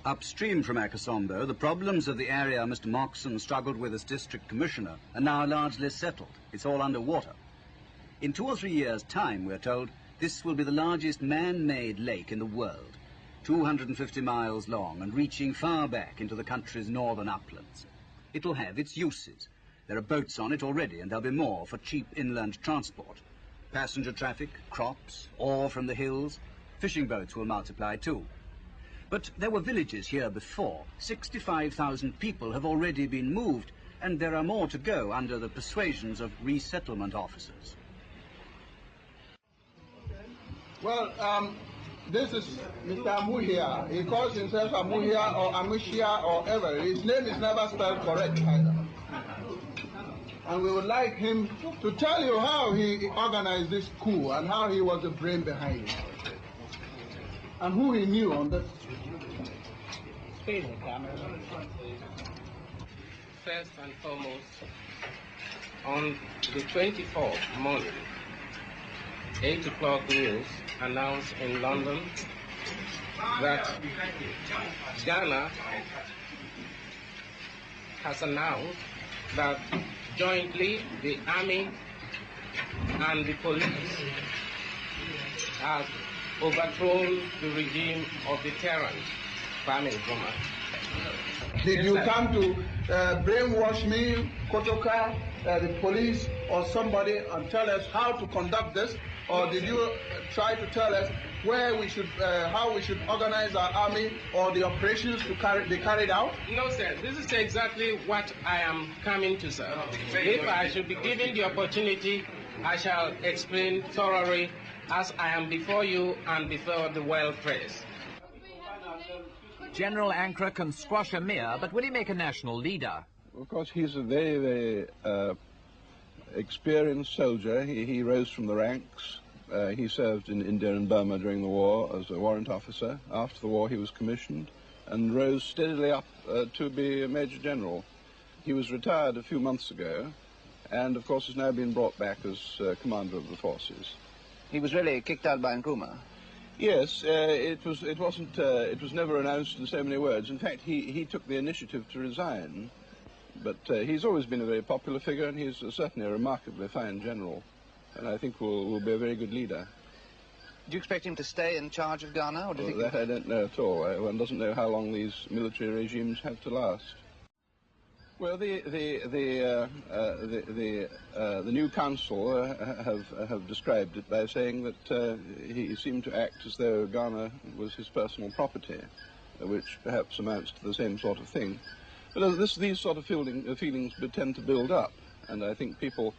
Upstream from Akosombo, the problems of the area Mr. Moxon struggled with as district commissioner are now largely settled. It's all underwater. In 2 or 3 years' time, we're told, this will be the largest man-made lake in the world, 250 miles long and reaching far back into the country's northern uplands. It'll have its uses. There are boats on it already, and there'll be more for cheap inland transport. Passenger traffic, crops, ore from the hills. Fishing boats will multiply too. But there were villages here before. 65,000 people have already been moved, and there are more to go under the persuasions of resettlement officers. Well, this is Mr. Amuhia. He calls himself Amuhia or Amushia or ever. His name is never spelled correct either. And we would like him to tell you how he organized this coup and how he was the brain behind it. And who he knew on this. First and foremost, on the 24th morning, 8 o'clock news announced in London that Ghana has announced that jointly the army and the police have overthrown the regime of the tyrant, Kwame Nkrumah. Did you come to brainwash me, Kotoka, the police, or somebody, and tell us how to conduct this? Or did you try to tell us where we should, how we should organize our army or the operations to be carried out? No, sir. This is exactly what I am coming to, sir. If I should be given the opportunity, I shall explain thoroughly as I am before you and before the world press. General Ankara can squash a Mir, but will he make a national leader? Of course, he's a very, very experienced soldier. He rose from the ranks. He served in India and Burma during the war as a warrant officer. After the war, he was commissioned and rose steadily up to be a major general. He was retired a few months ago and, of course, has now been brought back as commander of the forces. He was really kicked out by Nkrumah? Yes, it was never announced in so many words. In fact, he took the initiative to resign. But he's always been a very popular figure, and he's certainly a remarkably fine general, and I think will be a very good leader. Do you expect him to stay in charge of Ghana, or do you think... That I don't know at all. One doesn't know how long these military regimes have to last. Well, the new council have described it by saying that he seemed to act as though Ghana was his personal property, which perhaps amounts to the same sort of thing. But these sort of feelings tend to build up, and I think people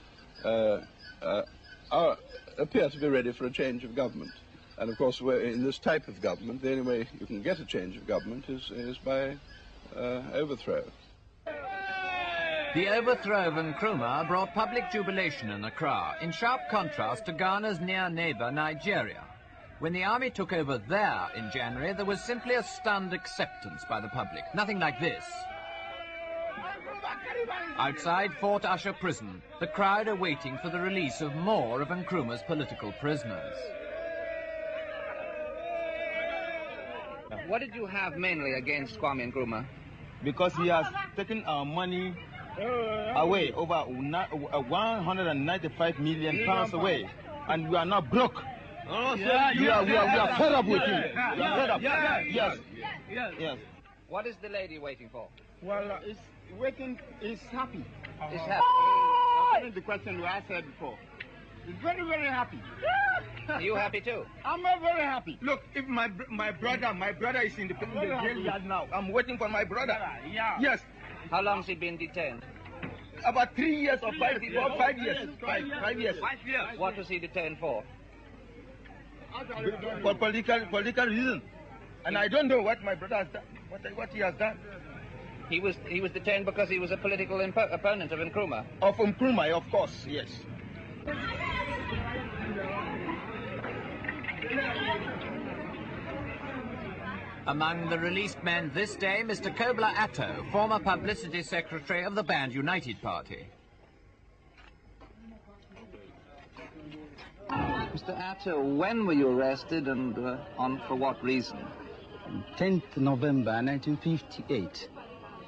appear to be ready for a change of government. And of course, in this type of government, the only way you can get a change of government is by overthrow. The overthrow of Nkrumah brought public jubilation in Accra, in sharp contrast to Ghana's near neighbour, Nigeria. When the army took over there in January, there was simply a stunned acceptance by the public. Nothing like this. Outside Fort Usher prison, the crowd are waiting for the release of more of Nkrumah's political prisoners. What did you have mainly against Kwame Nkrumah? Because he has taken our money away, over 195 million pounds away, and we are not broke. We are fed up with him. We are fed up. Yes. What is the lady waiting for? Well, is happy. Is happy. Answering the question you asked her before. He's very, very happy. Are you happy too? I'm very happy. Look, if my brother is in the jail yard now. I'm waiting for my brother. Yeah. Yes. How long has he been detained? About 3 years or 5 years. 5 years. 5 years. What was he detained for? For political reasons. And I don't know what my brother has done. What he has done. He was detained because he was a political opponent of Nkrumah. Of Nkrumah, of course, yes. Among the released men this day, Mr. Kobler Atto, former publicity secretary of the Band United Party. Mr. Atto, when were you arrested and for what reason? 10th November 1958.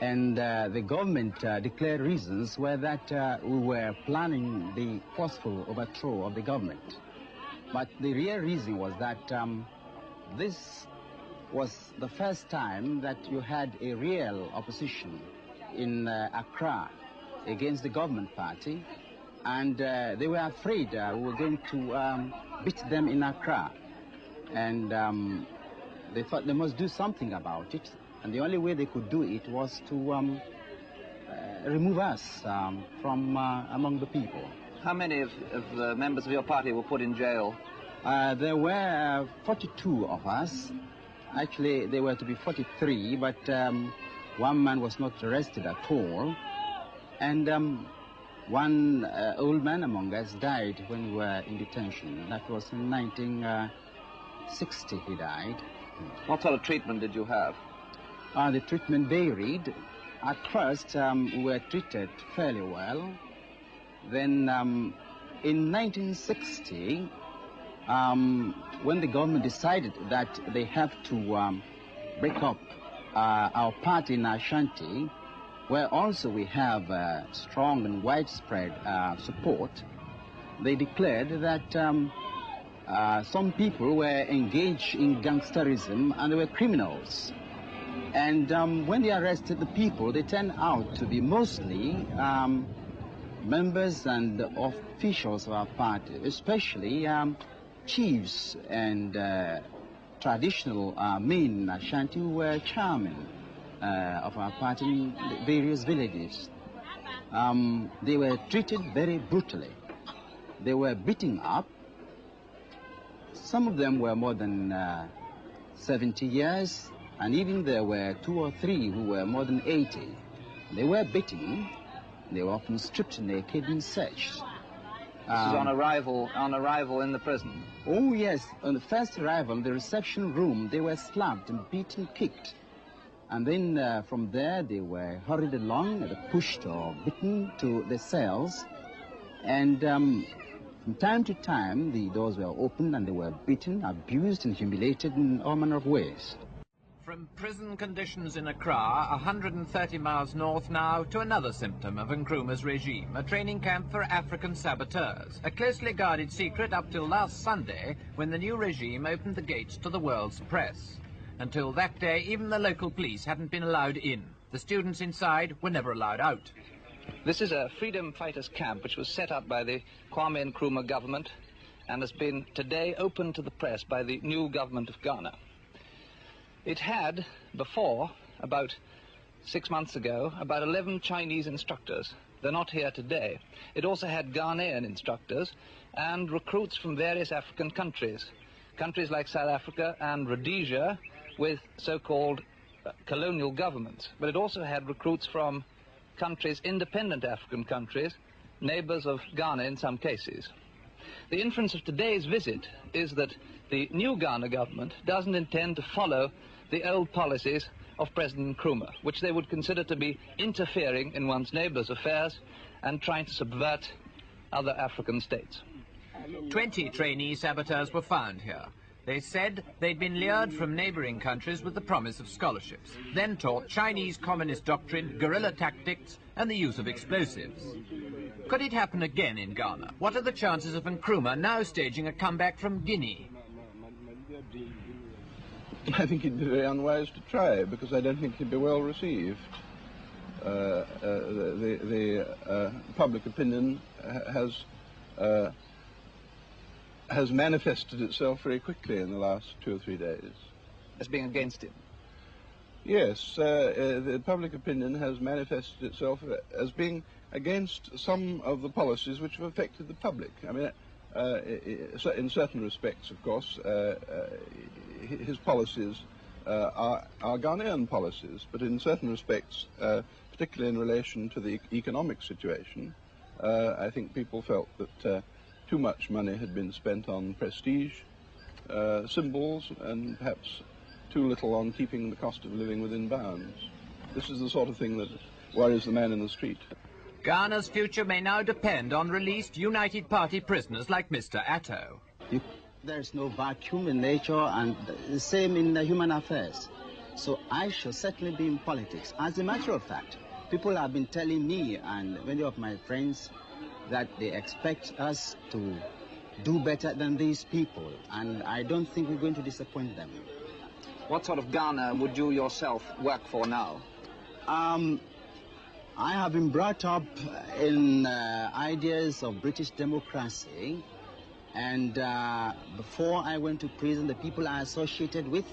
And the government declared reasons were that we were planning the forceful overthrow of the government. But the real reason was that this was the first time that you had a real opposition in Accra against the government party, and they were afraid we were going to beat them in Accra, and they thought they must do something about it, and the only way they could do it was to remove us from among the people. How many of the members of your party were put in jail? There were 42 of us. Actually, there were to be 43, but one man was not arrested at all. And one old man among us died when we were in detention. That was in 1960 he died. What sort of treatment did you have? The treatment varied. At first, we were treated fairly well. Then in 1960, when the government decided that they have to break up our party in Ashanti, where also we have strong and widespread support, they declared that some people were engaged in gangsterism and they were criminals. And when they arrested the people, they turned out to be mostly members and officials of our party, especially chiefs and traditional men in Ashanti who were chairmen of our party in various villages. They were treated very brutally. They were beaten up. Some of them were more than 70 years, and even there were 2 or 3 who were more than 80. They were beaten. They were often stripped naked and searched. This is on arrival in the prison? Oh, yes. On the first arrival, in the reception room, they were slapped and beaten, kicked. And then from there, they were hurried along, pushed or beaten to the cells. And from time to time, the doors were opened and they were beaten, abused, and humiliated in all manner of ways. From prison conditions in Accra, 130 miles north now, to another symptom of Nkrumah's regime, a training camp for African saboteurs, a closely guarded secret up till last Sunday, when the new regime opened the gates to the world's press. Until that day, even the local police hadn't been allowed in. The students inside were never allowed out. This is a freedom fighters camp which was set up by the Kwame Nkrumah government and has been today opened to the press by the new government of Ghana. It had, before, about 6 months ago, about 11 Chinese instructors. They're not here today. It also had Ghanaian instructors and recruits from various African countries. Countries like South Africa and Rhodesia with so-called colonial governments. But it also had recruits from countries, independent African countries, neighbors of Ghana in some cases. The inference of today's visit is that the new Ghana government doesn't intend to follow the old policies of President Nkrumah, which they would consider to be interfering in one's neighbors' affairs and trying to subvert other African states. 20 trainee saboteurs were found here. They said they'd been lured from neighboring countries with the promise of scholarships, then taught Chinese communist doctrine, guerrilla tactics, and the use of explosives. Could it happen again in Ghana? What are the chances of Nkrumah now staging a comeback from Guinea? I think it'd be very unwise to try, because I don't think he'd be well received. The public opinion has manifested itself very quickly in the last 2 or 3 days. As being against him? Yes, the public opinion has manifested itself as being against some of the policies which have affected the public. I mean, in certain respects, of course, his policies are Ghanaian policies, but in certain respects, particularly in relation to the economic situation, I think people felt that too much money had been spent on prestige, symbols and perhaps too little on keeping the cost of living within bounds. This is the sort of thing that worries the man in the street. Ghana's future may now depend on released United Party prisoners like Mr. Atto. There's no vacuum in nature, and the same in human affairs. So I shall certainly be in politics. As a matter of fact, people have been telling me and many of my friends that they expect us to do better than these people, and I don't think we're going to disappoint them. What sort of Ghana would you yourself work for now? I have been brought up in ideas of British democracy, and before I went to prison, the people I associated with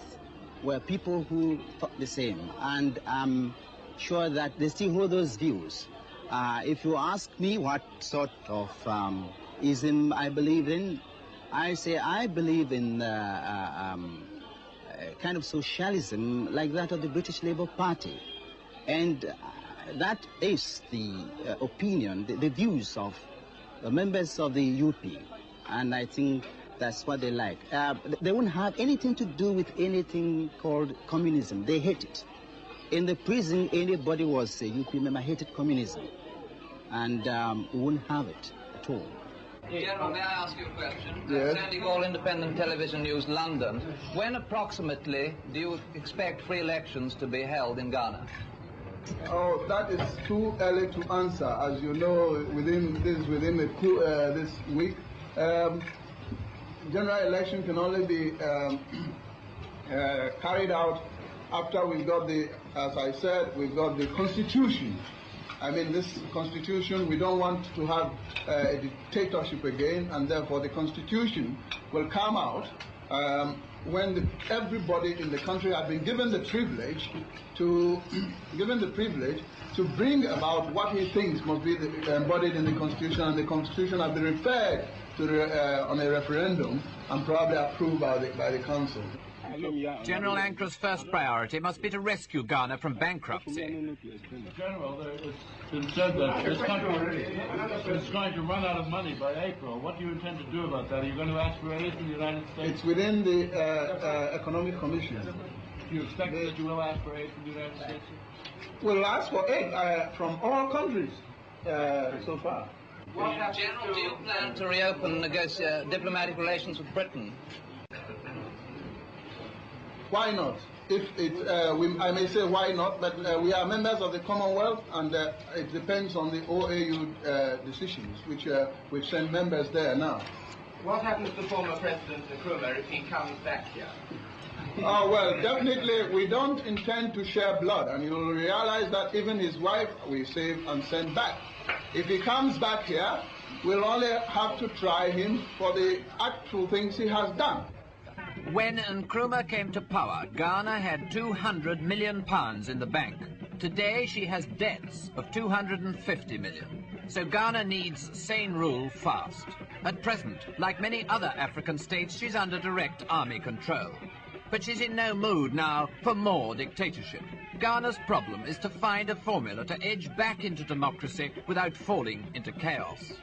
were people who thought the same, and I'm sure that they still hold those views. If you ask me what sort of ism I believe in, I say I believe in kind of socialism like that of the British Labour Party. And that is the opinion, the views of the members of the UP. And I think that's what they like. They wouldn't have anything to do with anything called communism. They hate it. In the prison, anybody was a UP member hated communism. And we wouldn't have it at all. General, may I ask you a question? Yes. Sandy Gall, Independent Television News, London. When approximately do you expect free elections to be held in Ghana? Oh, that is too early to answer. As you know, within this week, general election can only be carried out after we've got the, as I said, we've got the Constitution. I mean, this Constitution, we don't want to have a dictatorship again, and therefore the Constitution will come out when everybody in the country has been given the privilege to bring about what he thinks must be embodied in the Constitution, and the Constitution has been referred to on a referendum and probably approved by the Council. General Ancra's first priority must be to rescue Ghana from bankruptcy. General, it's been said that this country is going to run out of money by April. What do you intend to do about that? Are you going to ask for aid from the United States? It's within the Economic Commission. Do you expect that you will ask for aid from the United States? We'll ask for aid from all countries so far. General, do you plan to reopen diplomatic relations with Britain? Why not? I may say why not, but we are members of the Commonwealth, and it depends on the OAU decisions, which we've sent members there now. What happens to former President Nkrumah if he comes back here? Oh, well, definitely we don't intend to share blood, and you'll realize that even his wife we save and send back. If he comes back here, we'll only have to try him for the actual things he has done. When Nkrumah came to power, Ghana had £200 million in the bank. Today she has debts of $250 million. So Ghana needs sane rule fast. At present, like many other African states, she's under direct army control. But she's in no mood now for more dictatorship. Ghana's problem is to find a formula to edge back into democracy without falling into chaos.